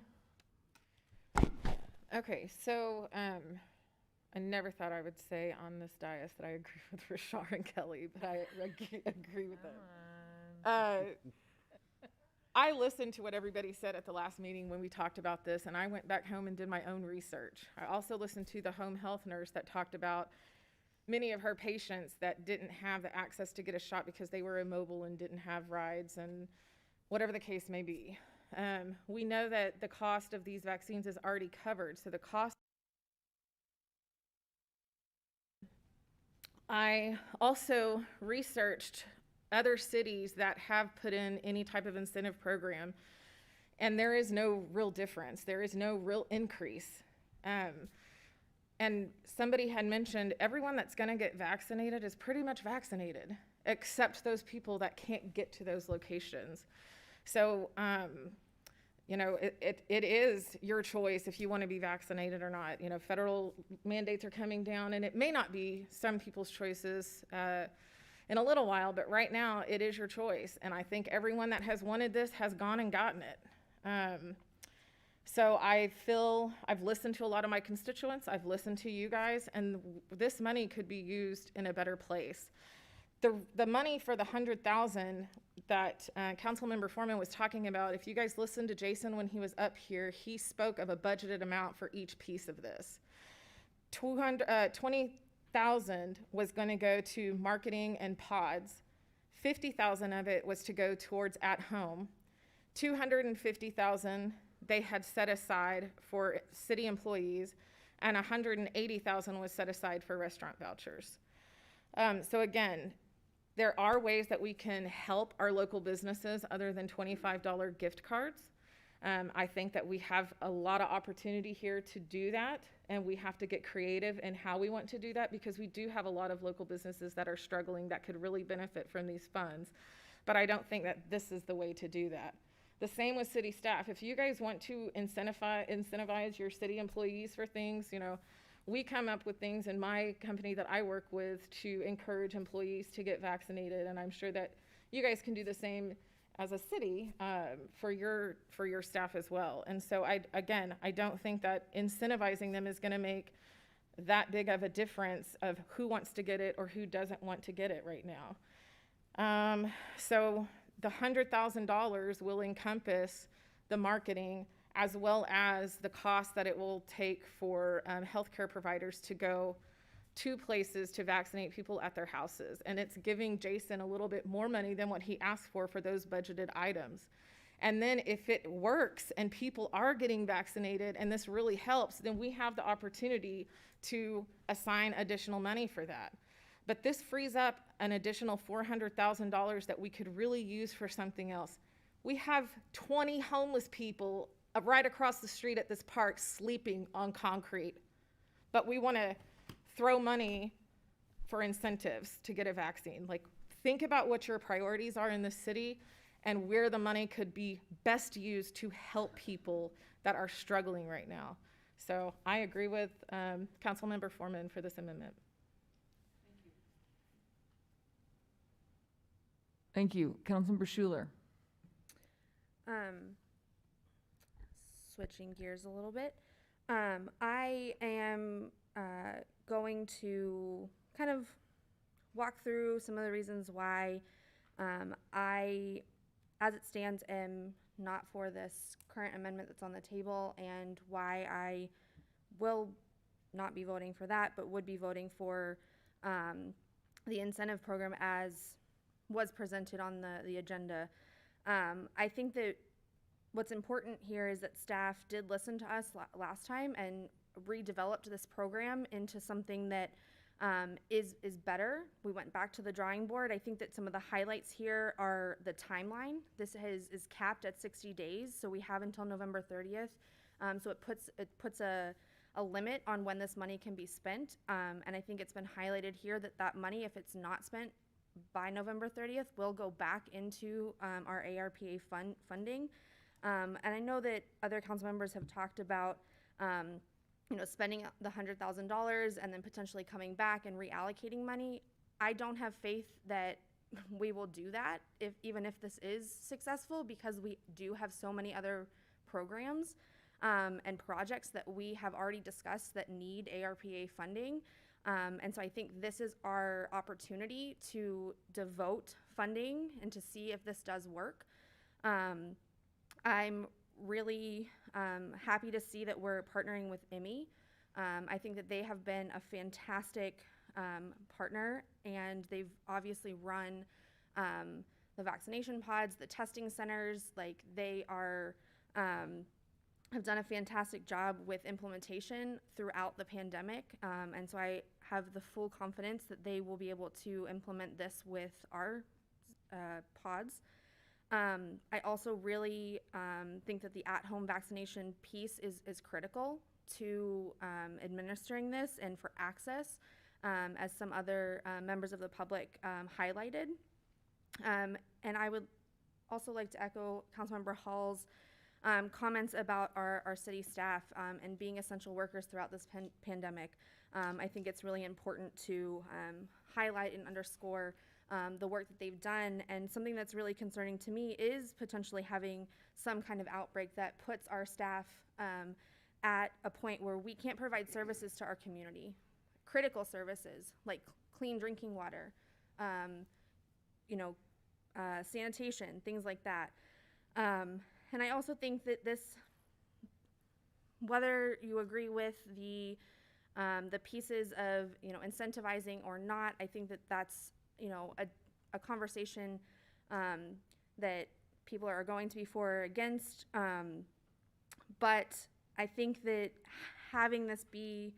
Okay, so I never thought I would say on this dais that I agree with Rashard and Kelly, but I agree with them. I listened to what everybody said at the last meeting when we talked about this, and I went back home and did my own research. I also listened to the home health nurse that talked about many of her patients that didn't have the access to get a shot because they were immobile and didn't have rides, and whatever the case may be. We know that the cost of these vaccines is already covered, so the cost. I also researched other cities that have put in any type of incentive program, and there is no real difference. There is no real increase. And somebody had mentioned everyone that's going to get vaccinated is pretty much vaccinated, except those people that can't get to those locations. So, you know, it is your choice if you want to be vaccinated or not. You know, federal mandates are coming down, and it may not be some people's choices in a little while, but right now it is your choice. And I think everyone that has wanted this has gone and gotten it. So I feel I've listened to a lot of my constituents, I've listened to you guys, and this money could be used in a better place. The money for the 100,000 that Councilmember Foreman was talking about, if you guys listened to Jason when he was up here, he spoke of a budgeted amount for each piece of this. 20,000 was going to go to marketing and pods. 50,000 of it was to go towards at home. 250,000 they had set aside for city employees, and 180,000 was set aside for restaurant vouchers. So again, there are ways that we can help our local businesses other than $25 gift cards. I think that we have a lot of opportunity here to do that, and we have to get creative in how we want to do that, because we do have a lot of local businesses that are struggling that could really benefit from these funds. But I don't think that this is the way to do that. The same with city staff. If you guys want to incentivize your city employees for things, you know, we come up with things in my company that I work with to encourage employees to get vaccinated, and I'm sure that you guys can do the same as a city for your staff as well. And so I don't think that incentivizing them is going to make that big of a difference of who wants to get it or who doesn't want to get it right now. So the $100,000 will encompass the marketing as well as the cost that it will take for healthcare providers to go to places to vaccinate people at their houses. And it's giving Jason a little bit more money than what he asked for those budgeted items. And then if it works and people are getting vaccinated and this really helps, then we have the opportunity to assign additional money for that. But this frees up an additional $400,000 that we could really use for something else. We have 20 homeless people right across the street at this park sleeping on concrete, but we want to throw money for incentives to get a vaccine. Like, think about what your priorities are in the city and where the money could be best used to help people that are struggling right now. So I agree with Councilmember Foreman for this amendment. Thank you. Councilmember Schuler. Switching gears a little bit. I am going to kind of walk through some of the reasons why I, as it stands, am not for this current amendment that's on the table, and why I will not be voting for that, but would be voting for the incentive program as was presented on the agenda. I think that what's important here is that staff did listen to us last time and redeveloped this program into something that is better. We went back to the drawing board. I think that some of the highlights here are the timeline. This is capped at 60 days, so we have until November 30th. So it puts a limit on when this money can be spent, and I think it's been highlighted here that money, if it's not spent by November 30th, will go back into our ARPA funding. And I know that other council members have talked about spending the $100,000 and then potentially coming back and reallocating money. I don't have faith that we will do that, even if this is successful, because we do have so many other programs and projects that we have already discussed that need ARPA funding. And so I think this is our opportunity to devote funding and to see if this does work. I'm really happy to see that we're partnering with IMI. I think that they have been a fantastic partner, and they've obviously run the vaccination pods, the testing centers. Like, they are have done a fantastic job with implementation throughout the pandemic, and so I have the full confidence that they will be able to implement this with our pods. I also really think that the at-home vaccination piece is critical. to administering this and for access, as some other members of the public highlighted. And I would also like to echo Councilmember Hall's comments about our city staff and being essential workers throughout this pandemic. I think it's really important to highlight and underscore the work that they've done. And something that's really concerning to me is potentially having some kind of outbreak that puts our staff at a point where we can't provide services to our community. Critical services like clean drinking water, sanitation, things like that. And I also think that this, whether you agree with the pieces of, incentivizing or not, I think that that's, a conversation that people are going to be for or against. But I think that having this be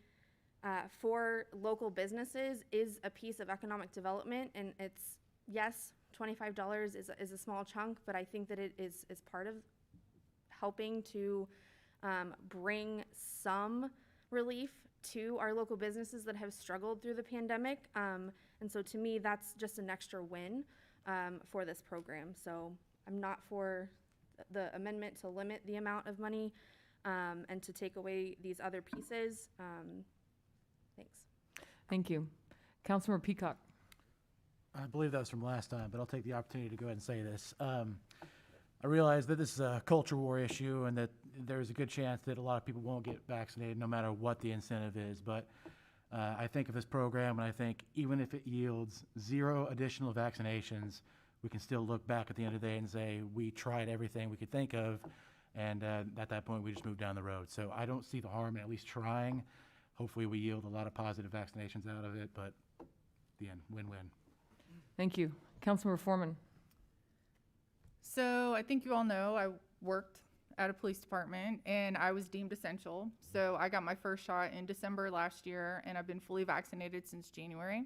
for local businesses is a piece of economic development, and it's, yes, $25 is a small chunk, but I think that it is part of helping to bring some relief to our local businesses that have struggled through the pandemic. And so to me, that's just an extra win for this program. So I'm not for the amendment to limit the amount of money and to take away these other pieces. Thanks. Thank you. Councilmember Peacock. I believe that was from last time, but I'll take the opportunity to go ahead and say this. I realize that this is a culture war issue and that there's a good chance that a lot of people won't get vaccinated no matter what the incentive is. But I think of this program, and I think even if it yields 0 additional vaccinations, we can still look back at the end of the day and say we tried everything we could think of, and at that point we just moved down the road. So I don't see the harm in at least trying. Hopefully we yield a lot of positive vaccinations out of it, but at the end, win-win. Thank you. Councilmember Foreman. So I think you all know I worked at a police department and I was deemed essential. So I got my first shot in December last year and I've been fully vaccinated since January.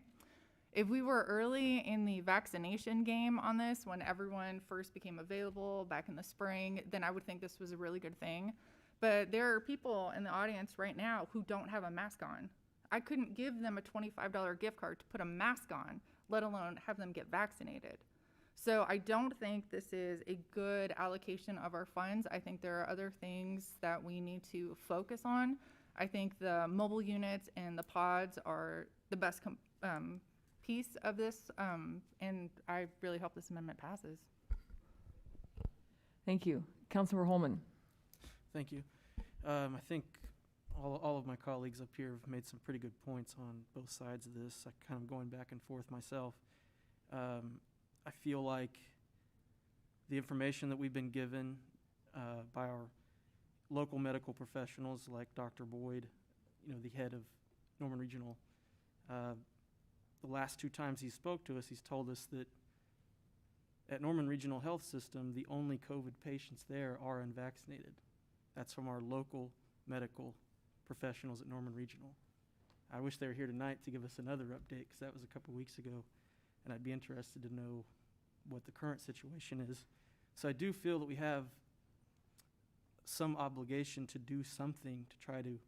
If we were early in the vaccination game on this, when everyone first became available back in the spring, then I would think this was a really good thing. But there are people in the audience right now who don't have a mask on. I couldn't give them a $25 gift card to put a mask on, let alone have them get vaccinated. So I don't think this is a good allocation of our funds. I think there are other things that we need to focus on. I think the mobile units and the pods are the best piece of this, and I really hope this amendment passes. Thank you. Councilmember Holman. Thank you. I think all of my colleagues up here have made some pretty good points on both sides of this. I kind of going back and forth myself. I feel like the information that we've been given by our local medical professionals like Dr. Boyd, the head of Norman Regional, the last 2 times he spoke to us, he's told us that at Norman Regional Health System, the only COVID patients there are unvaccinated. That's from our local medical professionals at Norman Regional. I wish they were here tonight to give us another update because that was a couple weeks ago, and I'd be interested to know what the current situation is. So I do feel that we have some obligation to do something to try to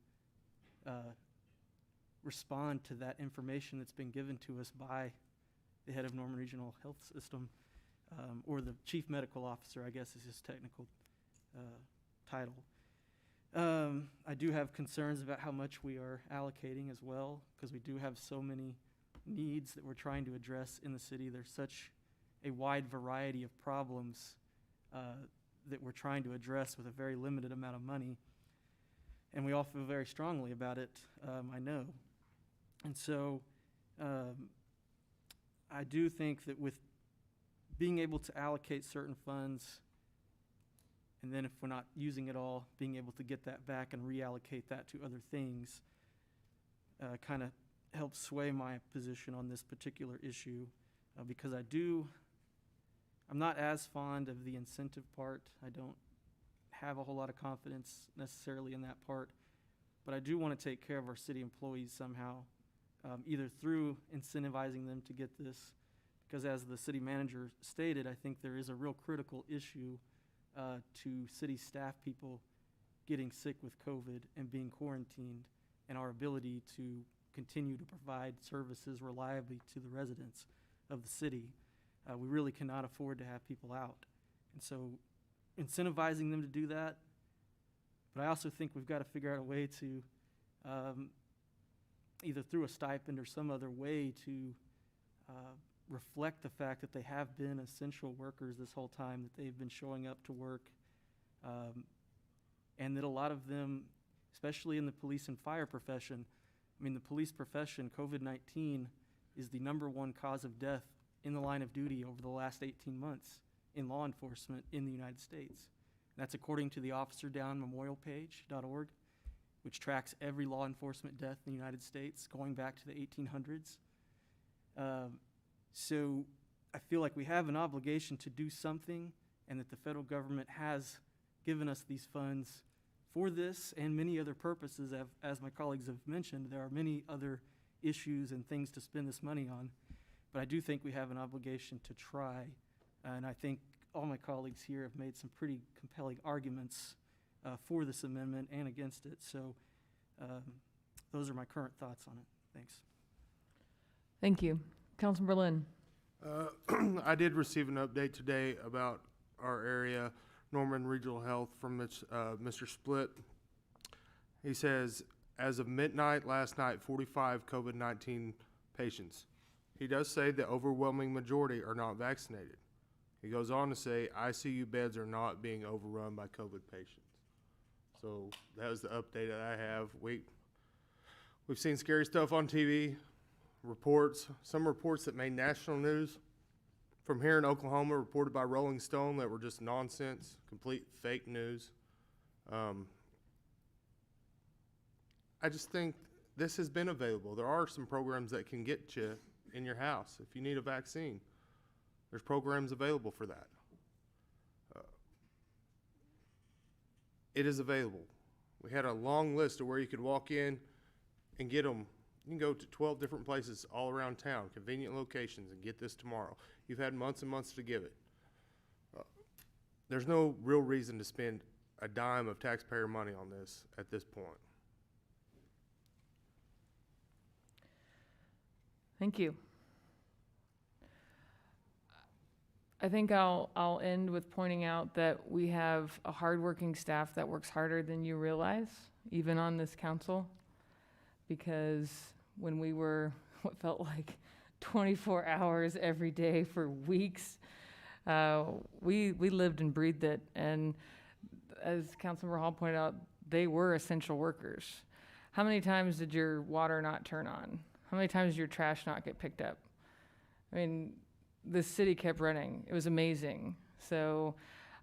respond to that information that's been given to us by the head of Norman Regional Health System, or the chief medical officer, I guess is his technical title. I do have concerns about how much we are allocating as well, because we do have so many needs that we're trying to address in the city. There's such a wide variety of problems that we're trying to address with a very limited amount of money. And we all feel very strongly about it, I know. And so I do think that with being able to allocate certain funds, and then if we're not using it all, being able to get that back and reallocate that to other things kind of helps sway my position on this particular issue, because I'm not as fond of the incentive part. I don't have a whole lot of confidence necessarily in that part, but I do want to take care of our city employees somehow, either through incentivizing them to get this, because as the city manager stated, I think there is a real critical issue to city staff people getting sick with COVID and being quarantined, and our ability to continue to provide services reliably to the residents of the city. We really cannot afford to have people out. And so incentivizing them to do that, but I also think we've got to figure out a way to, either through a stipend or some other way to reflect the fact that they have been essential workers this whole time, that they've been showing up to work, and that a lot of them, especially in the police and fire profession, I mean, the police profession, COVID-19 is the #1 cause of death in the line of duty over the last 18 months in law enforcement in the United States. And that's according to the officerdownmemorialpage.org, which tracks every law enforcement death in the United States going back to the 1800s. So I feel like we have an obligation to do something, and that the federal government has given us these funds for this and many other purposes. As my colleagues have mentioned, there are many other issues and things to spend this money on. But I do think we have an obligation to try, and I think all my colleagues here have made some pretty compelling arguments for this amendment and against it. So those are my current thoughts on it. Thanks. Thank you. Councilman Berlin. I did receive an update today about our area, Norman Regional Health, from Mr. Split. He says, as of midnight last night, 45 COVID-19 patients. He does say the overwhelming majority are not vaccinated. He goes on to say ICU beds are not being overrun by COVID patients. So that was the update that I have. We've seen scary stuff on TV, some reports that made national news from here in Oklahoma, reported by Rolling Stone, that were just nonsense, complete fake news. I just think this has been available. There are some programs that can get you in your house if you need a vaccine. There's programs available for that. It is available. We had a long list of where you could walk in and get them. You can go to 12 different places all around town, convenient locations, and get this tomorrow. You've had months and months to give it. There's no real reason to spend a dime of taxpayer money on this at this point. Thank you. I think I'll end with pointing out that we have a hardworking staff that works harder than you realize, even on this council, because when we were what felt like 24 hours every day for weeks, we lived and breathed it. And as Councilmember Hall pointed out, they were essential workers. How many times did your water not turn on? How many times did your trash not get picked up? I mean, the city kept running. It was amazing. So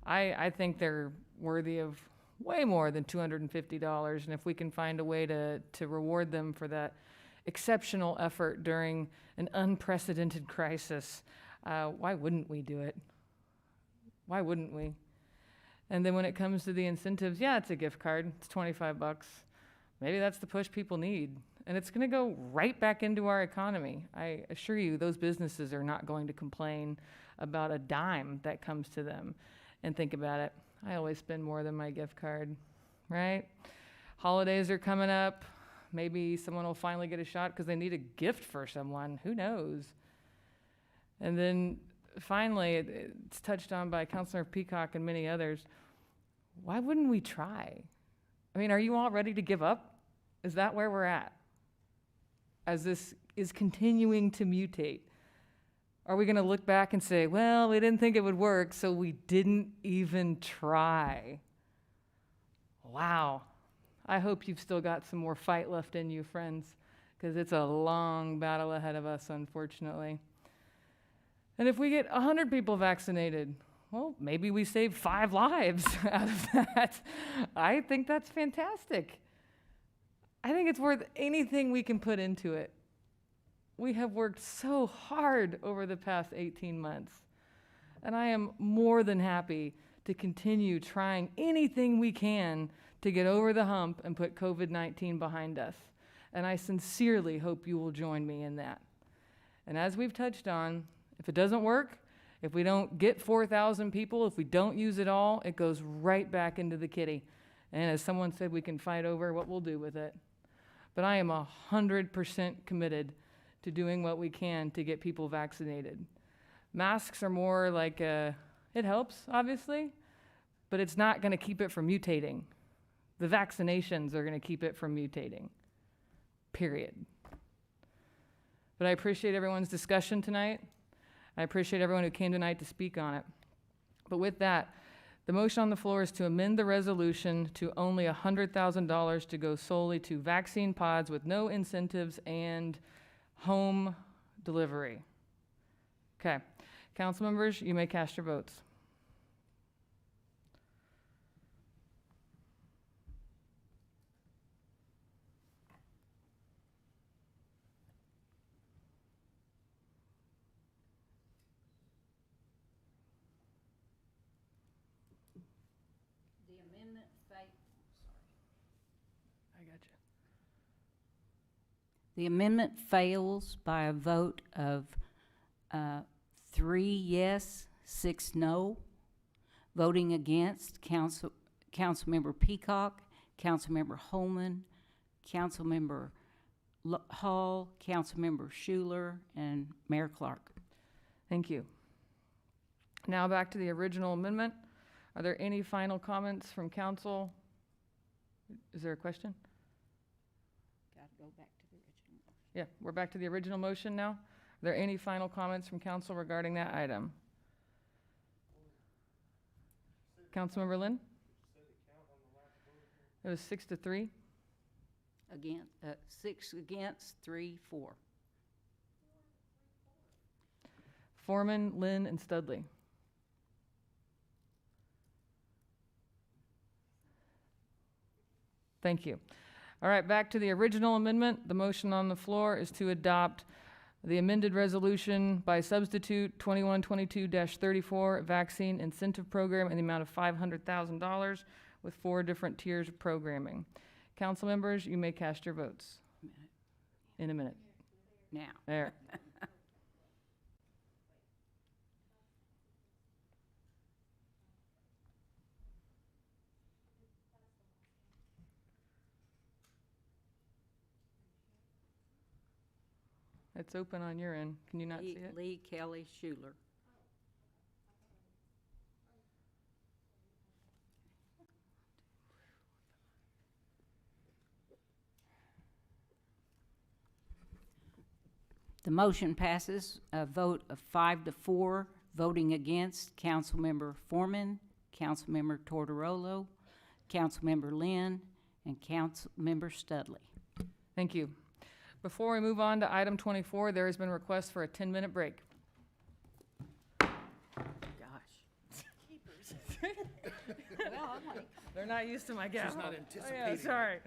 I think they're worthy of way more than $250. And if we can find a way to reward them for that exceptional effort during an unprecedented crisis, why wouldn't we do it? Why wouldn't we? And then when it comes to the incentives, yeah, it's a gift card. It's $25. Maybe that's the push people need. And it's going to go right back into our economy. I assure you, those businesses are not going to complain about a dime that comes to them. And think about it. I always spend more than my gift card, right? Holidays are coming up. Maybe someone will finally get a shot because they need a gift for someone. Who knows? And then finally, it's touched on by Councilor Peacock and many others. Why wouldn't we try? I mean, are you all ready to give up? Is that where we're at? As this is continuing to mutate, are we going to look back and say, well, we didn't think it would work, so we didn't even try? Wow. I hope you've still got some more fight left in you, friends, because it's a long battle ahead of us, unfortunately. And if we get 100 people vaccinated, well, maybe we save 5 lives out of that. I think that's fantastic. I think it's worth anything we can put into it. We have worked so hard over the past 18 months, and I am more than happy to continue trying anything we can to get over the hump and put COVID-19 behind us. And I sincerely hope you will join me in that. And as we've touched on, if it doesn't work, if we don't get 4,000 people, if we don't use it all, it goes right back into the kitty. And as someone said, we can fight over what we'll do with it. But I am 100% committed to doing what we can to get people vaccinated. Masks are more like it helps, obviously, but it's not going to keep it from mutating. The vaccinations are going to keep it from mutating, period. But I appreciate everyone's discussion tonight. I appreciate everyone who came tonight to speak on it. But with that, the motion on the floor is to amend the resolution to only $100,000 to go solely to vaccine pods with no incentives and home delivery. Okay. Council members, you may cast your votes. The amendment I got you. The amendment fails by a vote of 3 yes, 6 no. Voting against, Councilmember Peacock, Councilmember Holman, Councilmember Hall, Councilmember Schuler, and Mayor Clark. Thank you. Now back to the original amendment. Are there any final comments from council? Is there a question? Got to go back to the original. Yeah, we're back to the original motion now. Are there any final comments from council regarding that item? Councilmember Lynn? It was 6-3. Again, 6 against, 3 for. Foreman, Lynn, and Studley. Thank you. All right, back to the original amendment. The motion on the floor is to adopt the amended resolution by substitute 2122-34 vaccine incentive program in the amount of $500,000 with 4 different tiers of programming. Council members, you may cast your votes. In a minute. Now. There. It's open on your end. Can you not see it? Lee Kelly Schuler. The motion passes a vote of 5-4. Voting against, Councilmember Foreman, Councilmember Tortorolo, Councilmember Lynn, and Councilmember Studley. Thank you. Before we move on to item 24, there has been a request for a 10-minute break. Gosh. Well, I'm like, They're not used to my gavel. She's not Oh, anticipating yeah, it. sorry.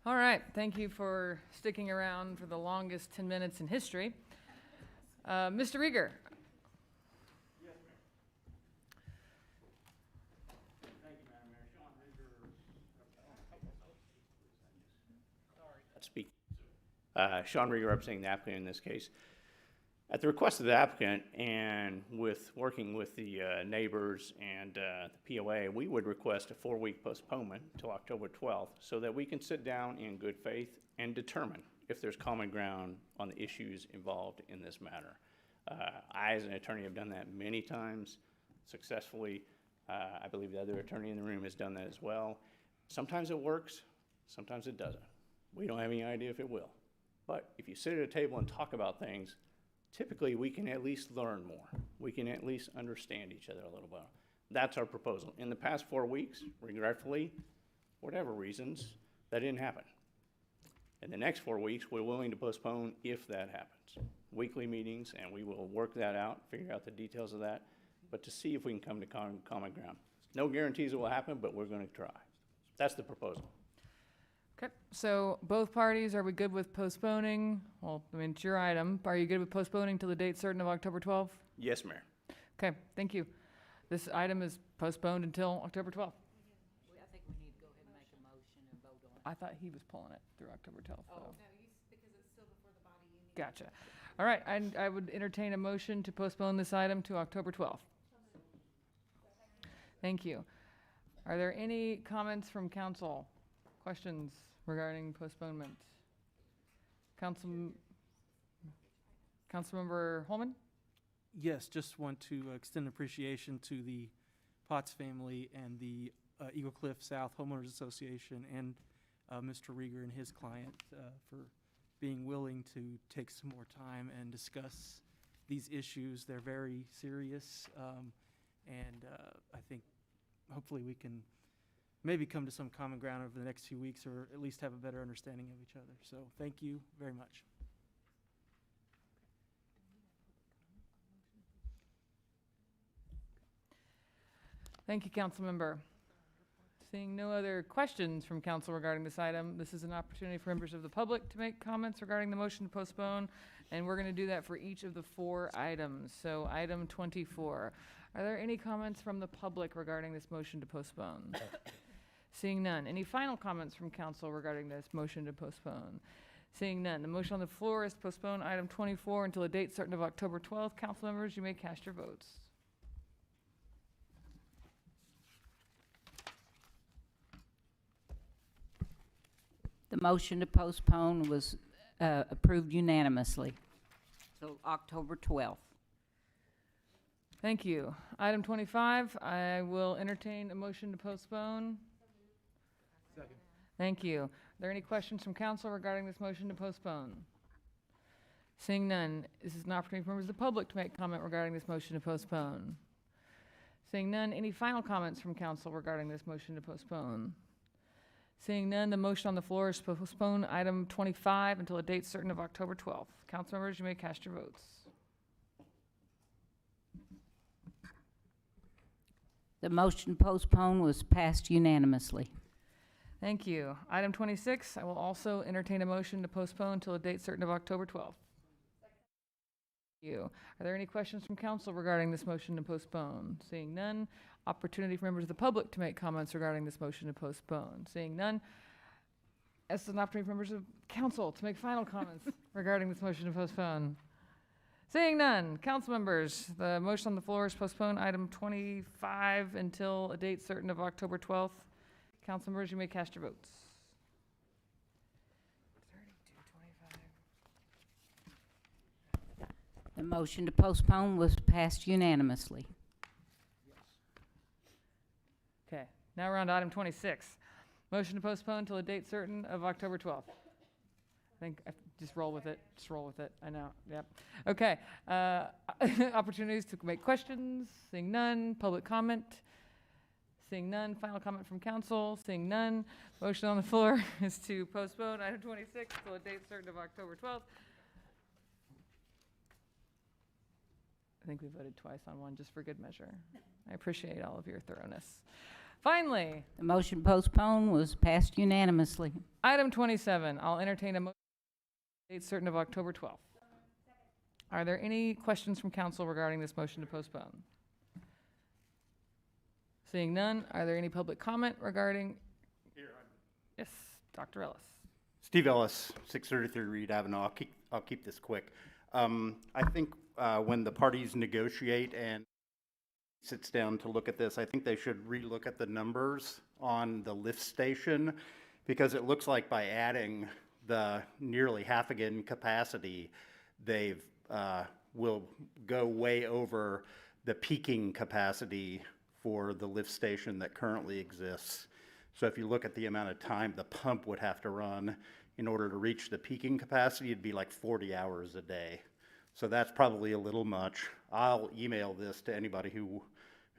All right, thank you for sticking around for the longest 10 minutes in history. Mr. Rieger. Speak. Sean Rieger representing the applicant in this case. At the request of the applicant and working with the neighbors and the POA, we would request a 4-week postponement until October 12th so that we can sit down in good faith and determine if there's common ground on the issues involved in this matter. I, as an attorney, have done that many times successfully. I believe the other attorney in the room has done that as well. Sometimes it works, sometimes it doesn't. We don't have any idea if it will. But if you sit at a table and talk about things, typically we can at least learn more. We can at least understand each other a little better. That's our proposal. In the past 4 weeks, regretfully, whatever reasons, that didn't happen. In the next 4 weeks, we're willing to postpone if that happens. Weekly meetings, and we will work that out, figure out the details of that, but to see if we can come to common ground. No guarantees it will happen, but we're going to try. That's the proposal. Okay, so both parties, are we good with postponing? Well, I mean, it's your item. Are you good with postponing till the date certain of October 12th? Yes, Mayor. Okay, thank you. This item is postponed until October 12th. I think we need to go ahead and make a motion and vote on it. I thought he was pulling it through October 12th, though. No, because it's still before the body. Gotcha. All right, I would entertain a motion to postpone this item to October 12th. Thank you. Are there any comments from council? Questions regarding postponement? Councilmember Holman? Yes, just want to extend appreciation to the Potts family and the Eagle Cliff South Homeowners Association and Mr. Rieger and his client for being willing to take some more time and discuss these issues. They're very serious, and I think hopefully we can maybe come to some common ground over the next few weeks, or at least have a better understanding of each other. So thank you very much. Thank you, Councilmember. Seeing no other questions from council regarding this item, this is an opportunity for members of the public to make comments regarding the motion to postpone, and we're going to do that for each of the 4 items. So item 24. Are there any comments from the public regarding this motion to postpone? Seeing none. Any final comments from council regarding this motion to postpone? Seeing none. The motion on the floor is to postpone item 24 until a date certain of October 12th. Council members, you may cast your votes. The motion to postpone was approved unanimously. So October 12th. Thank you. Item 25, I will entertain a motion to postpone. Second. Thank you. Are there any questions from council regarding this motion to postpone? Seeing none, this is an opportunity for members of the public to make comment regarding this motion to postpone. Seeing none, any final comments from council regarding this motion to postpone? Seeing none, the motion on the floor is to postpone item 25 until a date certain of October 12th. Council members, you may cast your votes. The motion to postpone was passed unanimously. Thank you. Item 26, I will also entertain a motion to postpone until a date certain of October 12th. Thank you. Are there any questions from council regarding this motion to postpone? Seeing none, opportunity for members of the public to make comments regarding this motion to postpone. Seeing none, this is an opportunity for members of council to make final comments regarding this motion to postpone. Seeing none, council members, the motion on the floor is postpone item 25 until a date certain of October 12th. Council members, you may cast your votes. 32, 25. The motion to postpone was passed unanimously. Okay, now we're on to item 26. Motion to postpone until a date certain of October 12th. I think just roll with it. Just roll with it. I know. Yep. Okay. Opportunities to make questions. Seeing none. Public comment. Seeing none. Final comment from council. Seeing none. Motion on the floor is to postpone item 26 until a date certain of October 12th. I think we voted twice on one just for good measure. I appreciate all of your thoroughness. Finally, The motion to postpone was passed unanimously. item 27, I'll entertain a motion, date certain of October 12th. Are there any questions from council regarding this motion to postpone? Seeing none, are there any public comment regarding? Yes, Dr. Ellis. Steve Ellis, 633 Reed Avenue. I'll keep this quick. I think when the parties negotiate and sits down to look at this, I think they should relook at the numbers on the lift station, because it looks like by adding the nearly half again capacity, they've will go way over the peaking capacity for the lift station that currently exists. So if you look at the amount of time the pump would have to run in order to reach the peaking capacity, it'd be like 40 hours a day. So that's probably a little much. I'll email this to anybody who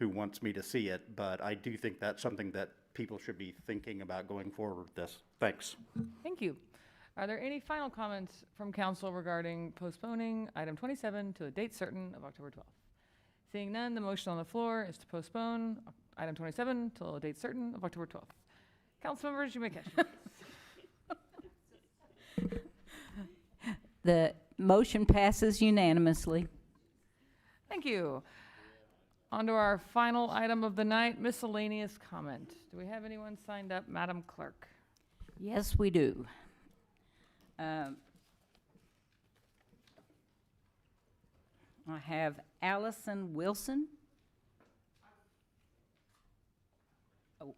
wants me to see it, but I do think that's something that people should be thinking about going forward with this. Thanks. Thank you. Are there any final comments from council regarding postponing item 27 to a date certain of October 12th? Seeing none, the motion on the floor is to postpone item 27 till a date certain of October 12th. Council members, you may catch me. The motion passes unanimously. Thank you. On to our final item of the night, miscellaneous comment. Do we have anyone signed up, Madam Clerk? Yes, we do. I have Allison Wilson. Oh.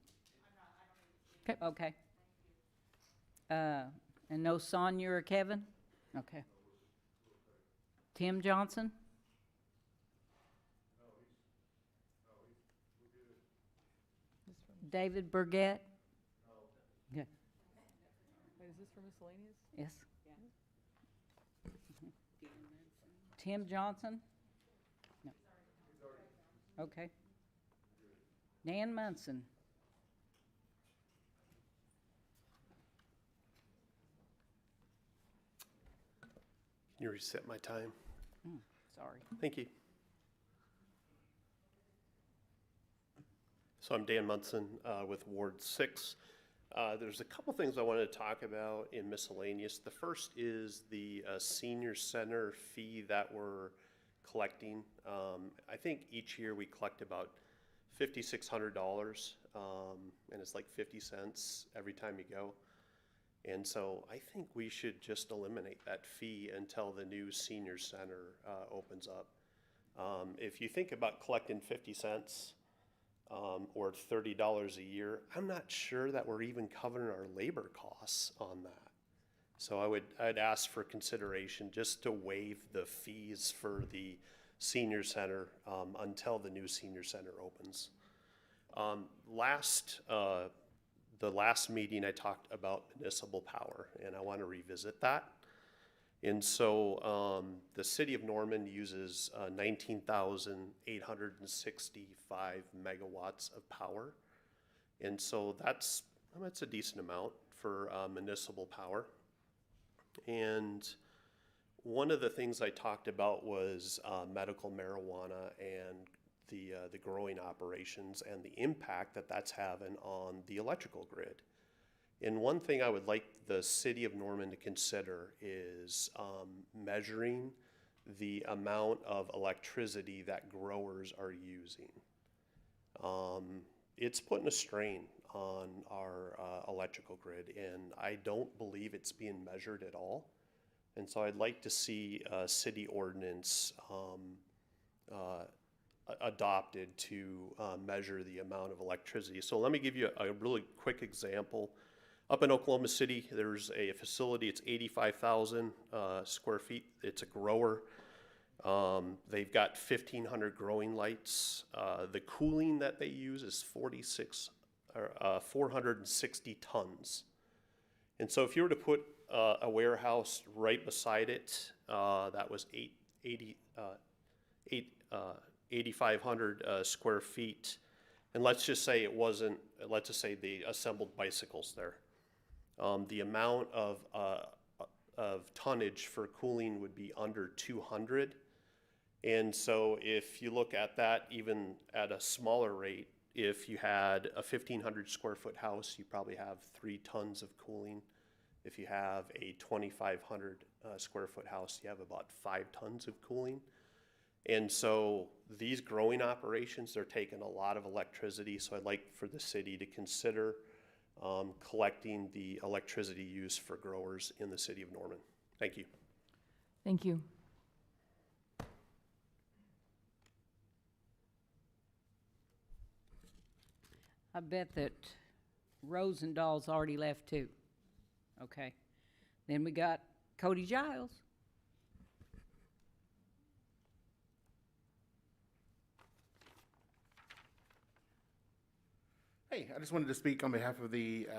Okay. And no Sonia or Kevin? Okay. Tim Johnson? David Burgett? Okay. Wait, is this for miscellaneous? Yes. Tim Johnson? No. Okay. Dan Munson? Can you reset my time? Sorry. Thank you. So I'm Dan Munson with Ward 6. There's a couple things I wanted to talk about in miscellaneous. The first is the senior center fee that we're collecting. I think each year we collect about $5,600, and it's like 50 cents every time you go. And so I think we should just eliminate that fee until the new senior center opens up. If you think about collecting 50 cents or $30 a year, I'm not sure that we're even covering our labor costs on that. So I'd ask for consideration just to waive the fees for the senior center until the new senior center opens. The last meeting I talked about municipal power, and I want to revisit that. And so the city of Norman uses 19,865 megawatts of power. And so that's a decent amount for municipal power. And one of the things I talked about was medical marijuana and the growing operations and the impact that that's having on the electrical grid. And one thing I would like the city of Norman to consider is measuring the amount of electricity that growers are using. It's putting a strain on our electrical grid, and I don't believe it's being measured at all. And so I'd like to see a city ordinance adopted to measure the amount of electricity. So let me give you a really quick example. Up in Oklahoma City, there's a facility, it's 85,000 square feet. It's a grower. They've got 1,500 growing lights. The cooling that they use is 460 tons. And so if you were to put a warehouse right beside it, that was 8,500 square feet. And let's just say let's just say they assembled bicycles there. The amount of tonnage for cooling would be under 200. And so if you look at that, even at a smaller rate, if you had a 1,500 square foot house, you probably have 3 tons of cooling. If you have a 2,500 square foot house, you have about 5 tons of cooling. And so these growing operations, they're taking a lot of electricity. So I'd like for the city to consider collecting the electricity use for growers in the city of Norman. Thank you. Thank you. I bet that Rosendall's already left too. Okay. Then we got Cody Giles. Hey, I just wanted to speak on behalf of the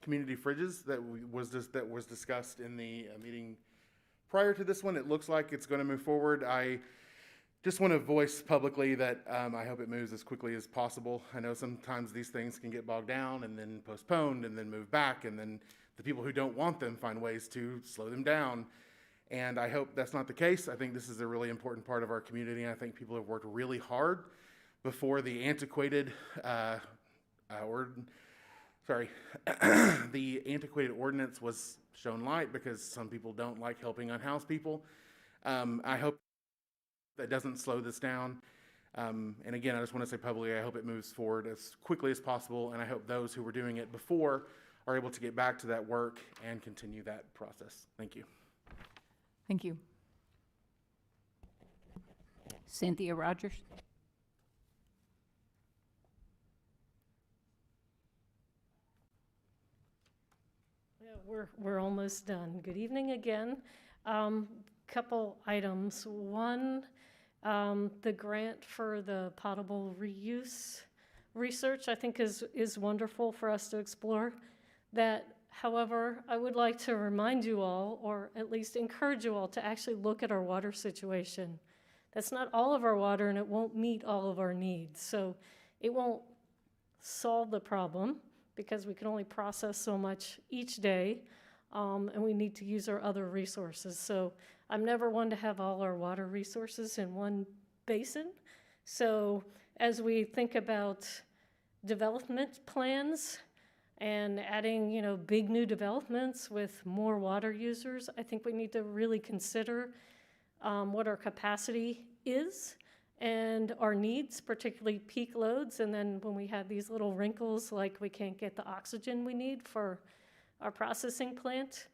community fridges that was discussed in the meeting prior to this one. It looks like it's going to move forward. I just want to voice publicly that I hope it moves as quickly as possible. I know sometimes these things can get bogged down and then postponed and then move back, and then the people who don't want them find ways to slow them down. And I hope that's not the case. I think this is a really important part of our community, and I think people have worked really hard before the antiquated the antiquated ordinance was shown light, because some people don't like helping unhoused people. I hope that doesn't slow this down. And again, I just want to say publicly, I hope it moves forward as quickly as possible, and I hope those who were doing it before are able to get back to that work and continue that process. Thank you. Thank you. Cynthia Rogers. Yeah, we're almost done. Good evening again. Couple items. One, the grant for the potable reuse research, I think is wonderful for us to explore that. However, I would like to remind you all, or at least encourage you all, to actually look at our water situation. That's not all of our water, and it won't meet all of our needs. So it won't solve the problem, because we can only process so much each day, and we need to use our other resources. So I'm never one to have all our water resources in one basin. So as we think about development plans and adding, big new developments with more water users, I think we need to really consider what our capacity is and our needs, particularly peak loads. And then when we have these little wrinkles, like we can't get the oxygen we need for our processing plant,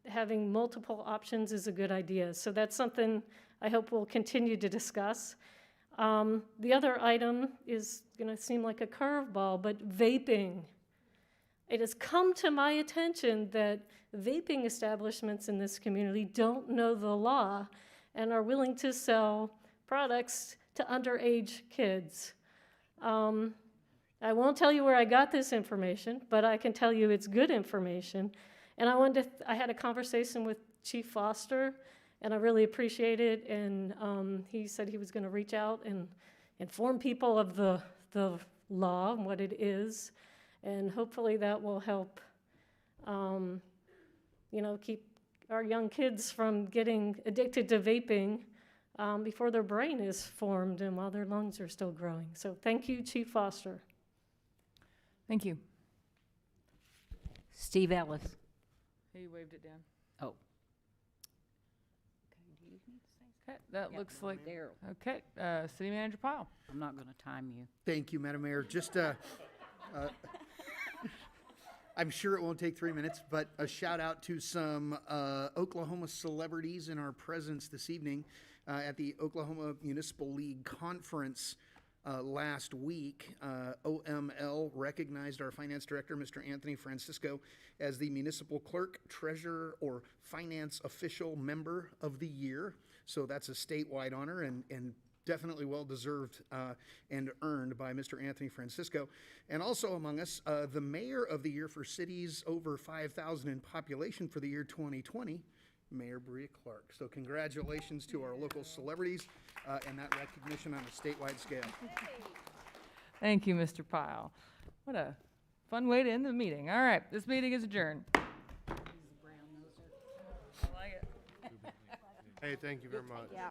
having multiple options is a good idea. So that's something I hope we'll continue to discuss. The other item is going to seem like a curveball, but vaping. It has come to my attention that vaping establishments in this community don't know the law and are willing to sell products to underage kids. I won't tell you where I got this information, but I can tell you it's good information. And I had a conversation with Chief Foster, and I really appreciate it. And he said he was going to reach out and inform people of the law and what it is. And hopefully that will help, keep our young kids from getting addicted to vaping before their brain is formed and while their lungs are still growing. So thank you, Chief Foster. Thank you. Steve Ellis. He waved it down. Oh. Okay, that Yeah, looks like, Daryl. okay, City Manager Pyle. I'm not going to time you. Thank you, Madam Mayor. Just, I'm sure it won't take 3 minutes, but a shout out to some Oklahoma celebrities in our presence this evening at the Oklahoma Municipal League Conference last week. OML recognized our finance director, Mr. Anthony Francisco, as the municipal clerk, treasurer, or finance official member of the year. So that's a statewide honor, and definitely well-deserved and earned by Mr. Anthony Francisco. And also among us, the mayor of the year for cities over 5,000 in population for the year 2020, Mayor Bria Clark. So congratulations to our local celebrities and that recognition on a statewide scale. Thank you, Mr. Pyle. What a fun way to end the meeting. All right, this meeting is adjourned. I like it. Hey, thank you very much. Yeah.